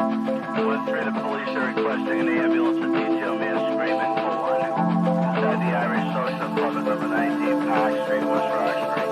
1-3, the police are requesting an ambulance to detail man screaming for one. Inside the Irish Social Club at number 19 Park Street, West Rock Street.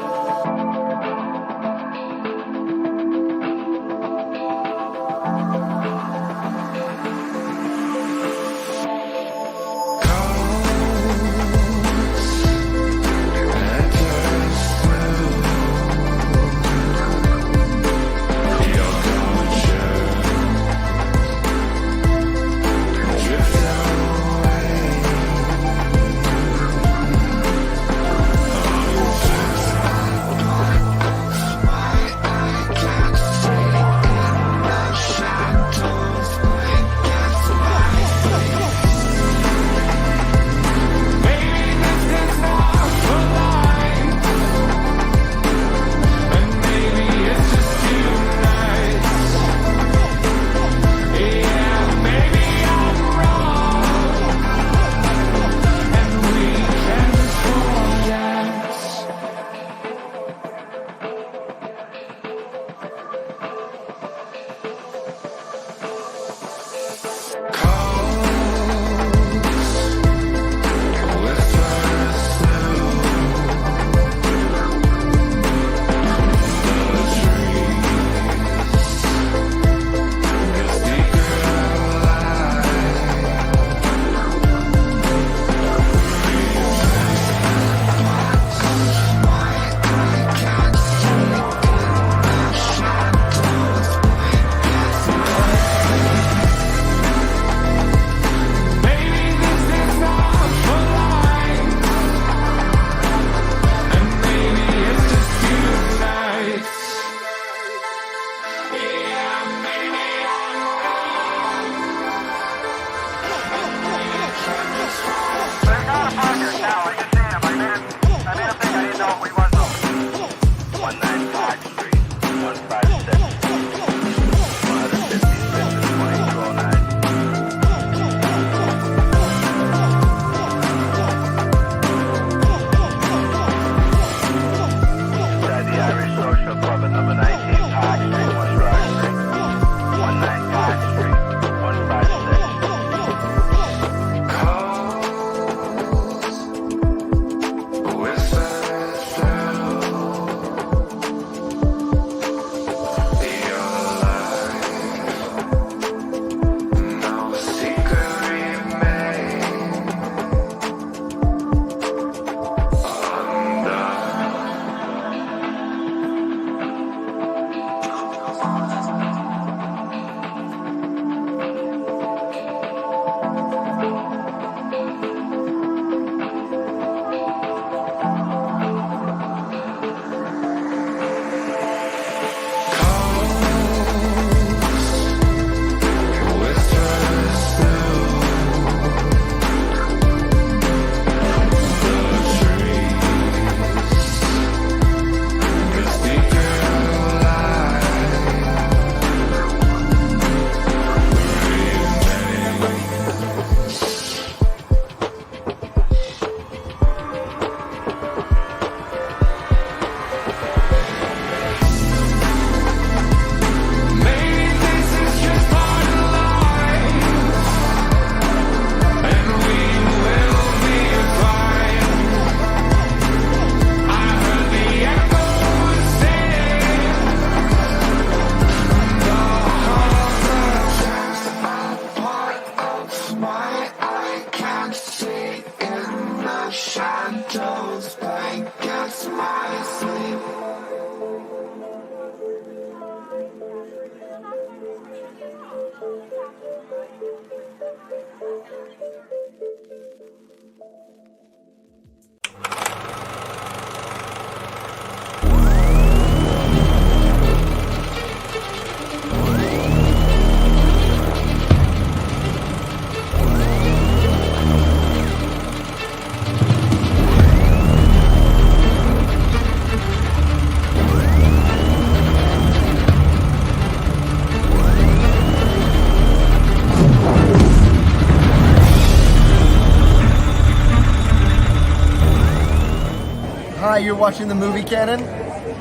Hi, you're watching the movie Canon?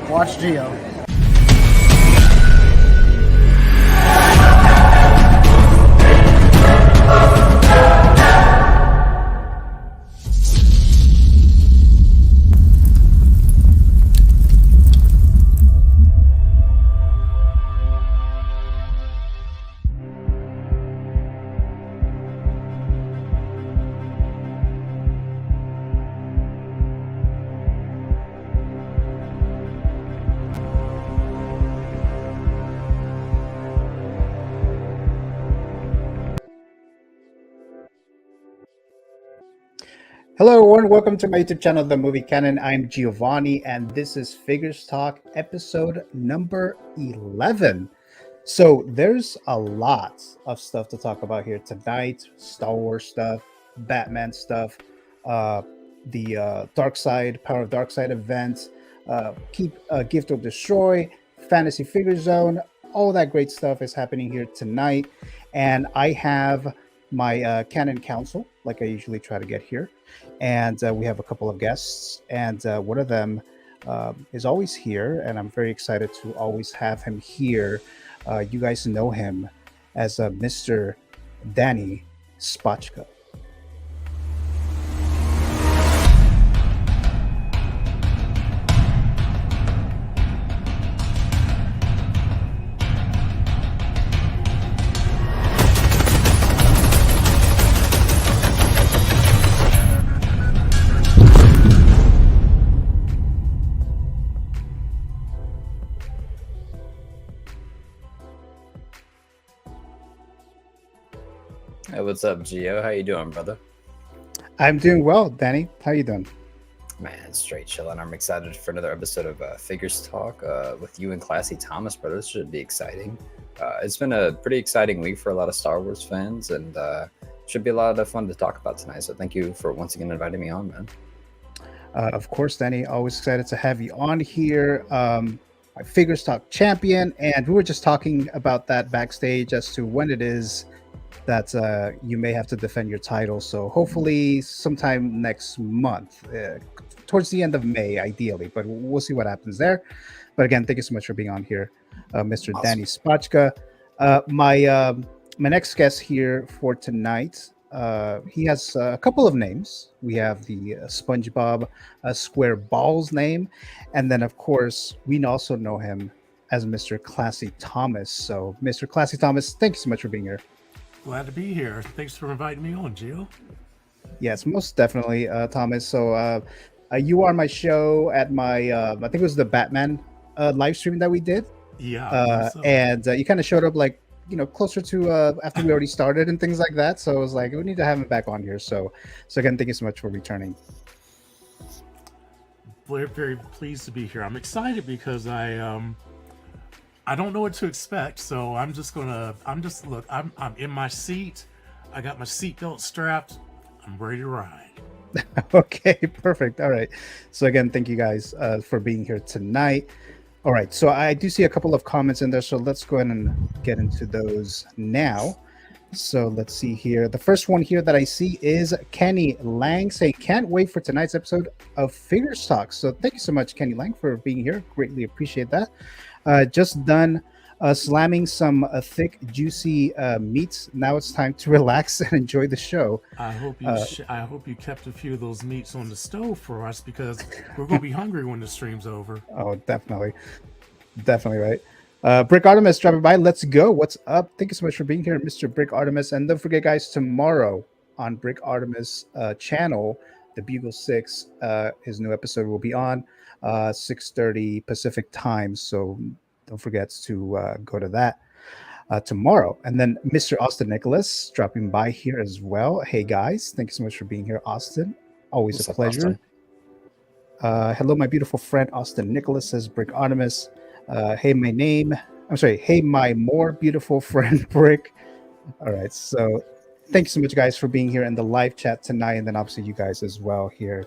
Watch Geo. Hello, everyone. Welcome to my YouTube channel, The Movie Canon. I'm Giovanni, and this is Figures Talk, episode number 11. So there's a lot of stuff to talk about here tonight. Star Wars stuff, Batman stuff, the Darkside, Power of Darkside event, Keep Gift or Destroy, Fantasy Figure Zone. All that great stuff is happening here tonight. And I have my Canon Council, like I usually try to get here. And we have a couple of guests, and one of them is always here, and I'm very excited to always have him here. You guys know him as Mr. Danny Spotchka. Hey, what's up, Gio? How you doing, brother? I'm doing well, Danny. How you doing? Man, straight chilling. I'm excited for another episode of Figures Talk with you and Classy Thomas, brother. This should be exciting. It's been a pretty exciting week for a lot of Star Wars fans, and should be a lot of fun to talk about tonight. So thank you for once again inviting me on, man. Of course, Danny. Always excited to have you on here. My Figures Talk champion, and we were just talking about that backstage as to when it is that you may have to defend your title. So hopefully sometime next month, towards the end of May, ideally, but we'll see what happens there. But again, thank you so much for being on here, Mr. Awesome. Danny Spotchka. My next guest here for tonight, he has a couple of names. We have the SpongeBob Square Balls name, and then of course we also know him as Mr. Classy Thomas. So Mr. Classy Thomas, thank you so much for being here. Glad to be here. Thanks for inviting me on, Gio. Yes, most definitely, Thomas. So you are on my show at my, I think it was the Batman live stream that we did. Yeah. And you kind of showed up like, closer to after we already started and things like that. So I was like, we need to have him back on here. So again, thank you so much for returning. Very, very pleased to be here. I'm excited because I don't know what to expect, so I'm in my seat. I got my seatbelt strapped. I'm ready to ride. Okay, perfect. All right. So again, thank you guys for being here tonight. All right. So I do see a couple of comments in there, so let's go ahead and get into those now. So let's see here. The first one here that I see is Kenny Lang saying, can't wait for tonight's episode of Figures Talk. So thank you so much, Kenny Lang, for being here. Greatly appreciate that. Just done slamming some thick, juicy meats. Now it's time to relax and enjoy the show. I hope you kept a few of those meats on the stove for us, because we're going to be hungry when the stream's over. Oh, definitely. Definitely, right. Brick Artemis dropping by. Let's go. What's up? Thank you so much for being here, Mr. Brick Artemis. And don't forget, guys, tomorrow on Brick Artemis channel, the Bugle 6, his new episode will be on 6:30 Pacific time. So don't forget to go to that tomorrow. And then Mr. Austin Nicholas dropping by here as well. Hey guys, thank you so much for being here, Austin. Always What's a up, pleasure. Hello, my beautiful friend Austin Nicholas, says Brick Artemis. Hey, my more beautiful friend Brick. All right, so thank you so much, guys, for being here in the live chat tonight, and then obviously you guys as well here.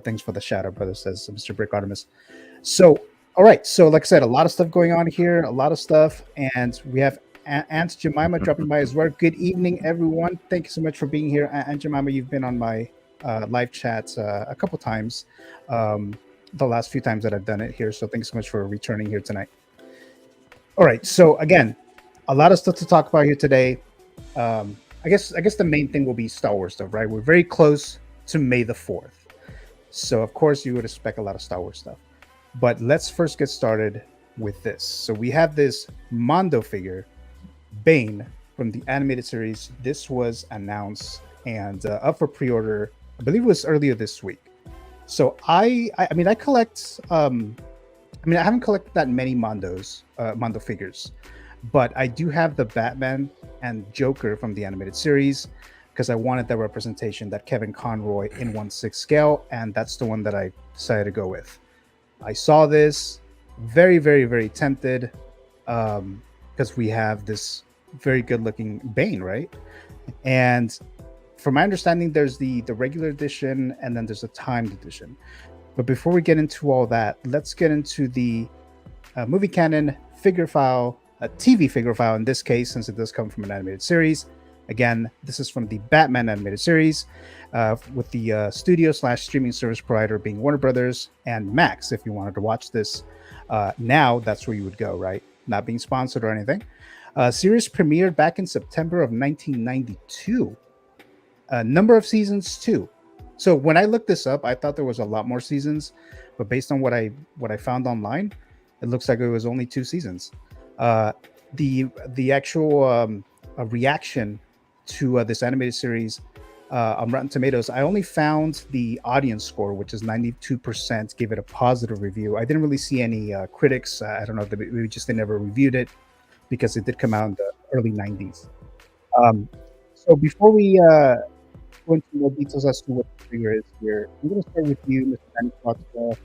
Thanks for the shout out, brother, says Mr. Brick Artemis. So, all right. So, like I said, a lot of stuff going on here, a lot of stuff. And we have Aunt Jemima dropping by as well. Good evening, everyone. Thank you so much for being here. Aunt Jemima, you've been on my live chats a couple times, the last few times that I've done it here. So, thanks so much for returning here tonight. All right. So, again, a lot of stuff to talk about here today. I guess the main thing will be Star Wars stuff, right? We're very close to May the 4th. So of course you would expect a lot of Star Wars stuff. But let's first get started with this. So we have this Mondo figure, Bane, from the animated series. This was announced and up for pre-order. I believe it was earlier this week. So I mean I collect I haven't collected that many Mondo figures, but I do have the Batman and Joker from the animated series because I wanted that representation, that Kevin Conroy in 1/6 scale, and that's the one that I decided to go with. I saw this, very, very, very tempted, because we have this very good-looking Bane, right? And from my understanding, there's the regular edition, and then there's a timed edition. But before we get into all that, let's get into the movie canon figure file, a TV figure file in this case, since it does come from an animated series. Again, this is from the Batman animated series, with the studio/streaming service provider being Warner Brothers and Max. If you wanted to watch this now, that's where you would go, right? Not being sponsored or anything. Series premiered back in September of 1992. Number of seasons, 2. So when I looked this up, I thought there was a lot more seasons, but based on what I found online, it looks like it was only 2 seasons. The actual reaction to this animated series on Rotten Tomatoes, I only found the audience score, which is 92%, gave it a positive review. I didn't really see any critics. I don't know if they never reviewed it because it did come out in the early 90s. So before we go into more details as to what the figure is here, I'm going to start with you, Mr. Danny Coxwell.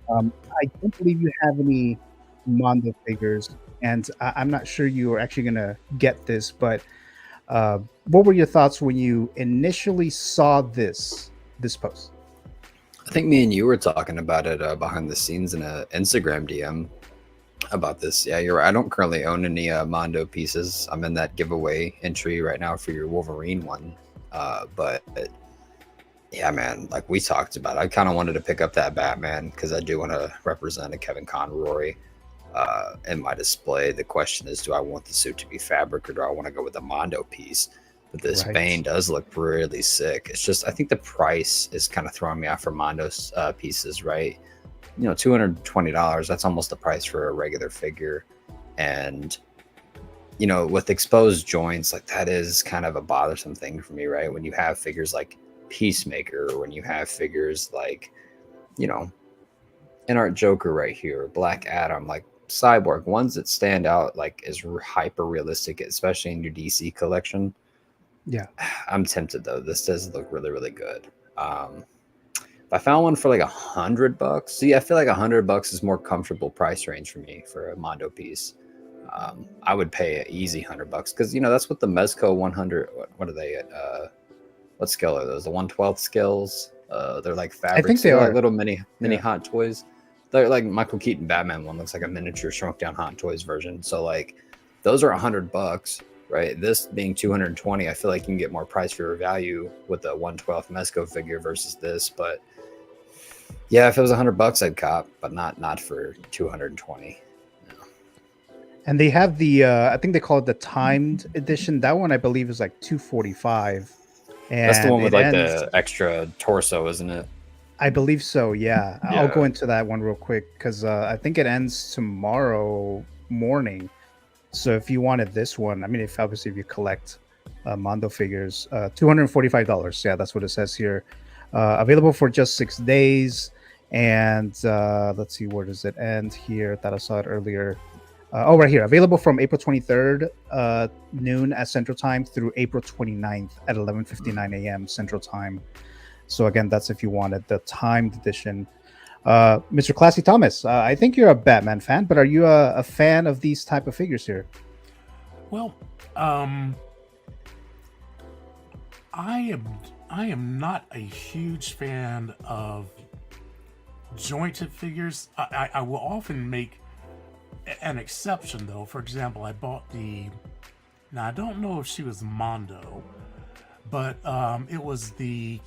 I don't believe you have any Mondo figures, and I'm not sure you are actually going to get this, but what were your thoughts when you initially saw this post? I think me and you were talking about it behind the scenes in an Instagram DM about this. Yeah, you're right. I don't currently own any Mondo pieces. I'm in that giveaway entry right now for your Wolverine one. But yeah, man, like we talked about, I kind of wanted to pick up that Batman because I do want to represent a Kevin Conroy in my display. The question is, do I want the suit to be fabric or do I want to go with a Mondo piece? But this Bane does look really sick. It's just, I think the price is kind of throwing me off for Mondo's pieces, right? You know, $220, that's almost the price for a regular figure. And you know, with exposed joints, like that is kind of a bothersome thing for me, right? When you have figures like Peacemaker, or when you have figures like, you know, an art Joker right here, Black Adam, like Cyborg, ones that stand out like is hyper realistic, especially in your DC collection. Yeah, I'm tempted though. This does look really, really good. If I found one for like $100, see, I feel like $100 is more comfortable price range for me for a Mondo piece. I would pay an easy $100 because you know that's what the Mezco 100. What are they at? What scale are those? The 1/12 scales. They're like fabrics. I think they are like little mini Hot Toys. They're like Michael Keaton Batman one looks like a miniature shrunk down Hot Toys version. So like those are $100, right? This being 220, I feel like you can get more price for your value with the 1/12 Mezco figure versus this. But yeah, if it was $100, I'd cop, but not for 220. And they have the I think they call it the timed edition. That one I believe is like $245. And that's the one with like the extra torso, isn't it? I believe so. Yeah. I'll go into that one real quick because I think it ends tomorrow morning. So if you wanted this one, I mean, if you collect Mondo figures, $245. Yeah, that's what it says here. Available for just 6 days. And let's see, where does it end here? That I saw it earlier. Right here. Available from April 23rd, noon at Central Time through April 29th at 11:59 a.m. Central Time. So again, that's if you wanted the timed edition. Mr. Classy Thomas, I think you're a Batman fan, but are you a fan of these type of figures here? Well, I am not a huge fan of jointed figures. I will often make an exception though. For example, I bought now I don't know if she was Mondo, but it was the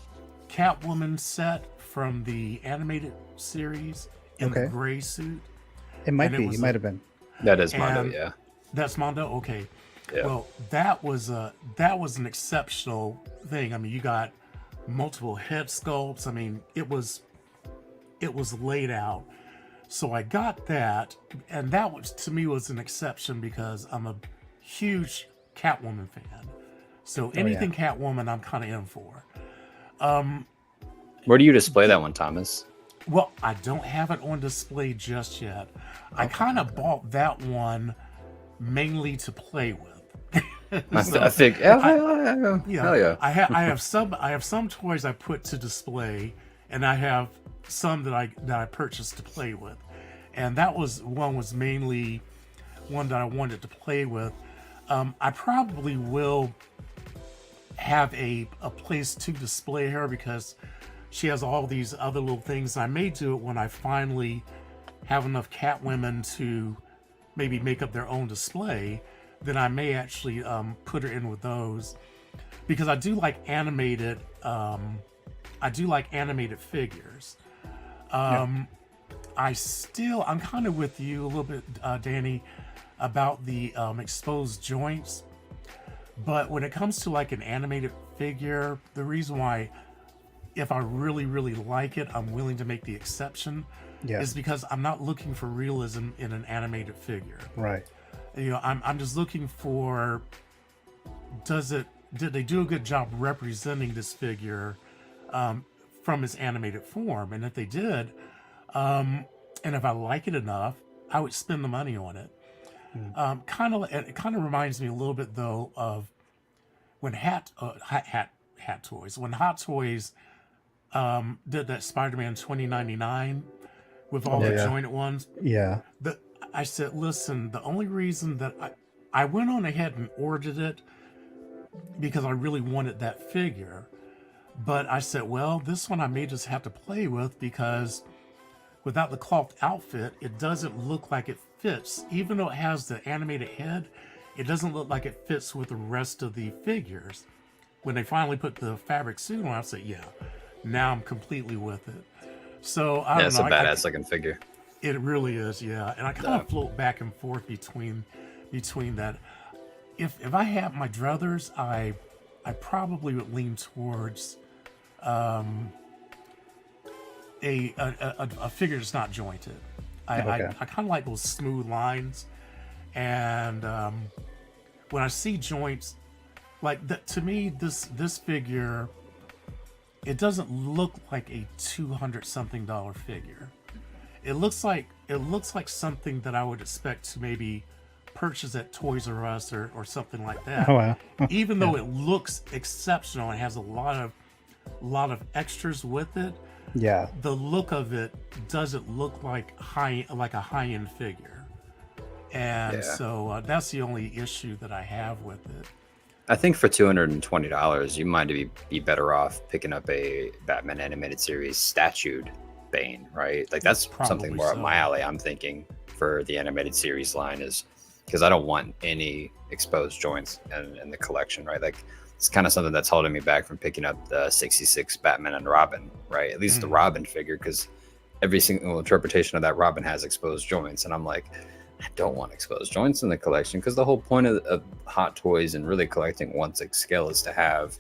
Catwoman set from the animated series in the gray suit. It might be. It might have been. That is Mondo, yeah. That's Mondo? Okay. Yeah. Well, that was an exceptional thing. I mean, you got multiple head sculpts. I mean, it was laid out. So I got that, and that was, to me, was an exception because I'm a huge Catwoman fan. So anything Catwoman, I'm kind of in for. Where do you display that one, Thomas? Well, I don't have it on display just yet. I kind of bought that one mainly to play with. I think, hell yeah. I have some toys I put to display, and I have some that I purchased to play with, and that was mainly one that I wanted to play with. I probably will have a place to display her because she has all these other little things. I may do it when I finally have enough Catwomen to maybe make up their own display. Then I may actually put her in with those because I do like animated. I do like animated figures. I'm kind of with you a little bit, Danny, about the exposed joints. But when it comes to like an animated figure, the reason why, if I really, really like it, I'm willing to make the exception, is because I'm not looking for realism in an animated figure. Right. You know, I'm just looking for, did they do a good job representing this figure from its animated form? And if they did, and if I like it enough, I would spend the money on it. It kind of reminds me a little bit though of when Hot Toys did that Spider-Man 2099 with all the jointed ones. Yeah. I said, listen, the only reason that I went on ahead and ordered it because I really wanted that figure. But I said, well, this one I may just have to play with because without the cloth outfit, it doesn't look like it fits. Even though it has the animated head, it doesn't look like it fits with the rest of the figures. When they finally put the fabric suit on, I said, yeah, now I'm completely with it. So I don't know. It's a badass looking figure. It really is, yeah. And I kind of float back and forth between that. If I had my druthers, I probably would lean towards a figure that's not jointed. I kind of like those smooth lines, and when I see joints, like that, to me, this figure, it doesn't look like a $200-something figure. It looks like something that I would expect to maybe purchase at Toys R Us or something like that. Oh wow! Even though it looks exceptional and has a lot of extras with it, Yeah. the look of it doesn't look like a high-end figure, and so that's the only issue that I have with it. I think for $220, you might be better off picking up a Batman animated series statued Bane, right? Like that's something more up my alley. I'm thinking for the animated series line is because I don't want any exposed joints in the collection, right? Like it's kind of something that's holding me back from picking up the 66 Batman and Robin, right? At least the Robin figure, because every single interpretation of that Robin has exposed joints, and I'm like, I don't want exposed joints in the collection because the whole point of Hot Toys and really collecting 1/6 scale is to have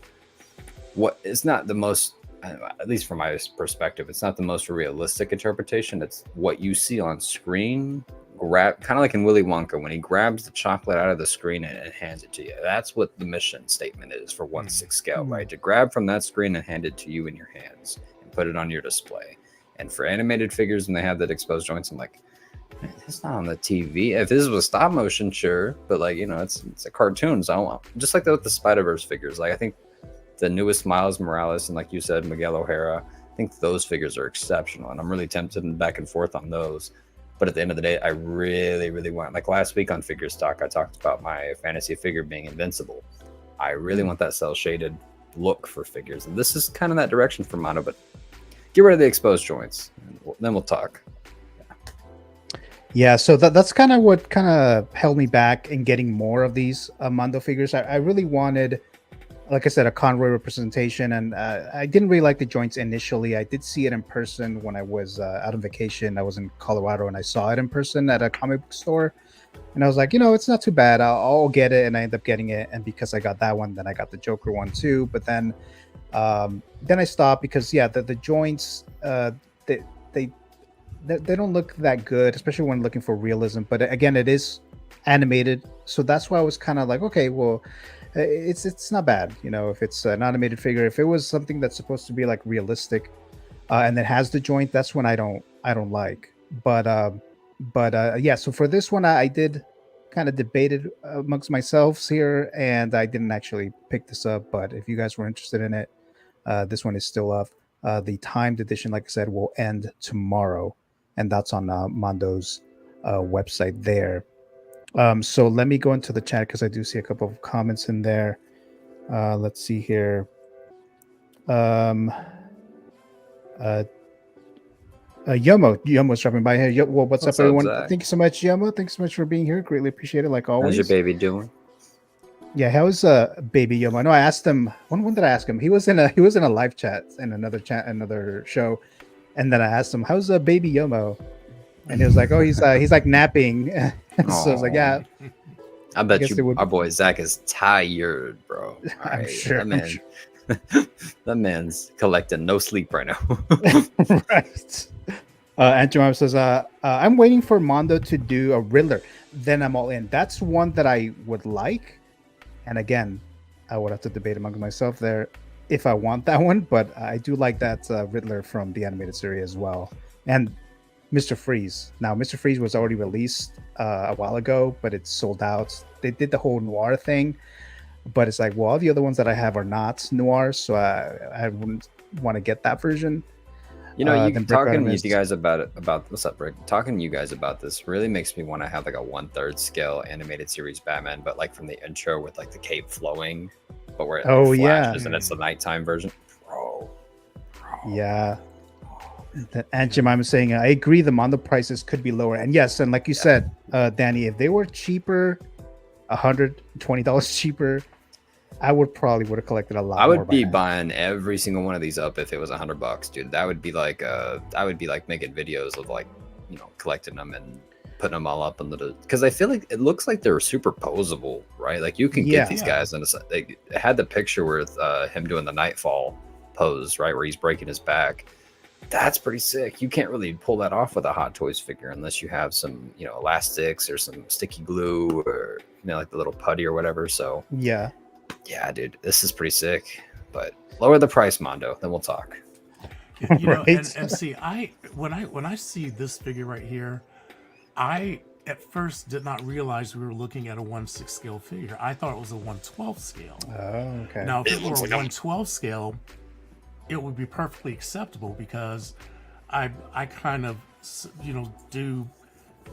what is not the most, at least from my perspective, it's not the most realistic interpretation. It's what you see on screen, kind of like in Willy Wonka when he grabs the chocolate out of the screen and hands it to you. That's what the mission statement is for 1/6 scale, right? To grab from that screen and hand it to you in your hands and put it on your display. And for animated figures, when they have that exposed joints, I'm like, man, it's not on the TV. If this was stop motion, sure, but like, you know, it's a cartoon, so I want, just like that with the Spider-Verse figures. Like I think the newest Miles Morales and, like you said, Miguel O'Hara, I think those figures are exceptional, and I'm really tempted and back and forth on those. But at the end of the day, I really, really want, like last week on Figure Stock, I talked about my fantasy figure being invincible. I really want that cell shaded look for figures, and this is kind of that direction for Mondo. But get rid of the exposed joints, and then we'll talk. Yeah, so that's kind of what kind of held me back in getting more of these Mondo figures. I really wanted, like I said, a Conroy representation, and I didn't really like the joints initially. I did see it in person when I was out on vacation. I was in Colorado, and I saw it in person at a comic book store. And I was like, it's not too bad. I'll get it, and I end up getting it. And because I got that one, then I got the Joker one too. But then I stopped because the joints they, they they don't look that good, especially when looking for realism. But again, it is animated, so that's why I was kind of like, okay, well, it's not bad, if it's an animated figure. If it was something that's supposed to be like realistic, and it has the joint, that's when I don't like. But yeah. So for this one, I did kind of debated amongst myself here, and I didn't actually pick this up. But if you guys were interested in it, this one is still up. The timed edition, like I said, will end tomorrow, and that's on Mondo's website there. So let me go into the chat because I do see a couple of comments in there. Let's see here. Yomo's dropping by here. Well, what's up, everyone? Zach? Thank you so much, Yomo. Thanks so much for being here. Greatly appreciate it, like always. How's your baby doing? Yeah, how's baby Yomo? I know I asked him. When did I ask him? He was in a live chat in another show, and then I asked him, "How's baby Yomo?" And he was like, "Oh, he's like napping." So I was like, "Yeah." I bet you our boy Zach is tired, bro. I'm sure. That man's collecting no sleep right now. Right. Andrew Mom says, I'm waiting for Mondo to do a Riddler. Then I'm all in. That's one that I would like. And again, I would have to debate among myself there if I want that one. But I do like that Riddler from the animated series as well. And Mr. Freeze. Now, Mr. Freeze was already released a while ago, but it's sold out. They did the whole noir thing. But it's like, well, all the other ones that I have are not noir, so I wouldn't want to get that version. Talking to you guys about what's up, Rick? Talking to you guys about this really makes me want to have like a 1/3 scale animated series Batman, but like from the intro with like the cape flowing, but where it flashes and it's the nighttime version. Bro. Yeah. And Jemima is saying, I agree, the Mondo prices could be lower. And yes, and like you said, Danny, if they were cheaper, $120 cheaper, I would have collected a lot. I would be buying every single one of these up if it was $100, dude. That would be like making videos of like, collecting them and putting them all up under the, because I feel like it looks like they're superposable, right? Like you can get these guys, and they had the picture with him doing the Nightfall pose, right, where he's breaking his back. That's pretty sick. You can't really pull that off with a Hot Toys figure unless you have some, elastics or some sticky glue or like the little putty or whatever. So yeah, dude, this is pretty sick. But lower the price, Mondo, then we'll talk. Right? and see, when I see this figure right here, I at first did not realize we were looking at a 1/6 scale figure. I thought it was a 1/12 scale. Oh, okay. Now, if it were a 1/12 scale, it would be perfectly acceptable because I kind of do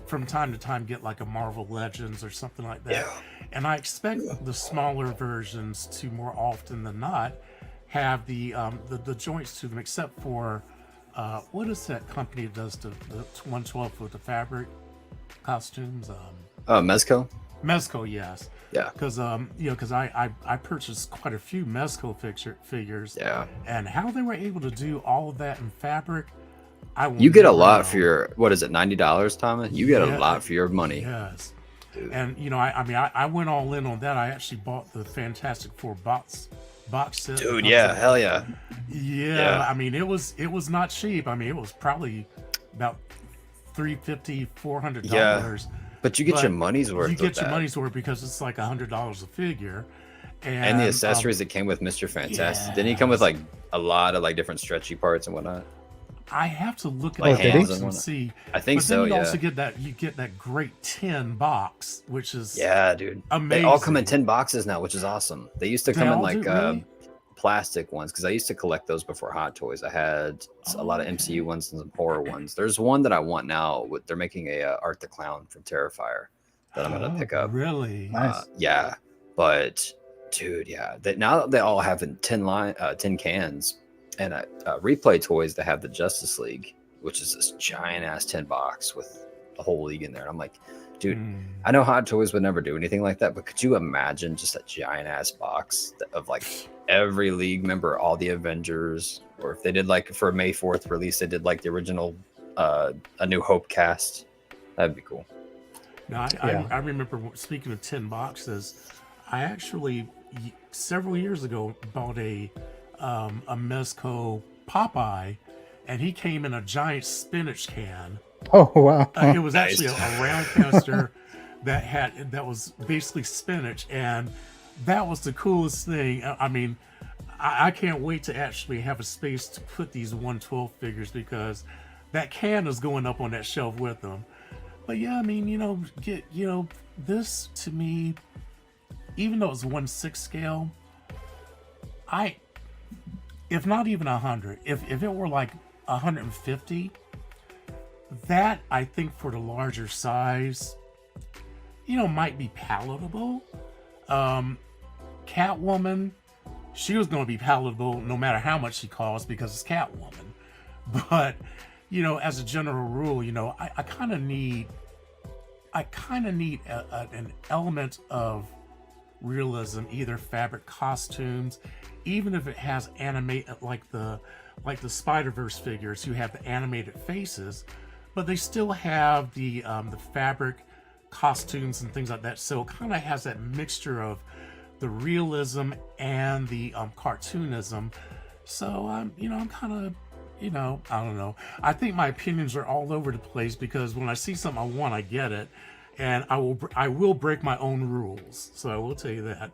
from time to time get like a Marvel Legends or something like that, and I expect the smaller versions to more often than not have the joints to them, except for what is that company that does the 1/12 with the fabric costumes? Mezco. Mezco, yes. Yeah. Because I purchased quite a few Mezco figures. Yeah. And how they were able to do all of that in fabric, you get a lot for your, what is it, $90, Thomas? You get a lot for your money. Yes. Dude. And I went all in on that. I actually bought the Fantastic Four box set. Dude, yeah, hell yeah. Yeah. I mean, it was not cheap. I mean, it was probably about $350, $400. Yeah. But you get your money's worth. You get your money's worth because it's like $100 a figure, and the accessories that came with Mr. Fantastic. Didn't he come with like a lot of like different stretchy parts and whatnot? I have to look at like the box and see. I think but so. Then you yeah. also get that great tin box, which is dude, amazing. They all come in tin boxes now, which is awesome. They used to come in like really? Plastic ones because I used to collect those before Hot Toys. I had a lot of MCU ones and some horror ones. There's one that I want now. They're making a Art the Clown from Terrifier that I'm gonna pick up. Really? Nice. Yeah, but dude, now they all have in tin cans, and Replay Toys that have the Justice League, which is this giant ass tin box with the whole league in there. And I'm like, dude, I know Hot Toys would never do anything like that, but could you imagine just a giant ass box of like every league member, all the Avengers, or if they did like for a May 4th release, they did like the original A New Hope cast. That'd be cool. No, Yeah. I remember speaking of 10 boxes. I actually several years ago bought a Mezco Popeye, and he came in a giant spinach can. Oh wow. It was actually a round canister that was basically spinach, and that was the coolest thing. I mean, I can't wait to actually have a space to put these 112 figures because that can is going up on that shelf with them. But yeah, I mean, this to me, even though it's 1/6 scale, if not even 100, if it were like 150, that I think for the larger size, might be palatable. Catwoman, she was going to be palatable no matter how much she costs because it's Catwoman. But as a general rule, I kind of need an element of realism, either fabric, costumes, even if it has animate like the Spider-Verse figures who have the animated faces, but they still have the fabric, costumes, and things like that. So it kind of has that mixture of the realism and the cartoonism. So I'm kind of, I don't know. I think my opinions are all over the place because when I see something I want, I get it, and I will break my own rules. So I will tell you that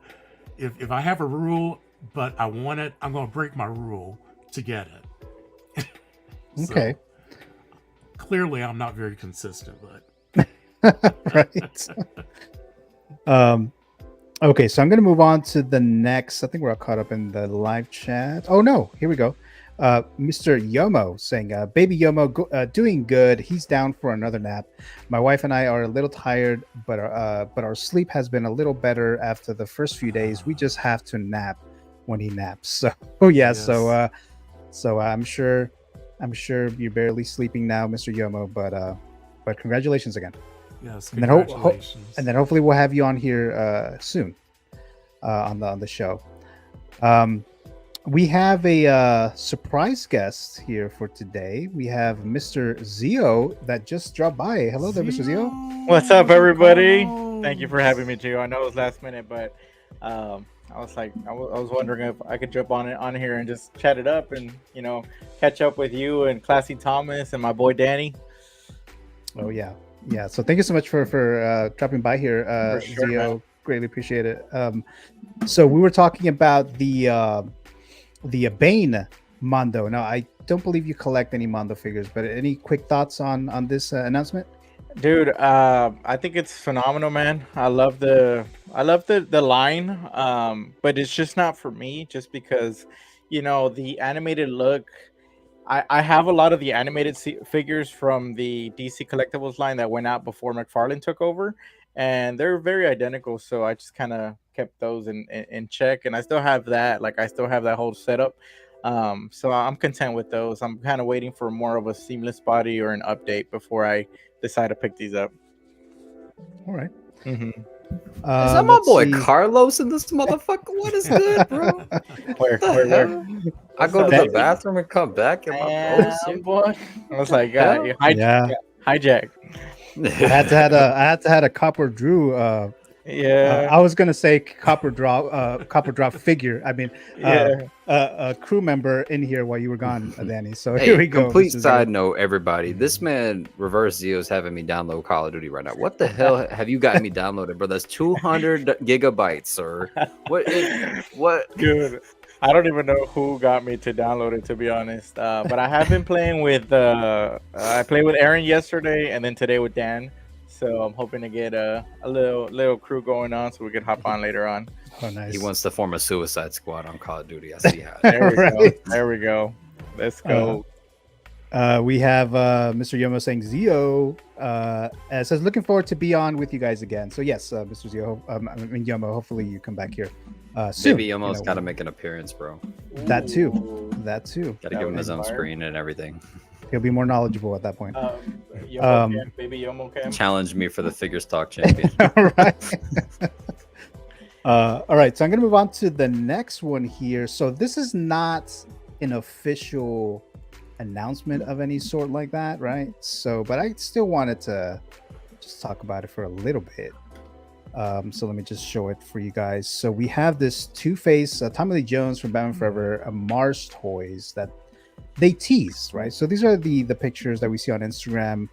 if I have a rule but I want it, I'm going to break my rule to get it. Okay. Clearly, I'm not very consistent, but Right. Okay, so I'm going to move on to the next. I think we're all caught up in the live chat. Oh no, here we go. Mr. Yomo saying, "Baby Yomo, doing good. He's down for another nap. My wife and I are a little tired, but our sleep has been a little better after the first few days. We just have to nap when he naps." So, Yes. so I'm sure you're barely sleeping now, Mr. Yomo. But congratulations again. Yes, And then congratulations. and then hopefully we'll have you on here soon on the show. We have a surprise guest here for today. We have Mr. Zio that just dropped by. Hello there, Mr. Zio. What's up, everybody? Thank you for having me, Gio. I know it was last minute, but I was like, I was wondering if I could jump on here and just chat it up and catch up with you and Classy Thomas and my boy Danny. Oh yeah. So thank you so much for dropping by here, For sure, Zio. man. Greatly appreciate it. So we were talking about the Bane Mondo. Now I don't believe you collect any Mondo figures, but any quick thoughts on this announcement? Dude, I think it's phenomenal, man. I love the line, but it's just not for me. Just because, the animated look. I have a lot of the animated figures from the DC Collectibles line that went out before McFarlane took over, and they're very identical. So I just kind of kept those in check, and I still have that. Like I still have that whole setup. So I'm content with those. I'm kind of waiting for more of a seamless body or an update before I decide to pick these up. All right. Mm-hmm. Is that my let's boy see. Carlos in this motherfucker? What is good, bro? Where? I go to that? the bathroom and come back and my Damn, boy. I was like, you hijack. I had to had a Copper Drew. I was gonna say Copper Drop figure. I mean, a crew member in here while you were gone, Danny. So Hey, here we go. complete Mr. side Zio. note, everybody. This man, Reverse Zio, is having me download Call of Duty right now. What the hell have you got me downloaded, bro? That's 200 gigabytes, sir. What? Dude, I don't even know who got me to download it, to be honest. But I have been playing with. I played with Aaron yesterday, and then today with Dan. So I'm hoping to get a little crew going on, so we can hop on later on. Oh, nice. He wants to form a Suicide Squad on Call of Duty. I see how. There we Right. go. There we go. Let's go. We have Mr. Yomo saying Zio says looking forward to be on with you guys again. So yes, Mr. Zio, Yomo, hopefully you come back here soon. Maybe Yomo's got to make an appearance, bro. That too. Got to give him his own screen and everything. He'll be more knowledgeable at that point. Baby Yomo Cam. Challenge me for the Figures Talk champion. All right. All right. So I'm going to move on to the next one here. So this is not an official announcement of any sort like that, right? So, but I still wanted to just talk about it for a little bit. So let me just show it for you guys. So we have this Two-Face, Tommy Lee Jones from Batman Forever, Mars toys that they tease, right? So these are the pictures that we see on Instagram,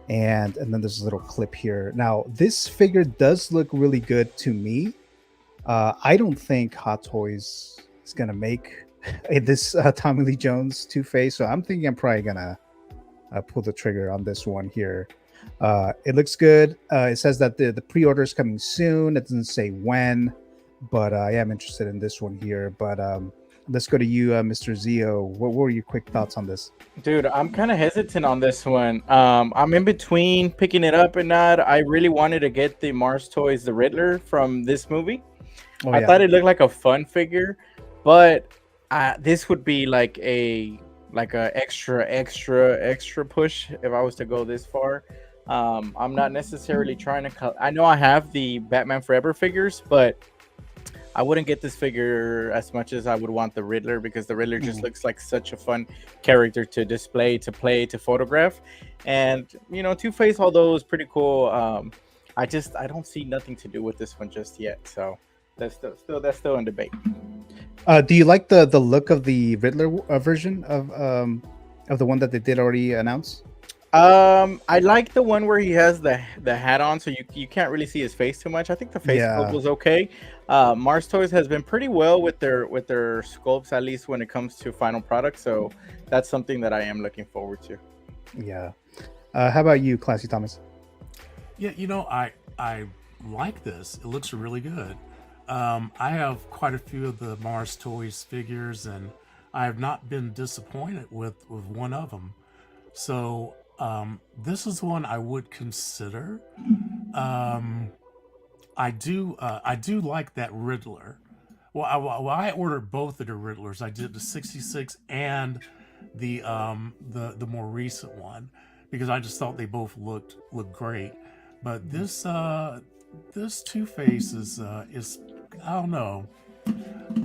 and then there's a little clip here. Now this figure does look really good to me. I don't think Hot Toys is gonna make this Tommy Lee Jones Two-Face, so I'm thinking I'm probably gonna pull the trigger on this one here. It looks good. It says that the pre-order is coming soon. It doesn't say when, but I am interested in this one here. But let's go to you, Mr. Zio. What were your quick thoughts on this? Dude, I'm kind of hesitant on this one. I'm in between picking it up and not. I really wanted to get the Mars Toys, the Riddler from this movie. I thought it looked like a fun figure, but this would be like a extra push if I was to go this far. I'm not necessarily trying to. I know I have the Batman Forever figures, but I wouldn't get this figure as much as I would want the Riddler, because the Riddler just looks like such a fun character to display, to play, to photograph. And you know, Two-Face, although is pretty cool, I don't see nothing to do with this one just yet. So that's still in debate. Do you like the look of the Riddler version of the one that they did already announce? I like the one where he has the hat on, so you can't really see his face too much. I think the face sculpt was okay. Mars Toys has been pretty well with their sculpts, at least when it comes to final product. So that's something that I am looking forward to. Yeah. How about you, Classy Thomas? Yeah, you know, I like this. It looks really good. I have quite a few of the Mars Toys figures, and I have not been disappointed with one of them. So this is one I would consider. I do like that Riddler. Well, I ordered both of the Riddlers. I did the 66 and the more recent one, because I just thought they both looked great. But this Two-Face is I don't know.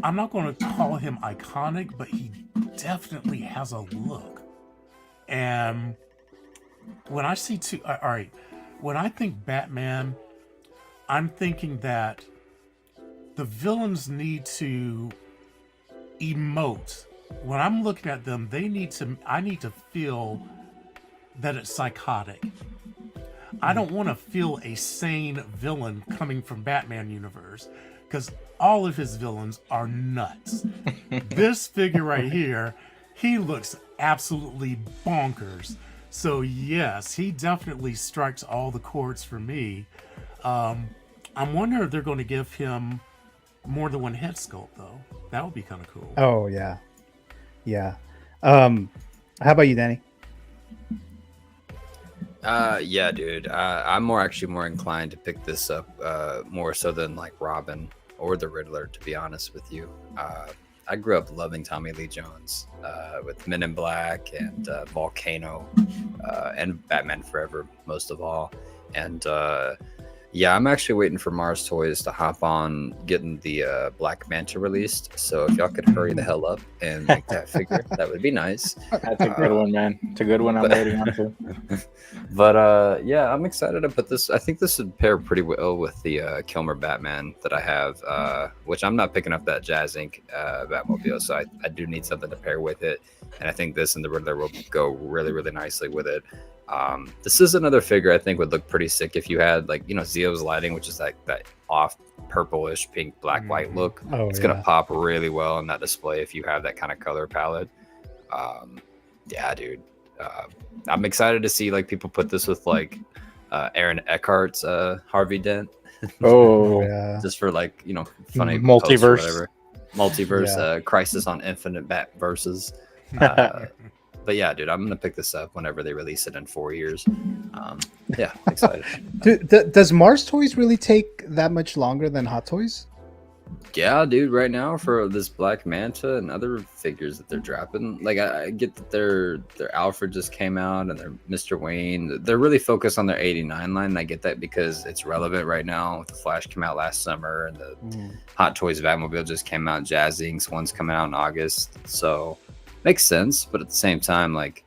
I'm not going to call him iconic, but he definitely has a look. And when I see when I think Batman, I'm thinking that the villains need to emote. When I'm looking at them, I need to feel that it's psychotic. I don't want to feel a sane villain coming from Batman universe, because all of his villains are nuts. This figure right here, he looks absolutely bonkers. So yes, he definitely strikes all the chords for me. I'm wondering if they're going to give him more than one head sculpt, though. That would be kind of cool. Oh yeah, yeah. How about you, Danny? Yeah, dude. I'm more inclined to pick this up more so than like Robin or the Riddler, to be honest with you. I grew up loving Tommy Lee Jones with Men in Black and Volcano and Batman Forever, most of all. And yeah, I'm actually waiting for Mars Toys to hop on getting the Black Manta released. So if y'all could hurry the hell up and make that figure, that would be nice. That's a good one, man. It's a good one. I'm waiting on too. But yeah, I'm excited to put this. I think this would pair pretty well with the Kilmer Batman that I have, which I'm not picking up that Jazz Inc. Batmobile, so I do need something to pair with it. And I think this and the Riddler will go really, really nicely with it. This is another figure I think would look pretty sick if you had, like, you know, Zio's lighting, which is like that off purplish pink black white look. It's gonna pop really well in that display if you have that kind of color palette. Yeah, dude. I'm excited to see like people put this with like Aaron Eckhart's Harvey Dent. Yeah. Just for like, you know, funny multiverse, multiverse, Crisis on Infinite Bat versus. But yeah, dude, I'm gonna pick this up whenever they release it in 4 years. Yeah, excited. Does Mars Toys really take that much longer than Hot Toys? Yeah, dude. Right now, for this Black Manta and other figures that they're dropping, like I get that their Alfred just came out and their Mr. Wayne. They're really focused on their '89 line. And I get that because it's relevant right now. The Flash came out last summer, and the Hot Toys Batmobile just came out. Jazz Inc.'s one's coming out in August, so makes sense. But at the same time, like,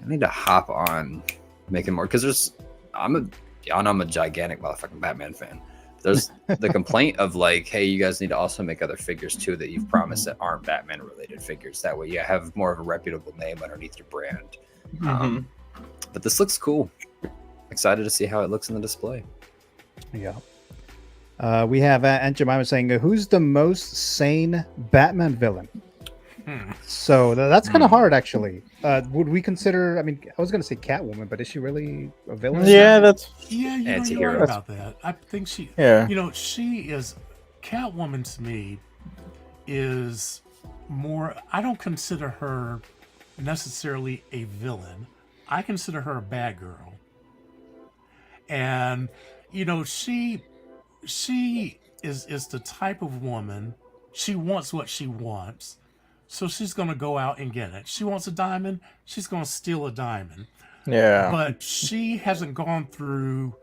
I need to hop on making more, because I'm a y'all know I'm a gigantic motherfucking Batman fan. There's the complaint of like, hey, you guys need to also make other figures too that you've promised that aren't Batman related figures. That way you have more of a reputable name underneath your brand. But this looks cool. Excited to see how it looks in the display. Yeah. We have Aunt Jemima saying, who's the most sane Batman villain? So that's kind of hard, actually. Would we consider? I mean, I was going to say Catwoman, but is she really a villain? Yeah, that's Yeah, you're right Anti-hero. about that. I think she. Yeah. You know, she is Catwoman to me. Is more. I don't consider her necessarily a villain. I consider her a bad girl. And you know, she is the type of woman. She wants what she wants. So she's going to go out and get it. She wants a diamond. She's going to steal a diamond. yeah. But she hasn't gone through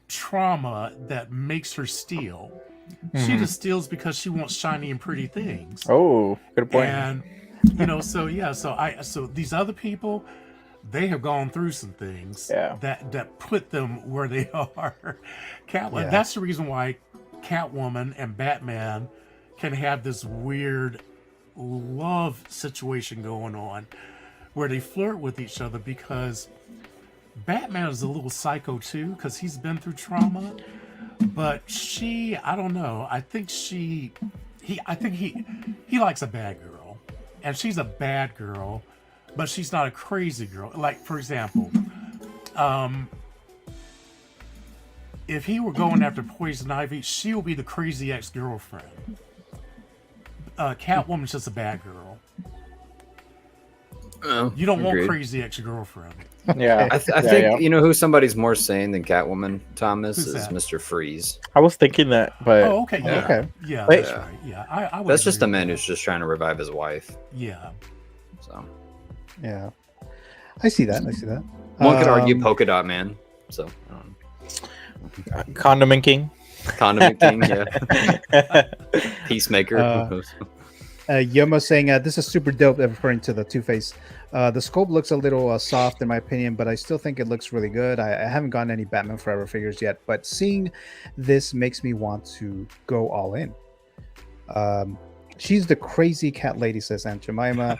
trauma that makes her steal. She just steals because she wants shiny and pretty things. Oh, good point. And you know, so yeah, so these other people, they have gone through some things that put them where they are. Catwoman. Yeah. That's the reason why Catwoman and Batman can have this weird love situation going on where they flirt with each other, because Batman is a little psycho too, because he's been through trauma. But she, I don't know. I think he likes a bad girl, and she's a bad girl, but she's not a crazy girl. Like, for example, if he were going after Poison Ivy, she will be the crazy ex-girlfriend. Catwoman's just a bad girl. You don't want crazy ex-girlfriend. Yeah. I think you know who somebody's more sane than Catwoman, Thomas, Who's is that? Mr. Freeze. I was thinking that, but Oh, okay, yeah, Okay. yeah, Wait. that's right. Yeah, I would. That's just a agree man with who's just trying to revive his wife. that. Yeah. So Yeah. I see that. one could argue Polka Dot Man. So Condiment King. Condiment King, yeah. Peacemaker. Yomo saying, this is super dope, referring to the Two-Face. The sculpt looks a little soft in my opinion, but I still think it looks really good. I haven't gotten any Batman Forever figures yet, but seeing this makes me want to go all in. She's the crazy cat lady, says Aunt Jemima.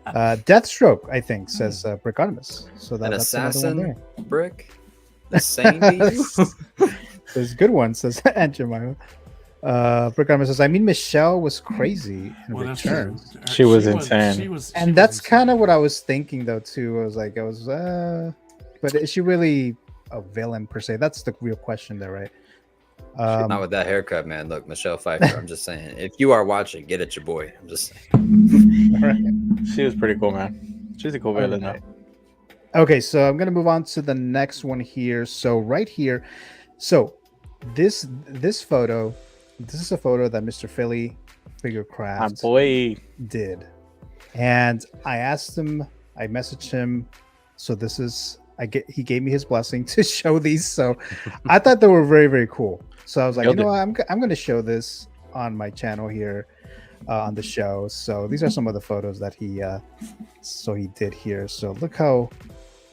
Deathstroke, I think, says Briconimus. So An that's another assassin one there. brick. Sane to you? There's good ones, says Aunt Jemima. Briconimus says, I mean, Michelle was crazy in Well, that's return. true. She was insane. And that's kind of what I was thinking, though, too. But is she really a villain per se? That's the real question there, right? Not with that haircut, man. Look, Michelle Pfeiffer. I'm just saying, if you are watching, get at your boy. I'm just saying. She was pretty cool, man. She's a cool villain. Okay. Okay, so I'm gonna move on to the next one here. So right here, so this photo, this is a photo that Mr. Philly Figure My Craft boy. did, and I asked him, I messaged him, so this is he gave me his blessing to show these. So I thought they were very, very cool. So I was like, you know what, I'm going to show this on my channel here on the show. So these are some of the photos that he did here. So look how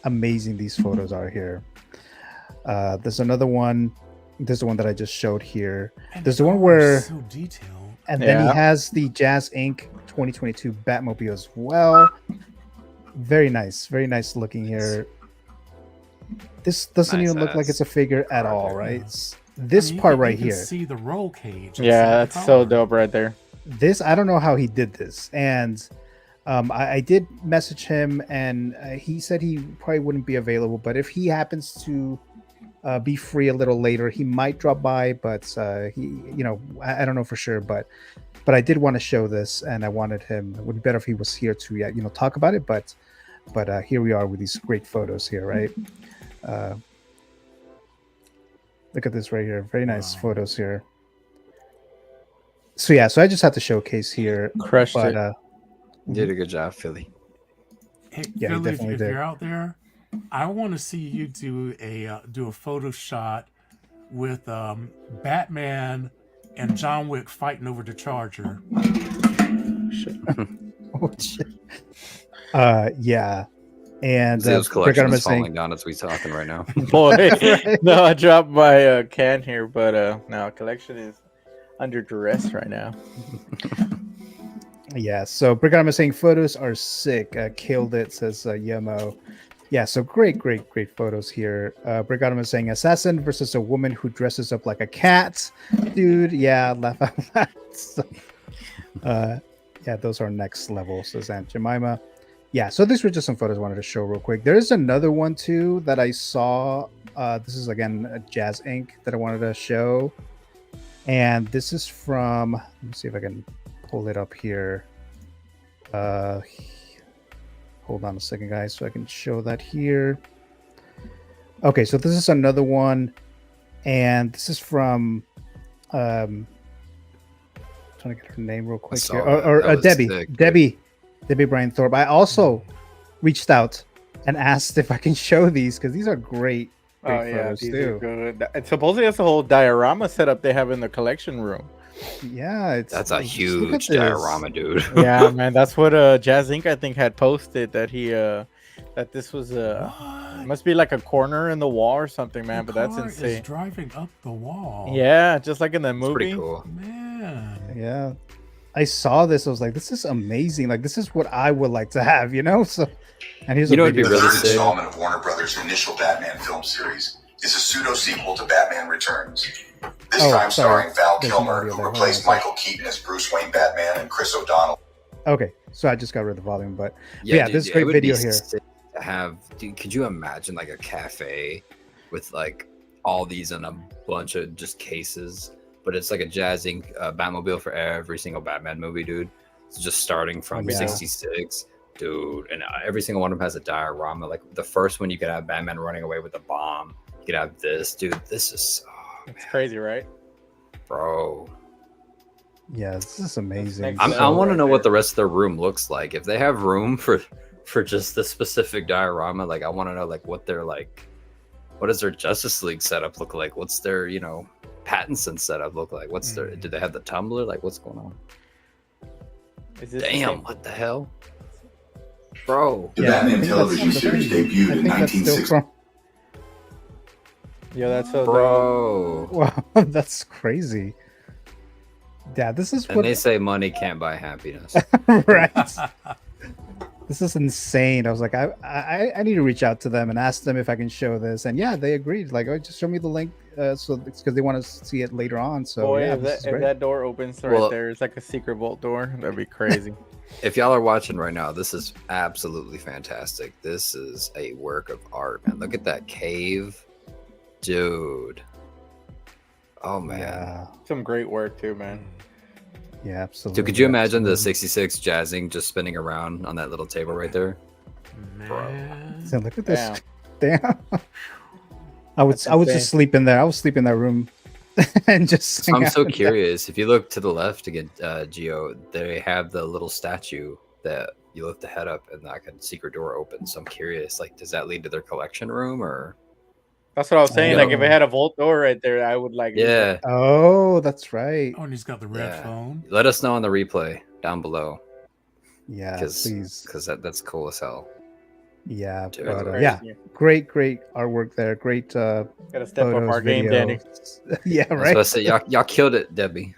amazing these photos are here. There's another one. There's the one that I just showed here. There's the one where so detailed. And then he has the Jazz Inc. 2022 Batmobile as well. Very nice looking here. This doesn't even look like it's a figure at all, right? This part right here. See the roll cage. Yeah, that's so dope right there. This, I don't know how he did this. And I did message him, and he said he probably wouldn't be available. But if he happens to be free a little later, he might drop by. But he, I don't know for sure. But I did want to show this, and I wanted him. It would be better if he was here to, talk about it. But here we are with these great photos here, right? Look at this right here. Very nice photos here. So yeah, so I just had to showcase here. Crushed it. You did a good job, Philly. Hey, Yeah, he Philly, definitely if did. you're out there, I want to see you do a photo shot with Batman and John Wick fighting over the Charger. Oh, shit. Yeah. And Zeo's Brigadier collection is is falling saying, down as we talking right now. Boy, Right. no, I dropped my can here, but no, collection is under duress right now. yeah. So Brigadier is saying photos are sick. Killed it, says Yemo. Yeah, so great photos here. Brigadier is saying assassin versus a woman who dresses up like a cat. Dude, yeah, laugh out loud. So, yeah, those are next level, says Aunt Jemima. Yeah, so these were just some photos I wanted to show real quick. There's another one too that I saw. This is again a Jazz Ink that I wanted to show. And this is from, let me see if I can pull it up here. Hold on a second, guys, so I can show that here. Okay, so this is another one. And this is from trying to get her name real quick here. Or Debbie. Sick, Debbie Brian Thorpe. I also reached out and asked if I can show these because these are great Oh yeah, photos these too. are good. And supposedly that's a whole diorama setup they have in the collection room. Yeah, That's a just look at huge this. diorama, dude. Yeah, man, that's what Jazz Inc. I think had posted that he that this was What? must be like a corner in the wall or something, man. The But that's car is insane. driving up the wall. Yeah, just like in the It's movie. pretty cool. Man. Yeah. I saw this. I was like, this is amazing. Like, this is what I would like to have, you know? So, and here's You a know what'd be video. The really third sick? installment of Warner Brothers' initial Batman film series is a pseudo-sequel to Batman Returns. This Oh, time sorry. starring Val There's some Kilmer, audio who there. Hold replaced on a Michael Keaton as Bruce Wayne Batman, and Chris O'Donnell. Okay. So I just got rid of the volume, but Yeah, this dude, great it would be video here. sick to have, dude, could you imagine like a cafe with like all these in a bunch of just cases, but it's like a Jazz Inc. Batmobile for every single Batman movie, dude. It's just starting from Yeah. 66, dude, and every single one of them has a diorama. Like the first one, you could have Batman running away with a bomb. You could have this, dude. This is, It's crazy, right? bro. Yeah, this is amazing. next I level want to right know what there. the rest of the room looks like. If they have room for just the specific diorama, like I want to know like what they're like. What does their Justice League setup look like? What's their Pattinson setup look like? What's their do they have the tumbler? Like what's going on? Is this Damn, what the hell, bro? The Yeah, I Batman think television that's series something- debuted I in think that's still 1960. from. Yo, that's so dope. Bro. Wow, that's crazy. Yeah, this is And what. they say money can't buy happiness. Right. This is insane. I was like, I need to reach out to them and ask them if I can show this. And yeah, they agreed. Like, oh, just show me the link. So it's because they want to see it later on. So Boy, yeah, if, this is that, if great. that door opens right Well, there, it's like a secret vault door. That'd be crazy. If y'all are watching right now, this is absolutely fantastic. This is a work of art, man. Look at that cave, dude. Oh man. Yeah, Some great work too, man. yeah, absolutely. Dude, could you imagine the absolutely. 66 jazzing just spinning around on that little table right there? Man. So look at this. Damn. Damn. I would insane. just sleep in there. I would sleep in that room and just. So hang I'm out so in there. curious. If you look to the left again, Geo, they have the little statue that you lift the head up and like a secret door opens. So I'm curious, like, does that lead to their collection room or? That's what I was saying. Like if know. it had a vault door right there, I would like. Yeah. Oh, that's right. Oh, and he's got the red Yeah. phone. Let us know on the replay down below Yeah, because please. that's cool as hell. Yeah, Dude, but Crazy. yeah, great artwork there. Great Gotta step up photos, our game, Danny. videos. Yeah, That's right. what I say. Y'all killed it, Debbie.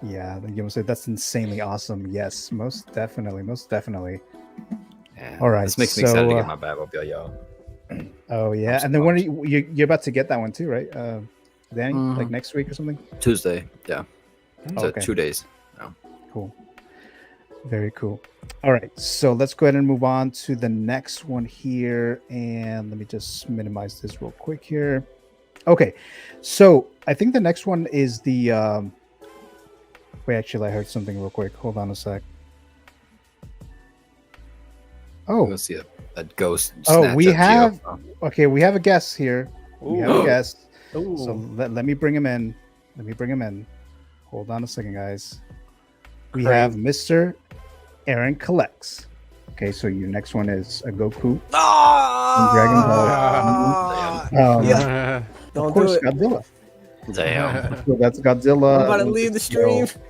Yeah, you say that's insanely awesome. Yes, most definitely, most definitely. Yeah. All right, This makes me excited to so, get my Batmobile, y'all. Oh yeah, so and then when pumped. are you're about to get that one too, right? Danny, like Mhm. next week or something. Tuesday. Yeah. So Okay. 2 days. Cool. Very cool. All right, so let's go ahead and move on to the next one here, and let me just minimize this real quick here. Okay, so I think the next one is the. Wait, actually, I heard something real quick. Hold on a sec. Oh, Go see a ghost. Oh, snatch we up Geo. have- okay, we have a guest here. We have a Ooh. guest. Ooh. So let me bring him in. Let me bring him in. Hold on a second, guys. We Crazy. have Mr. Aaron Collects. Okay, so your next one is a Goku. Dragon Ball. Yeah. Of Don't course, do it. Godzilla. Damn. So that's Godzilla. I'm about to with leave the tail. stream.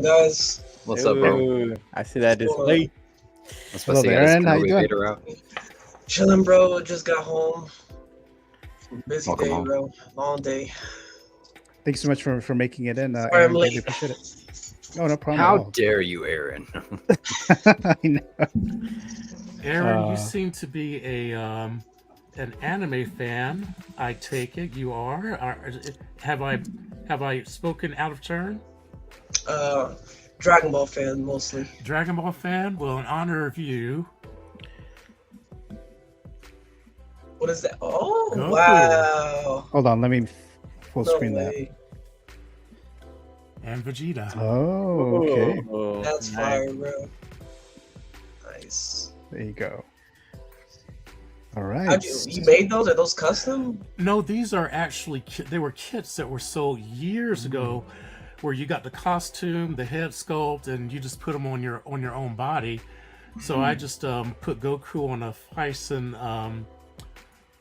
on, guys? What's up, bro? Ooh, I see that What's going display. What's Hello supposed to there, get Aaron. How you Kenobi doing? Vader out? Chilling, bro. Just got home. Busy Welcome day, home. bro. Long day. Thanks so much for making it in, Sorry, Aaron. I'm Greatly late. appreciate it. No, no problem How at all. dare you, Aaron? I know. Aaron, you Uh, seem to be an anime fan. I take it you are. Have I spoken out of turn? Dragon Ball fan mostly. Dragon Ball fan? Well, in honor of you, What is that? Oh, Goku. wow. Hold on, let me full No screen that. way. and Vegeta. Oh, okay. Oh, That's nice. fire, bro. Nice. There you go. All right. How'd you made those? Are those custom? No, these are actually they were kits that were sold years ago, where you got the costume, the head sculpt, and you just put them on your own body. So I just put Goku on a Phison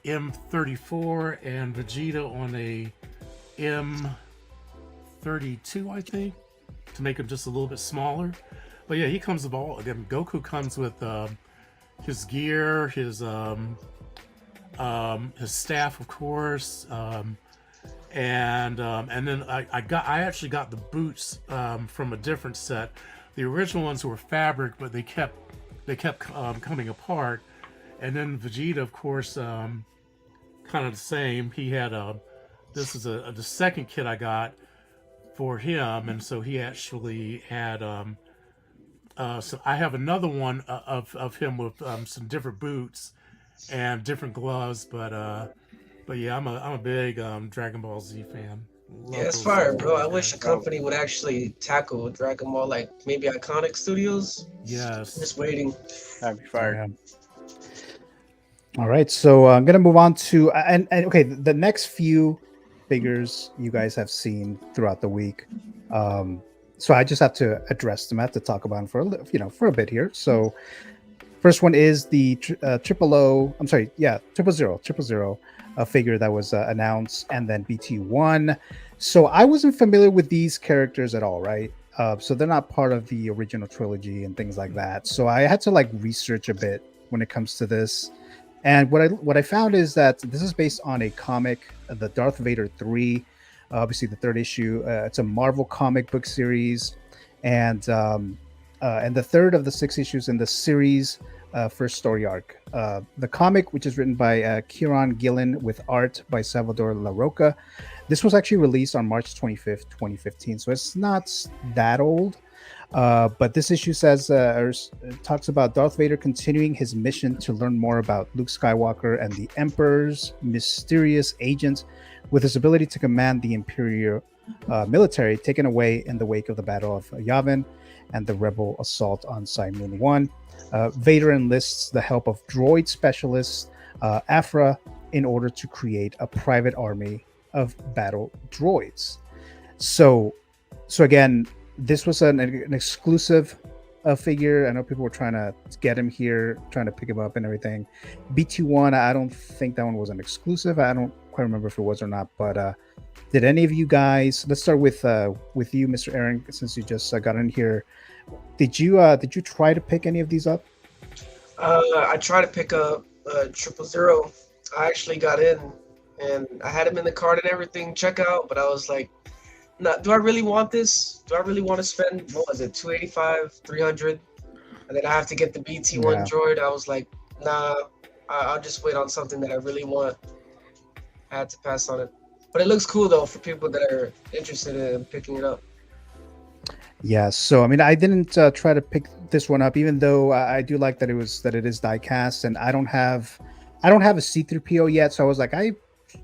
M34 and Vegeta on a M32, I think, to make him just a little bit smaller. But yeah, he comes with all again. Goku comes with his gear, his staff, of course, and then I actually got the boots from a different set. The original ones were fabric, but they kept coming apart. And then Vegeta, of course, kind of the same. He had this is the second kit I got for him, and so he actually had so I have another one of him with some different boots and different gloves, but yeah, I'm a big Dragon Ball Z fan. Love Yeah, it's those fire, bro. I figures, wish a man. company would actually tackle Dragon Ball, like maybe Iconic Studios. Yes. Just waiting. That'd be fire. Yeah. All right, so I'm gonna move on to and okay, the next few figures you guys have seen throughout the week. So I just have to address them. I have to talk about them for for a bit here. So first one is the triple zero figure that was announced, and then BT1. So I wasn't familiar with these characters at all, right? So they're not part of the original trilogy and things like that. So I had to research a bit when it comes to this. And what I found is that this is based on a comic, the Darth Vader 3, obviously the third issue. It's a Marvel comic book series, and the third of the 6 issues in the series first story arc. The comic, which is written by Kieran Gillen with art by Salvador LaRocca. This was actually released on March 25th, 2015, so it's not that old. But this issue talks about Darth Vader continuing his mission to learn more about Luke Skywalker and the Emperor's mysterious agent, with his ability to command the Imperial military taken away in the wake of the Battle of Yavin and the Rebel assault on Moon 1. Vader enlists the help of droid specialist Afra in order to create a private army of battle droids. So again, this was an exclusive figure. I know people were trying to get him here, trying to pick him up and everything. BT1, I don't think that one was an exclusive. I don't quite remember if it was or not. But did any of you guys? Let's start with you, Mr. Aaron, since you just got in here. Did you try to pick any of these up? I tried to pick up 000. I actually got in, and I had him in the cart and everything, checkout. But I was like, no, do I really want this? Do I really want to spend, what was it, 285, 300? And then I have to get the BT1 droid. I was like, nah, I'll just wait on something that I really want. I had to pass on it. But it looks cool, though, for people that are interested in picking it up. Yeah, so I mean, I didn't try to pick this one up, even though I do like that it is die cast, and I don't have a C3PO yet, so I was like, I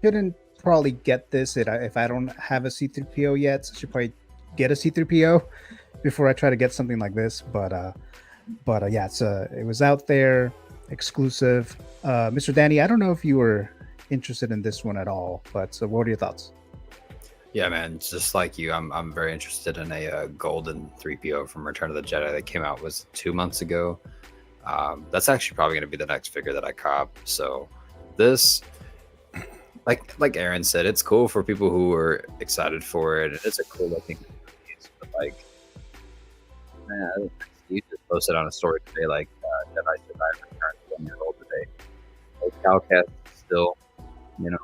shouldn't probably get this if I don't have a C3PO yet. So I should probably get a C3PO before I try to get something like this. But yeah, it was out there, exclusive. Mr. Danny, I don't know if you were interested in this one at all, but so what are your thoughts? Yeah, man, just like you, I'm very interested in a golden 3PO from Return of the Jedi that came out 2 months ago. That's actually probably going to be the next figure that I cop. So this, like Aaron said, it's cool for people who are excited for it. It's a cool looking piece, but Man, you just posted on a story today, like Jedi Returns 1 year old today. Like Calcast still, you know,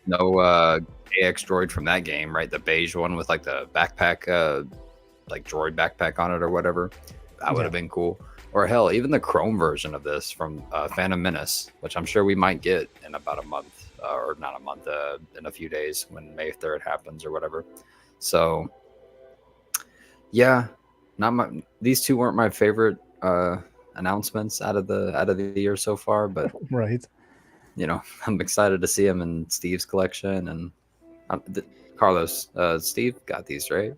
no AX droid from that game, right? The beige one with like the backpack, like droid backpack on it or whatever. That would have been cool. Or hell, even the chrome version of this from Phantom Menace, which I'm sure we might get in about a month, or not a month, in a few days when May 3rd happens or whatever. So, yeah, these two weren't my favorite announcements out of the year so far, but Right. you know, I'm excited to see them in Steve's collection. And Carlos, Steve got these, right?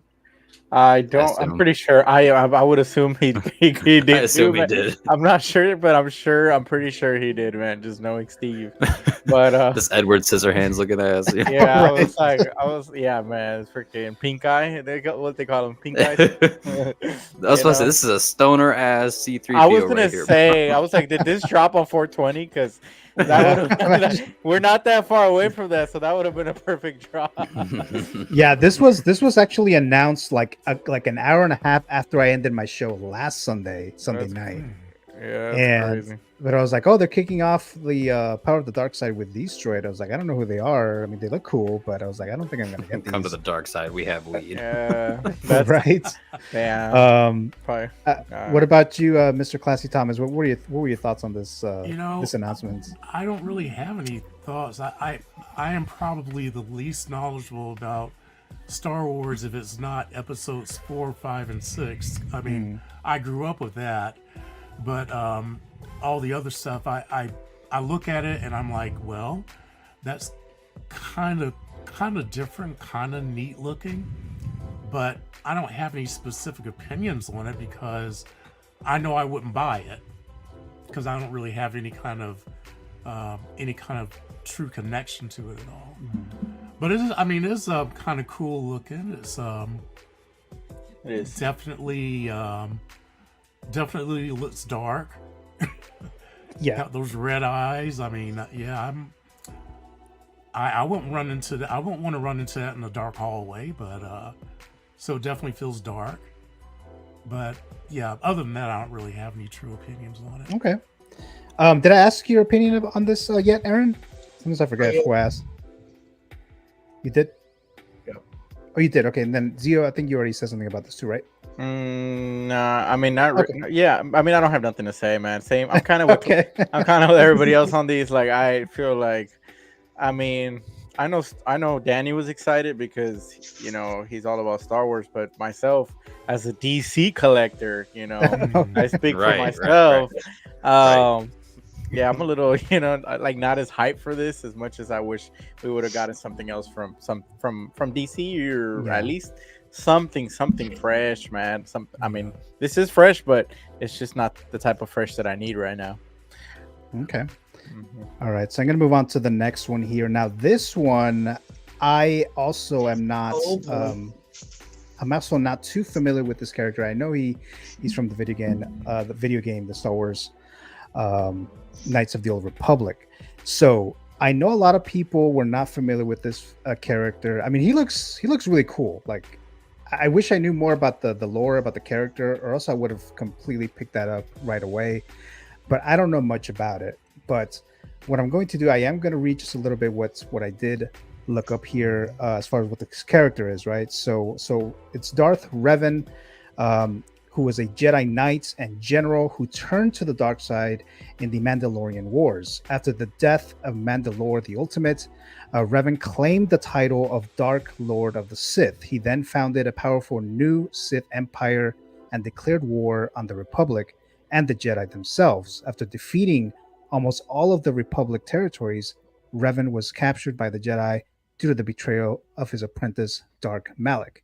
I don't. I'm pretty sure. I would assume he did. I assume too, he did. I'm not sure, but I'm pretty sure he did, man. Just knowing Steve. But this Edward Scissorhands looking ass. yeah, Right. yeah, man. It's freaking pink eye. They got what they call him, pink eye. I was supposed to say this is a stoner ass C3PO. I was gonna right here, say, I was like, did this drop on 420? Because we're not that far away from that, so that would have been a perfect drop. Yeah, this was actually announced like an hour and a half after I ended my show last Sunday night. Yeah, and crazy. But I was like, oh, they're kicking off the Power of the Dark Side with these droid. I was like, I don't know who they are. I mean, they look cool, but I was like, I don't think I'm gonna get these. Come to the dark side. We have weed. Yeah, right. Yeah. Probably. What about you, Mr. Classy Thomas? What were your thoughts on this? This announcement. I don't really have any thoughts. I am probably the least knowledgeable about Star Wars if it's not episodes 4, 5, and 6. I mean, I grew up with that, but all the other stuff, I look at it and I'm like, well, that's kind of different, kind of neat looking, but I don't have any specific opinions on it because I know I wouldn't buy it because I don't really have any kind of true connection to it at all. But it is, I mean, it's kind of cool looking. It is definitely looks dark. Yeah, got those red eyes. I mean, yeah, I wouldn't run into that. I wouldn't want to run into that in a dark hallway, but so it definitely feels dark. But yeah, other than that, I don't really have any true opinions on it. Okay. Did I ask your opinion on this yet, Aaron? Sometimes I forget who I asked. You did? Yeah. Oh, you did. Okay, and then Zio, I think you already said something about this too, right? Nah, I mean, not. Okay. Yeah, I mean, I don't have nothing to say, man. Same. I'm kind of Okay. I'm kind of with everybody else on these. Like, I feel like, I mean, I know Danny was excited because he's all about Star Wars, but myself as a DC collector, I speak for myself. Right. Yeah, I'm a little, like not as hyped for this as much as I wish we would have gotten something else from DC or at least something fresh, man. I mean, this is fresh, but it's just not the type of fresh that I need right now. Okay. All right, so I'm gonna move on to the next one here. Now, this one, I also am not. I'm also not too familiar with this character. I know he's from the video game, the Star Wars Knights of the Old Republic. So I know a lot of people were not familiar with this character. I mean, he looks really cool. Like, I wish I knew more about the lore about the character, or else I would have completely picked that up right away. But I don't know much about it. But what I'm going to do, I am going to read just a little bit what I did look up here as far as what this character is, right? So it's Darth Revan, who was a Jedi Knight and general who turned to the dark side in the Mandalorian Wars. After the death of Mandalore the Ultimate, Revan claimed the title of Dark Lord of the Sith. He then founded a powerful new Sith Empire and declared war on the Republic and the Jedi themselves. After defeating almost all of the Republic territories, Revan was captured by the Jedi due to the betrayal of his apprentice, Dark Malak.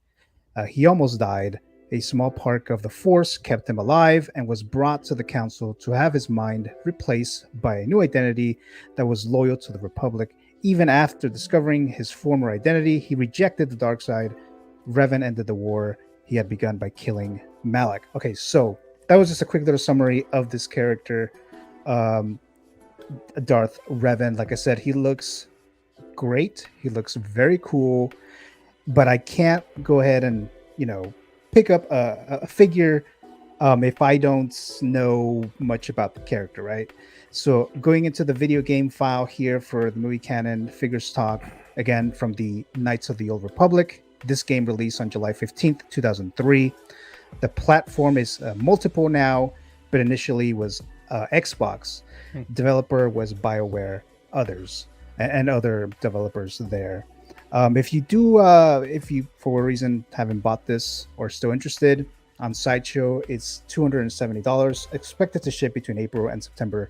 He almost died. A small part of the Force kept him alive and was brought to the Council to have his mind replaced by a new identity that was loyal to the Republic. Even after discovering his former identity, he rejected the dark side. Revan ended the war he had begun by killing Malak. Okay, so that was just a quick little summary of this character, Darth Revan. Like I said, he looks great. He looks very cool, but I can't go ahead and pick up a figure if I don't know much about the character, right? So going into the video game file here for the movie canon figures talk, again from the Knights of the Old Republic. This game released on July 15th, 2003. The platform is multiple now, but initially was Xbox. Developer was BioWare, others, and other developers there. If you for whatever reason haven't bought this or still interested, on Sideshow it's $270, expected to ship between April and September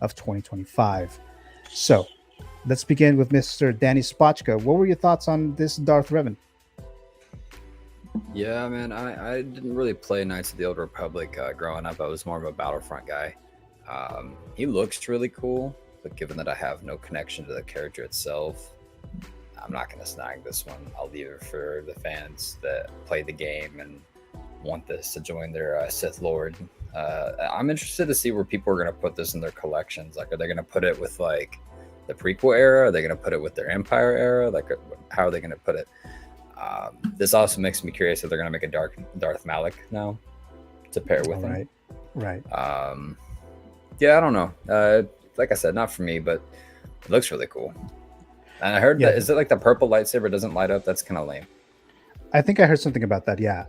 of 2025. So let's begin with Mr. Danny Spotchka. What were your thoughts on this Darth Revan? Yeah, man, I didn't really play Knights of the Old Republic growing up. I was more of a Battlefront guy. He looks really cool, but given that I have no connection to the character itself, I'm not going to snag this one. I'll leave it for the fans that play the game and want this to join their Sith Lord. I'm interested to see where people are going to put this in their collections. Like, are they going to put it with like the prequel era? Are they going to put it with their Empire era? Like, how are they going to put it? This also makes me curious if they're going to make a Darth Malak now to pair with him. Right. Yeah, I don't know. Like I said, not for me, but it looks really cool. And I heard that, is it like the purple lightsaber doesn't light up? That's kind of lame. I think I heard something about that. Yeah.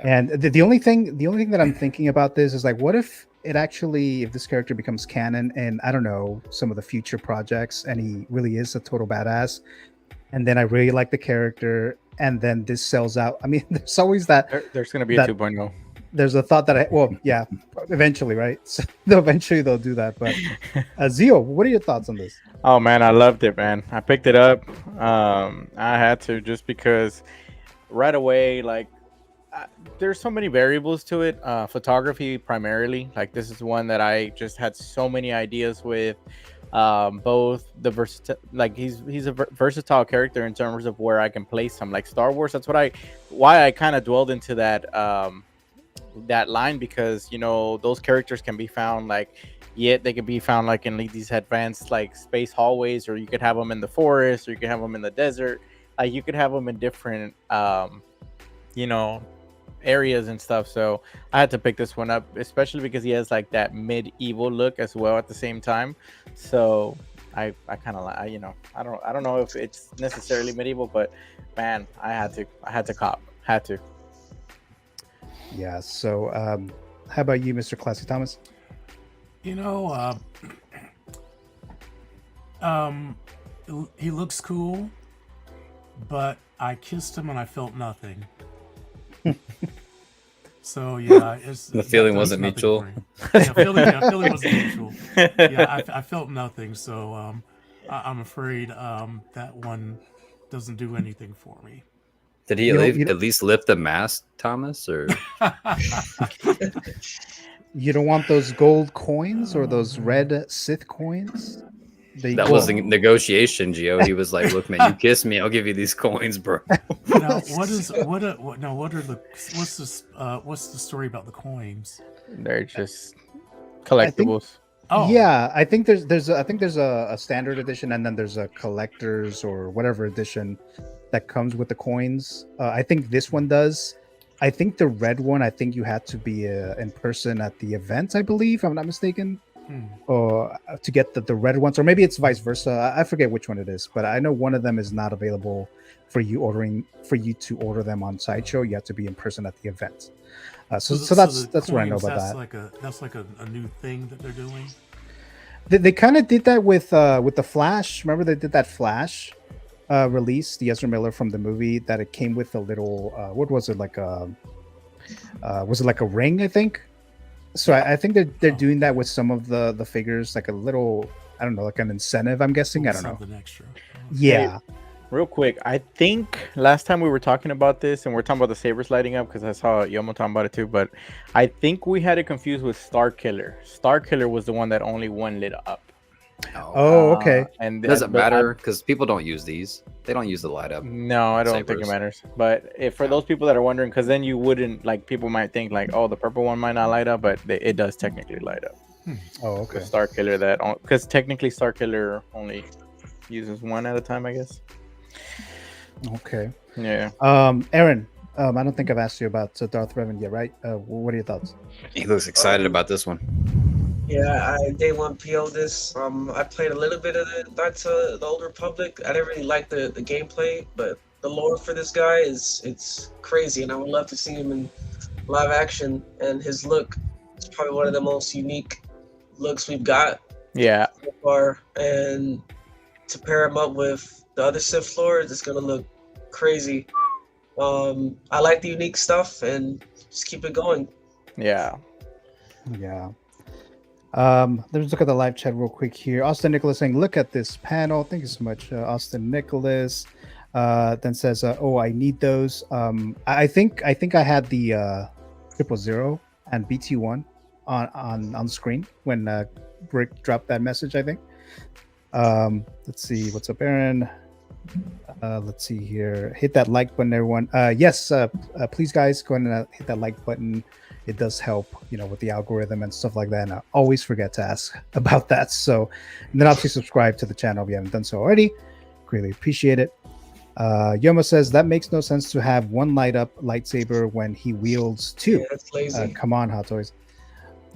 And the only thing that I'm thinking about this is like, what if if this character becomes canon and I don't know, some of the future projects, and he really is a total badass, and then I really like the character, and then this sells out. I mean, there's always that. There's going to be a 2.0. There's a thought that eventually, right? So eventually they'll do that. But Zio, what are your thoughts on this? Oh man, I loved it, man. I picked it up. I had to, just because right away, like, there's so many variables to it. Photography primarily. Like, this is one that I just had so many ideas with. Both the he's a versatile character in terms of where I can place him. Like Star Wars, that's why I kind of dwelled into that line, because those characters can be found they can be found like in these advanced like space hallways, or you could have them in the forest, or you could have them in the desert. Like, you could have them in different areas and stuff. So I had to pick this one up, especially because he has like that medieval look as well at the same time. So I kind of I don't know if it's necessarily medieval, but man, I had to cop. Yeah. So how about you, Mr. Classy Thomas? He looks cool, but I kissed him and I felt nothing. So yeah, the feeling wasn't mutual. Feeling wasn't mutual. Yeah, I felt nothing. So I'm afraid that one doesn't do anything for me. Did he at least lift the mask, Thomas? Or you don't want those gold coins or those red Sith coins? That was the negotiation, Gio. He was like, "Look, man, you kiss me, I'll give you these coins, bro." Now, what's the story about the coins? They're just collectibles. I think there's a standard edition, and then there's a collector's or whatever edition that comes with the coins. I think this one does. I think the red one, I think you had to be in person at the event, I believe, if I'm not mistaken. Or to get the red ones, or maybe it's vice versa. I forget which one it is, but I know one of them is not available for you to order them on Sideshow. You have to be in person at the event. So that's what I know about that. That's like a new thing that they're doing. They kind of did that with the Flash. Remember they did that Flash release, the Ezra Miller from the movie, that it came with a little what was it, like was it like a ring, I think. So I think they're doing that with some of the figures, like a little, I don't know, like an incentive, I'm guessing. I don't know. Something extra. Yeah. Hey, real quick, I think last time we were talking about this, and we're talking about the sabers lighting up, because I saw Yomo talking about it too, but I think we had it confused with Star Killer. Star Killer was the one that only one lit up. Oh, okay. And it doesn't matter because people don't use these. They don't use the light up. No, I don't think it matters. But for those people that are wondering, because then you wouldn't, like, people might think like, oh, the purple one might not light up, but it does technically light up. Oh, okay. The Star Killer, because technically Star Killer only uses one at a time, I guess. Okay. Yeah. Aaron, I don't think I've asked you about Darth Revan yet, right? What are your thoughts? He looks excited about this one. Yeah, I day one PO this. I played a little bit of the Knights of the Old Republic. I didn't really like the gameplay, but the lore for this guy it's crazy, and I would love to see him in live action. And his look is probably one of the most unique looks we've got Yeah. so far. And to pair him up with the other Sith Lords, it's gonna look crazy. I like the unique stuff, and just keep it going. Yeah. Yeah. Let's look at the live chat real quick here. Austin Nicholas saying, "Look at this panel." Thank you so much, Austin Nicholas. Then says, "Oh, I need those." I think I had the 000 and BT1 on screen when Brick dropped that message. I think. Let's see what's up, Aaron. Let's see here. Hit that like button, everyone. Yes, please, guys, go ahead and hit that like button. It does help, with the algorithm and stuff like that. And I always forget to ask about that. So, and then obviously subscribe to the channel if you haven't done so already. Greatly appreciate it. Yoma says that makes no sense to have one light up lightsaber when he wields two. Yeah, that's lazy. Come on, Hot Toys.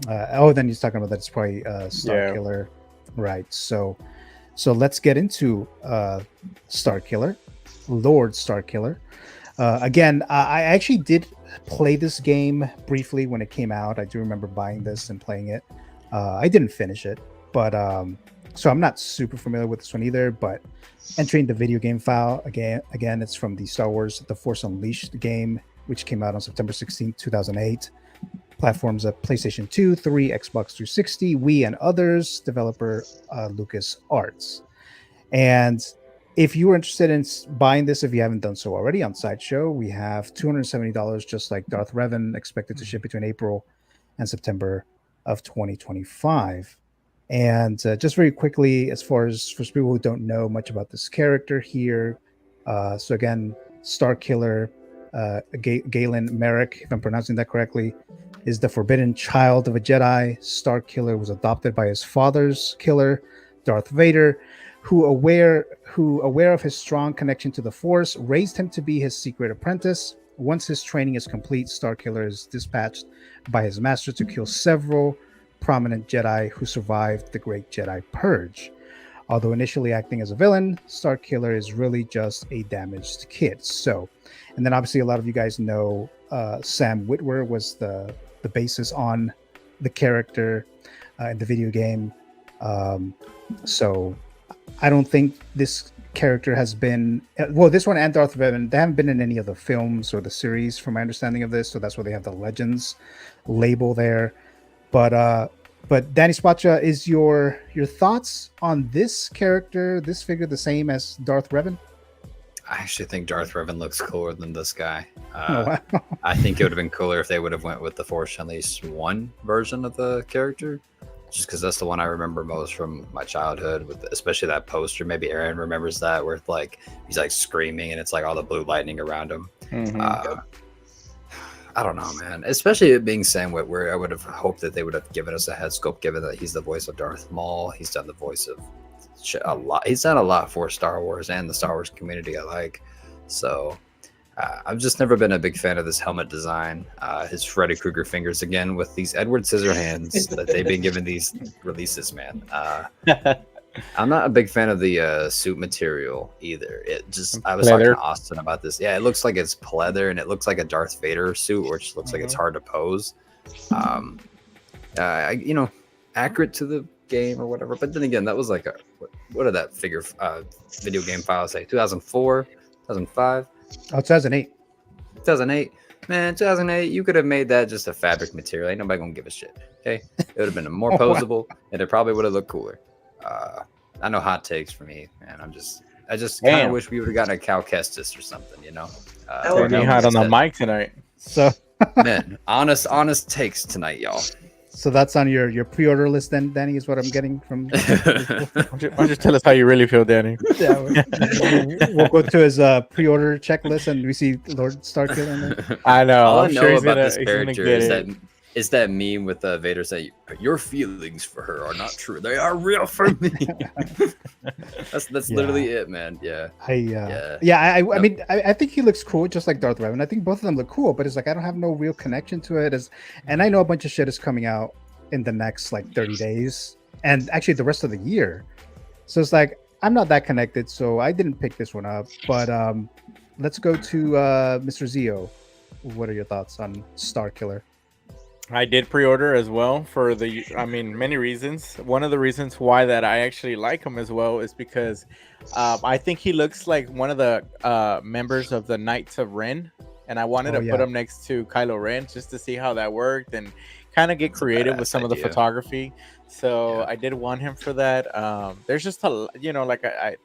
Then he's talking about that it's probably Star Killer, right? So let's get into Star Killer, Lord Star Killer. Again, I actually did play this game briefly when it came out. I do remember buying this and playing it. I didn't finish it, but so I'm not super familiar with this one either. But entering the video game file again, it's from the Star Wars The Force Unleashed game, which came out on September 16, 2008. Platforms of PlayStation 2, 3, Xbox 360, Wii, and others. Developer LucasArts. And if you were interested in buying this, if you haven't done so already, on Sideshow, we have $270, just like Darth Revan, expected to ship between April and September of 2025. And just very quickly, as far as for people who don't know much about this character here, so again, Star Killer, Galen Merrick, if I'm pronouncing that correctly, is the forbidden child of a Jedi. Star Killer was adopted by his father's killer, Darth Vader, who aware of his strong connection to the Force, raised him to be his secret apprentice. Once his training is complete, Star Killer is dispatched by his master to kill several prominent Jedi who survived the Great Jedi Purge. Although initially acting as a villain, Star Killer is really just a damaged kid. So, and then obviously a lot of you guys know Sam Witwer was the basis on the character in the video game. So I don't think this character has been this one and Darth Revan, they haven't been in any of the films or the series from my understanding of this, so that's why they have the Legends label there. But Danny Spacha, is your thoughts on this character, this figure, the same as Darth Revan? I actually think Darth Revan looks cooler than this guy. Wow. I think it would have been cooler if they would have went with the Force Unleashed 1 version of the character, just because that's the one I remember most from my childhood, with especially that poster. Maybe Aaron remembers that, where it's like he's like screaming and it's like all the blue lightning around him. Mm-hmm. I don't know, man. Especially it being Sam Witwer, I would have hoped that they would have given us a head sculpt, given that he's the voice of Darth Maul. He's done the voice of a lot. He's done a lot for Star Wars and the Star Wars community. I like. So I've just never been a big fan of this helmet design. His Freddy Krueger fingers again with these Edward Scissorhands that they've been given these releases, man. I'm not a big fan of the suit material either. It just, I was talking to Austin about this. Yeah, it looks like it's pleather and it looks like a Darth Vader suit, which looks like it's hard to pose. Accurate to the game or whatever. But then again, that was like what did that figure video game file say? 2004, 2005? Oh, 2008. 2008. Man, 2008, you could have made that just a fabric material. Ain't nobody gonna give a shit. Okay, it would have been more posable, and it probably would have looked cooler. I know hot takes for me, man. I just kind of wish we would have gotten a Cal Kestis or something, you know. That would be hot on the mic tonight. So, man, honest takes tonight, y'all. So that's on your pre-order list, then, Danny, is what I'm getting from. Why don't you tell us how you really feel, Danny? Yeah, we'll go to his pre-order checklist, and we see Lord Starkiller in there. I know. All I I'm know sure about this character is that It's that meme with Vader saying, "Your feelings for her are not true; they are real for me." that's literally it, man. Yeah. I mean, I think he looks cool, just like Darth Revan. I think both of them look cool, but it's like I don't have no real connection to it. And I know a bunch of shit is coming out in the next like 30 days, and actually the rest of the year. So it's like I'm not that connected, so I didn't pick this one up. But let's go to Mr. Zio. What are your thoughts on Star Killer? I did pre-order as well for many reasons. One of the reasons why that I actually like him as well is because I think he looks like one of the members of the Knights of Ren, and I wanted to put him next to Kylo Ren just to see how that worked and kind of get creative with some of the photography. So I did want him for that. There's just I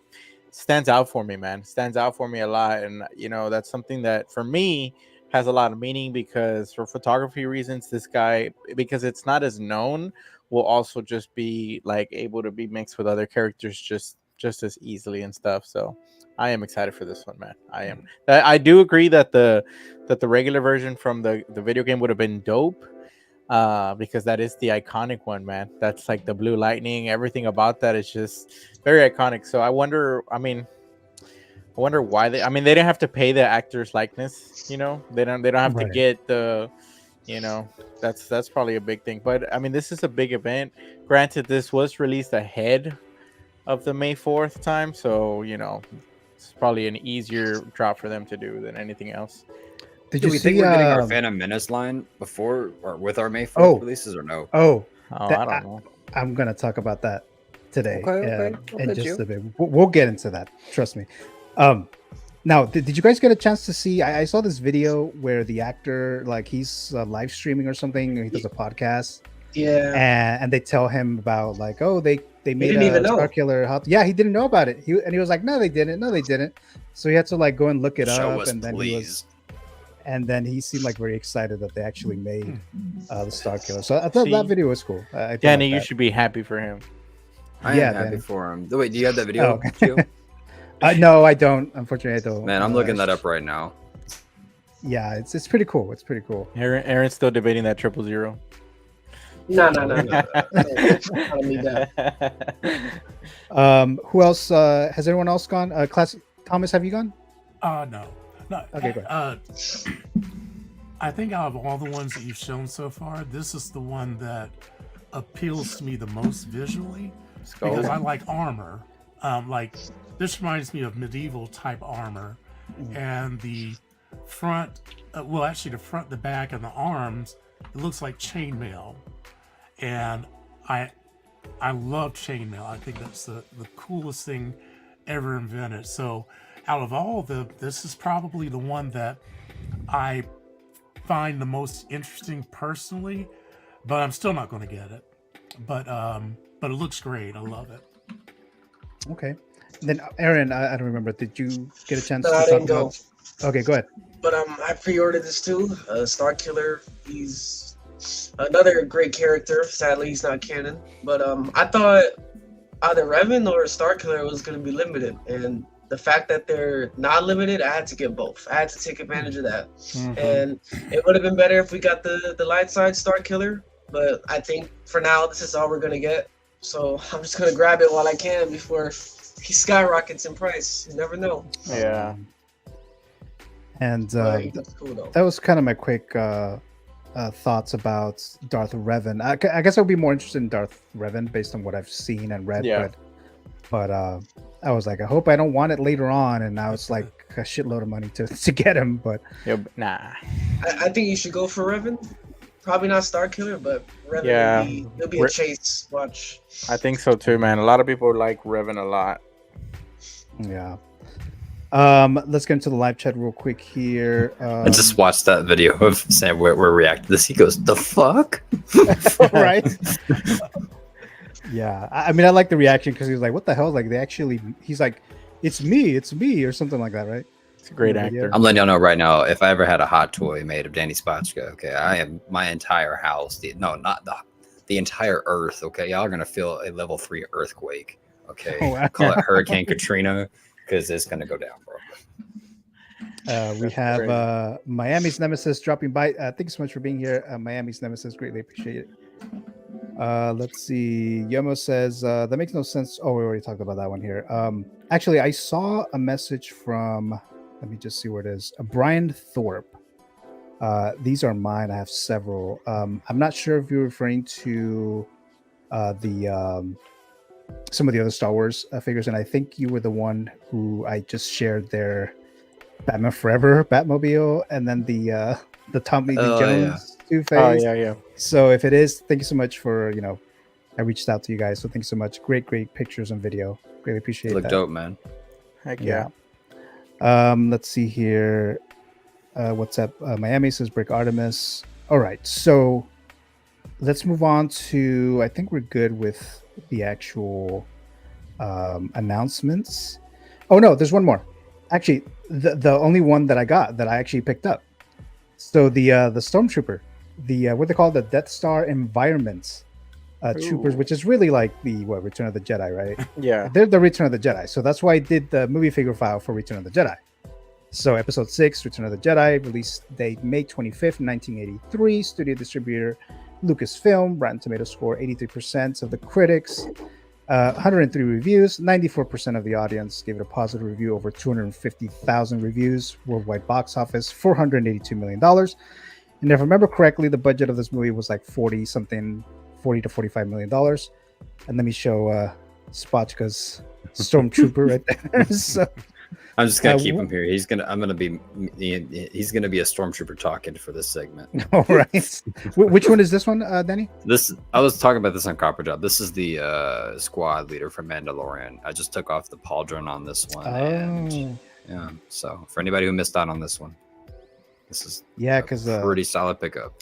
stands out for me, man. Stands out for me a lot, and that's something that for me has a lot of meaning, because for photography reasons, this guy, because it's not as known, will also just be like able to be mixed with other characters just as easily and stuff. So I am excited for this one, man. I am. I do agree that the regular version from the video game would have been dope, because that is the iconic one, man. That's like the blue lightning. Everything about that is just very iconic. So I wonder why they didn't have to pay the actor's likeness, they don't have to get the, that's probably a big thing. But I mean, this is a big event. Granted, this was released ahead of the May 4th time, so it's probably an easier drop for them to do than anything else. Do we think we're getting our Phantom Menace line before or with our May 4th releases, or no? I don't know. I'm gonna talk about that today. Okay. In just a bit. We'll get into that. Trust me. Now, did you guys get a chance to see? I saw this video where the actor, like, he's live streaming or something. Or he does a podcast. Yeah. And they tell him about like, oh, they made didn't even know. Star Killer. Yeah, he didn't know about it. He was like, no, they didn't. So he had to like go and look it Show up, us, and then please. he seemed like very excited that they actually made the Star Killer. So I thought that video was cool. Danny, you should be happy for him. I am happy for him. Wait, do you have that video? Oh, okay. No, I don't. Unfortunately, I don't. Man, I'm looking that up right now. Yeah, it's pretty cool. It's pretty cool. Aaron's still debating that 000. No. I don't need that. Who else? Has anyone else gone? Classic Thomas, have you gone? No. Okay, go ahead. I think out of all the ones that you've shown so far, this is the one that appeals to me the most visually, because I like armor. Like, this reminds me of medieval type armor, and the front, the front, the back, and the arms, it looks like chainmail, and I love chainmail. I think that's the coolest thing ever invented. So out of all this is probably the one that I find the most interesting personally, but I'm still not going to get it. But it looks great. I love it. Okay. Then Aaron, I don't remember. Did you get a chance No, to I talk didn't about? go. Okay, go ahead. But I pre-ordered this too. Star Killer. He's another great character. Sadly, he's not canon. But I thought either Revan or Star Killer was going to be limited, and the fact that they're not limited, I had to get both. I had to take advantage of that. And it would have been better if we got the light side Star Killer. But I think for now, this is all we're going to get. So I'm just going to grab it while I can before he skyrockets in price. You never know. Yeah. And That's cool, though. that was kind of my quick thoughts about Darth Revan. I guess I'll be more interested in Darth Revan based on what I've seen and read. Yeah. But I was like, I hope I don't want it later on. And now it's like a shitload of money to get him. But Nah. I think you should go for Revan. Probably not Star Killer, but Revan Yeah. will be a chase watch. I think so too, man. A lot of people like Revan a lot. yeah. Let's get into the live chat real quick here. I just watched that video of Sam where reacted to this. He goes, "The fuck?" Right? Yeah. I mean, I like the reaction because he was like, "What the hell?" Like he's like, "It's me," or something like that, right? It's a great actor. I'm letting y'all know right now, if I ever had a hot toy made of Danny Spotchka, okay, I am my entire house, the entire earth, okay, y'all are gonna feel a level 3 earthquake, okay? Oh, wow. Call it Hurricane Katrina, because it's gonna go down, bro. We That's have crazy. Miami's Nemesis dropping by. Thank you so much for being here, Miami's Nemesis. Greatly appreciate it. Let's see. Yomo says that makes no sense. Oh, we already talked about that one here. Actually, I saw a message from. Let me just see where it is. Brian Thorpe. These are mine. I have several. I'm not sure if you're referring to the some of the other Star Wars figures, and I think you were the one who I just shared their Batman Forever Batmobile, and then the Tommy Lee Oh yeah, Jones Two Oh Face. yeah, yeah. So if it is, thank you so much for I reached out to you guys. So thanks so much. Great pictures and video. Greatly appreciate look that. dope, man. Heck Yeah. yeah. Let's see here. What's up? Miami says Brick Artemis. All right, so let's move on to. I think we're good with the actual announcements. Oh no, there's one more. Actually, the only one that I got that I actually picked up. So the Stormtrooper, the what they call the Death Star environments troopers, Ooh. which is really like the Return of the Jedi, right? Yeah. They're the Return of the Jedi. So that's why I did the movie figure file for Return of the Jedi. So Episode 6, Return of the Jedi, release date May 25th, 1983. Studio distributor Lucasfilm. Rotten Tomato score 83% of the critics. 103 reviews. 94% of the audience gave it a positive review. Over 250,000 reviews. Worldwide box office $482 million. And if I remember correctly, the budget of this movie was like 40 to $45 million. And let me show Spotchka's Stormtrooper right there. So, I'm just gonna keep him here. He's gonna be a stormtrooper talking for this segment. all right. Which one is this one, Danny? I was talking about this on Copper Job. This is the squad leader from Mandalorian. I just took off the pauldron on this one. And, yeah. So for anybody who missed out on this one, this is because pretty solid pickup.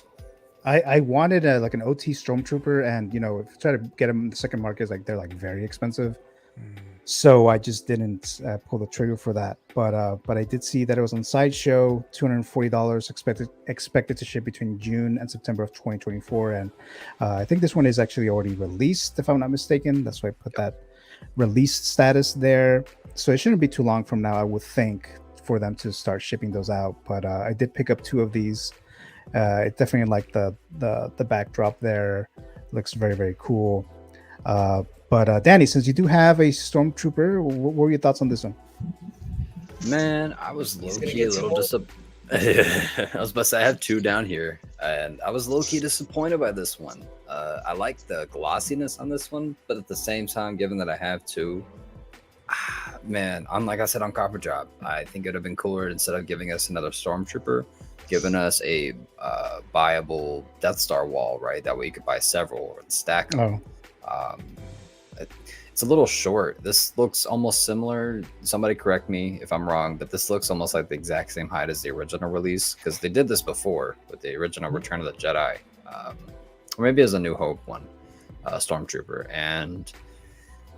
I wanted like an OT Stormtrooper, and if you try to get them in the second market, is like they're like very expensive. So I just didn't pull the trigger for that. But I did see that it was on Sideshow, $240 expected to ship between June and September of 2024. And I think this one is actually already released, if I'm not mistaken. That's why I put that released status there. So it shouldn't be too long from now, I would think, for them to start shipping those out. But I did pick up 2 of these. It definitely like the backdrop there. Looks very, very cool. But Danny, since you do have a Stormtrooper, what were your thoughts on this one? Man, I was low key a little I was about to say I have 2 down here, and I was low key disappointed by this one. I like the glossiness on this one, but at the same time, given that I have 2, man, like I said on Copper Job, I think it'd have been cooler instead of giving us another Stormtrooper, giving us a buyable Death Star wall, right? That way you could buy several and stack them. It's a little short. This looks almost similar. Somebody correct me if I'm wrong, but this looks almost like the exact same height as the original release, because they did this before with the original Return of the Jedi, or maybe as a New Hope one, Stormtrooper. And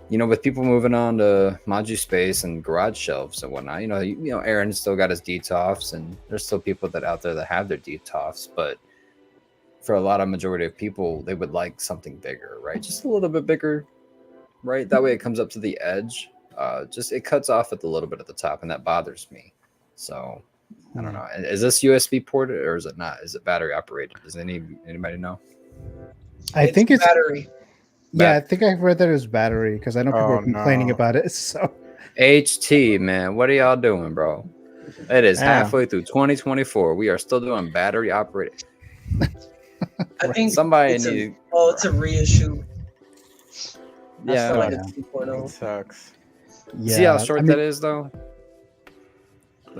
with people moving on to Maju Space and garage shelves and whatnot, Aaron's still got his DTOFs, and there's still people out there that have their DTOFs, but for a lot of majority of people, they would like something bigger, right? Just a little bit bigger, right? That way it comes up to the edge. It cuts off at a little bit at the top, and that bothers me. So I don't know. Is this USB ported or is it not? Is it battery operated? Does anybody know? I think it's battery. Yeah, I think I read that it was battery, because I know people are complaining about it. So HT, man, what are y'all doing, bro? It is halfway through 2024. We are still doing battery operated. I think somebody it's needs. it's a reissue. Yeah, like a 2.0. It sucks. yeah, See how short that is, though.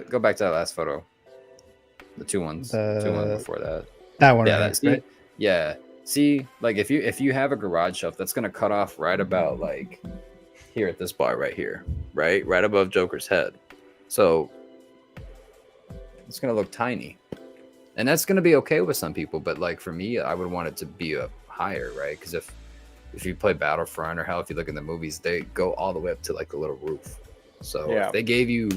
Go back to that last photo. The 2 ones. 2 ones before that. That one, Yeah, right? Yeah. See, like if you have a garage shelf, that's gonna cut off right about like here at this bar right here, right above Joker's head. So it's gonna look tiny, and that's gonna be okay with some people. But like for me, I would want it to be up higher, right? Because if you play Battlefront, or hell, if you look in the movies, they go all the way up to like the little roof. So if they gave you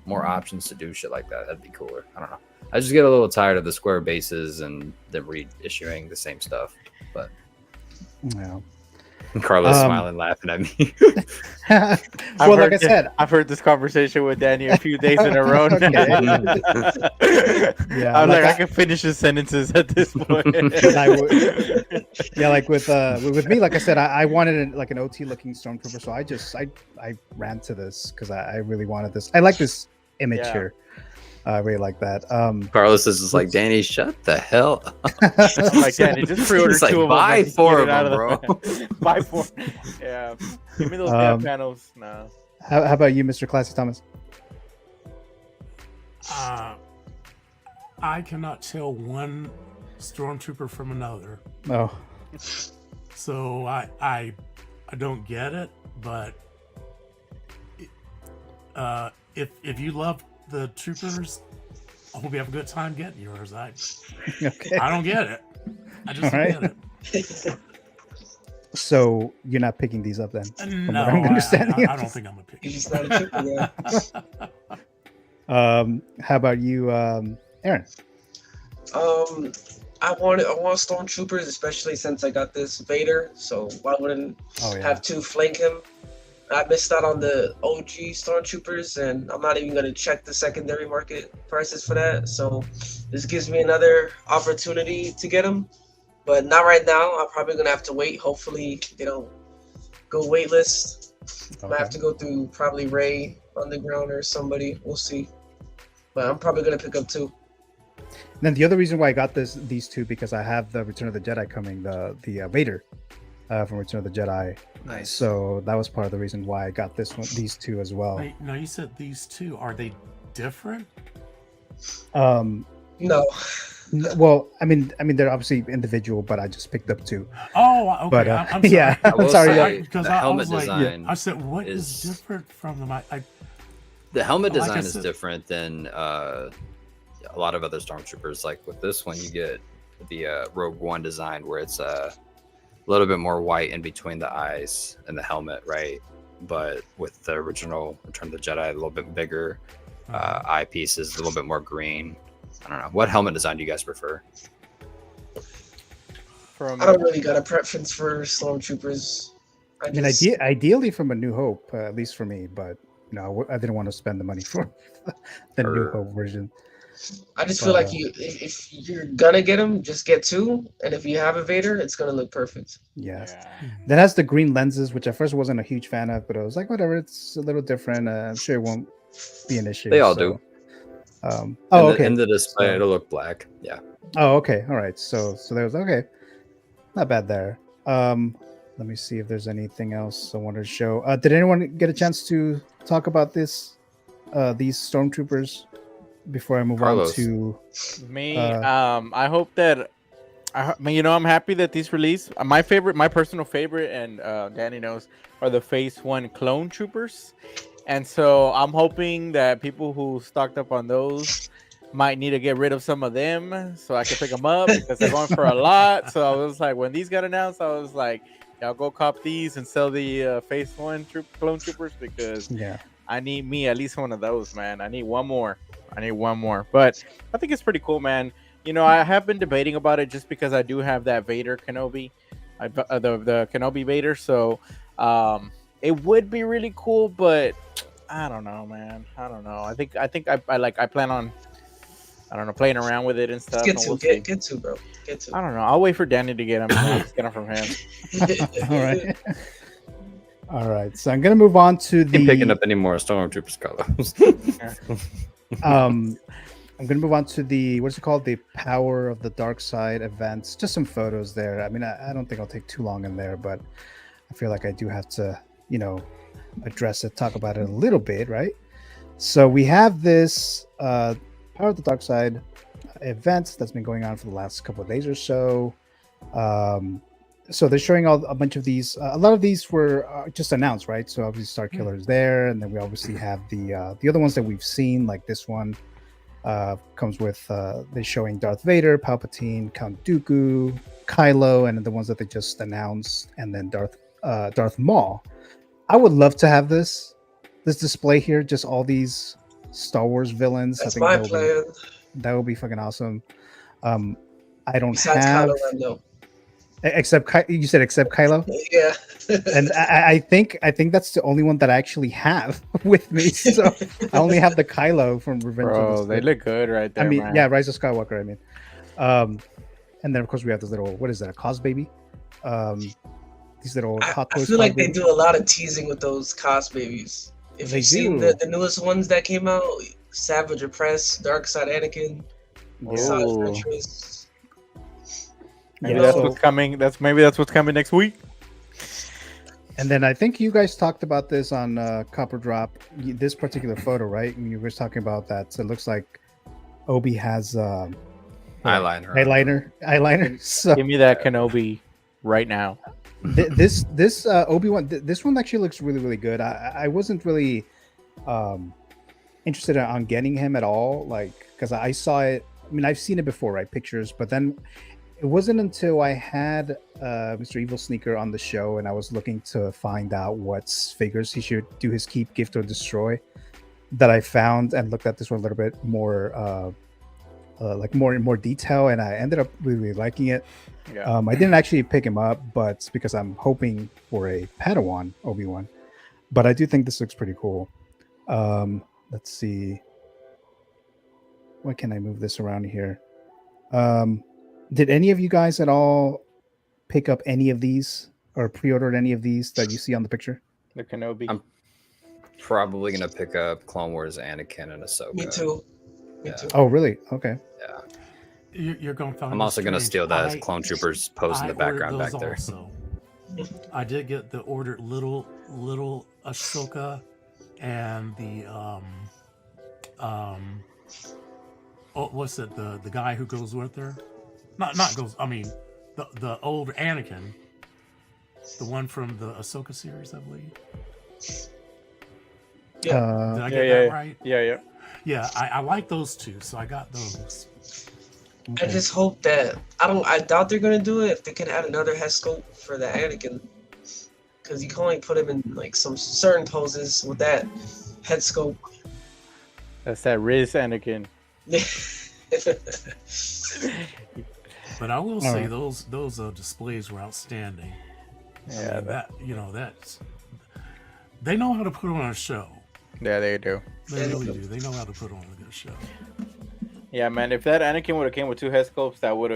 more options to do shit like that, that'd be cooler. I don't know. I just get a little tired of the square bases and them reissuing the same stuff. But yeah. Carlos smiling, laughing at me. Well, like I said, I've heard this conversation with Danny a few days in a row. Okay. Yeah, I'm like I can finish his sentences at this point. Yeah, like with me, like I said, I wanted like an OT looking stormtrooper, so I ran to this because I really wanted this. I like this image here. I really like that. Carlos is just like, Danny, shut the hell up. I'm like, Danny, just pre-order He's like, two of them. buy and get 4 it of out them, bro. Buy 4. Yeah, give me those damn panels. No. How about you, Mr. Classy Thomas? I cannot tell one stormtrooper from another. Oh, So I don't get it, but if you love the troopers, I hope you have a good time getting yours. okay. I don't get it. I just don't get it. So you're not picking these up then? From No, what I'm understanding. I don't think I'm a pick. He's not a trooper, yeah. How about you, Aaron? I want stormtroopers, especially since I got this Vader. So why wouldn't have 2 flank him? I missed out on the OG stormtroopers, and I'm not even gonna check the secondary market prices for that. So this gives me another opportunity to get them, but not right now. I'm probably gonna have to wait. Hopefully they don't go waitlist. I might have to go through probably Ray Underground or somebody. We'll see. But I'm probably gonna pick up 2. And then the other reason why I got these 2 because I have the Return of the Jedi coming, the Vader from Return of the Jedi. Nice. So that was part of the reason why I got these 2 as well. Wait, no, you said these 2. Are they different? No. Well, I mean they're obviously individual, but I just picked up 2. Oh, okay. But I'm sorry. yeah, I'm sorry. Because the I helmet was like, design I said, what is is- different from them? The helmet Like I design is said- different than a lot of other stormtroopers. Like with this one, you get the Rogue One design where it's a little bit more white in between the eyes and the helmet, right? But with the original Return of the Jedi, a little bit bigger eye pieces, a little bit more green. I don't know. What helmet design do you guys prefer? From I don't really got a preference for stormtroopers. I mean, ideally from A New Hope, at least for me, but no, I didn't want to spend the money for the New Hope version. I just feel like if you're gonna get them, just get 2, and if you have a Vader, it's gonna look perfect. Yes. That has the green lenses, which at first wasn't a huge fan of, but I was like, whatever, it's a little different. I'm sure it won't be an issue. They all do. Okay. In the display, it'll look black. Yeah. Oh, okay. All right. So there was okay. Not bad there. Let me see if there's anything else I wanted to show. Did anyone get a chance to talk about these stormtroopers before I move Carlos. on to me? I hope that I'm happy that these release. My personal favorite, and Danny knows, are the Phase 1 clone troopers. And so I'm hoping that people who stocked up on those might need to get rid of some of them so I can pick them up because they're going for a lot. So I was like, when these got announced, I was like, y'all go cop these and sell the Phase 1 clone troopers because I need me at least one of those, man. I need one more. But I think it's pretty cool, man. I have been debating about it just because I do have that Vader Kenobi, the Kenobi Vader. So it would be really cool, but I don't know, man. I don't know. I think I plan on, I don't know, playing around with it and stuff. Get to, bro. Get to. I don't know. I'll wait for Danny to get him. I'll just get them from him. All right. So I'm gonna move on to the picking up any more stormtroopers, Carlos. I'm gonna move on to the what's it called? The Power of the Darkside events. Just some photos there. I mean, I don't think I'll take too long in there, but I feel like I do have to, address it, talk about it a little bit, right? So we have this Power of the Darkside event that's been going on for the last couple of days or so. So they're showing a bunch of these. A lot of these were just announced, right? So obviously Star Killer is there, and then we obviously have the other ones that we've seen, like this one comes with they're showing Darth Vader, Palpatine, Count Dooku, Kylo, and the ones that they just announced, and then Darth Maul. I would love to have this display here, just all these Star Wars villains. That's I my think plan. that would be fucking awesome. I don't Besides have. Kylo Ren, though. Except you said except Kylo, Yeah. and I think that's the only one that I actually have with me. So I only have the Kylo from Revenge of the Bro, Sith. they look good right there, I mean, man. yeah, Rise of Skywalker. I mean, and then of course we have this little, what is that, a cos baby? These little Hot I Toys. feel like they babies. do a lot of teasing with those cos babies. If They you've seen do. the newest ones that came out, Savage Repress, Darkside Anakin, Massage Oh. Ventress. Maybe Yeah, that's so- what's coming. That's what's coming next week. And then I think you guys talked about this on Copper Drop. This particular photo, right? And you were talking about that. So it looks like Obi has Eyeliner. eyeliner. So Give me that Kenobi right now. this Obi-Wan, this one actually looks really, really good. I wasn't really interested on getting him at all, like, because I saw it. I mean, I've seen it before, right? Pictures, but then it wasn't until I had Mr. Evil Sneaker on the show and I was looking to find out what figures he should do his keep, gift, or destroy that I found and looked at this one a little bit more like more detail, and I ended up really liking it. Yeah. I didn't actually pick him up, but because I'm hoping for a Padawan Obi-Wan, but I do think this looks pretty cool. Let's see, why can I move this around here? Did any of you guys at all pick up any of these or pre-ordered any of these that you see on the picture? The Kenobi. I'm probably gonna pick up Clone Wars, Anakin, and Ahsoka. Me too. Me Yeah. too. Oh, really? Okay. Yeah. You're going to find. I'm this also gonna strange. steal that I- Clone Troopers pose in I the background ordered back those there. also. I did get the ordered little Ahsoka and the what's it, the guy who goes with her? Not goes. I mean, the old Anakin, the one from the Ahsoka series, I believe. Did I get that right? Yeah. Yeah, I like those two, so I got those. I just hope that I doubt they're gonna do it if they can add another head sculpt for the Anakin, because you can only put him in like some certain poses with that head sculpt. That's that Riz Anakin. But I will say Alright. those displays were outstanding. Yeah, That's they know how to put on a show. yeah, they do. They really do. They know how to put on a good show. Yeah, man. If that Anakin would have came with 2 head sculpts, that would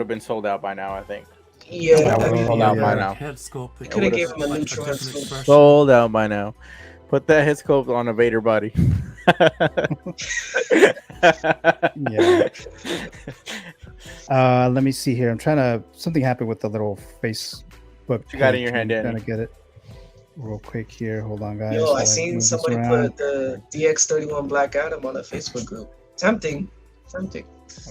have been sold out by now. I think. Yeah, That I would've mean, sold out by now. Head sculpt. They Coulda could've gave him a like neutral head different sculpt. expression. Sold out by now. Put that head sculpt on a Vader body. Yeah. Let me see here. I'm trying to. Something happened with the little Facebook. you got in your page. hand, I'm Danny? trying to get it real quick here. Hold on, guys. Yo, while I move seen this somebody around. put the DX31 Black Adam on a Facebook group. Tempting.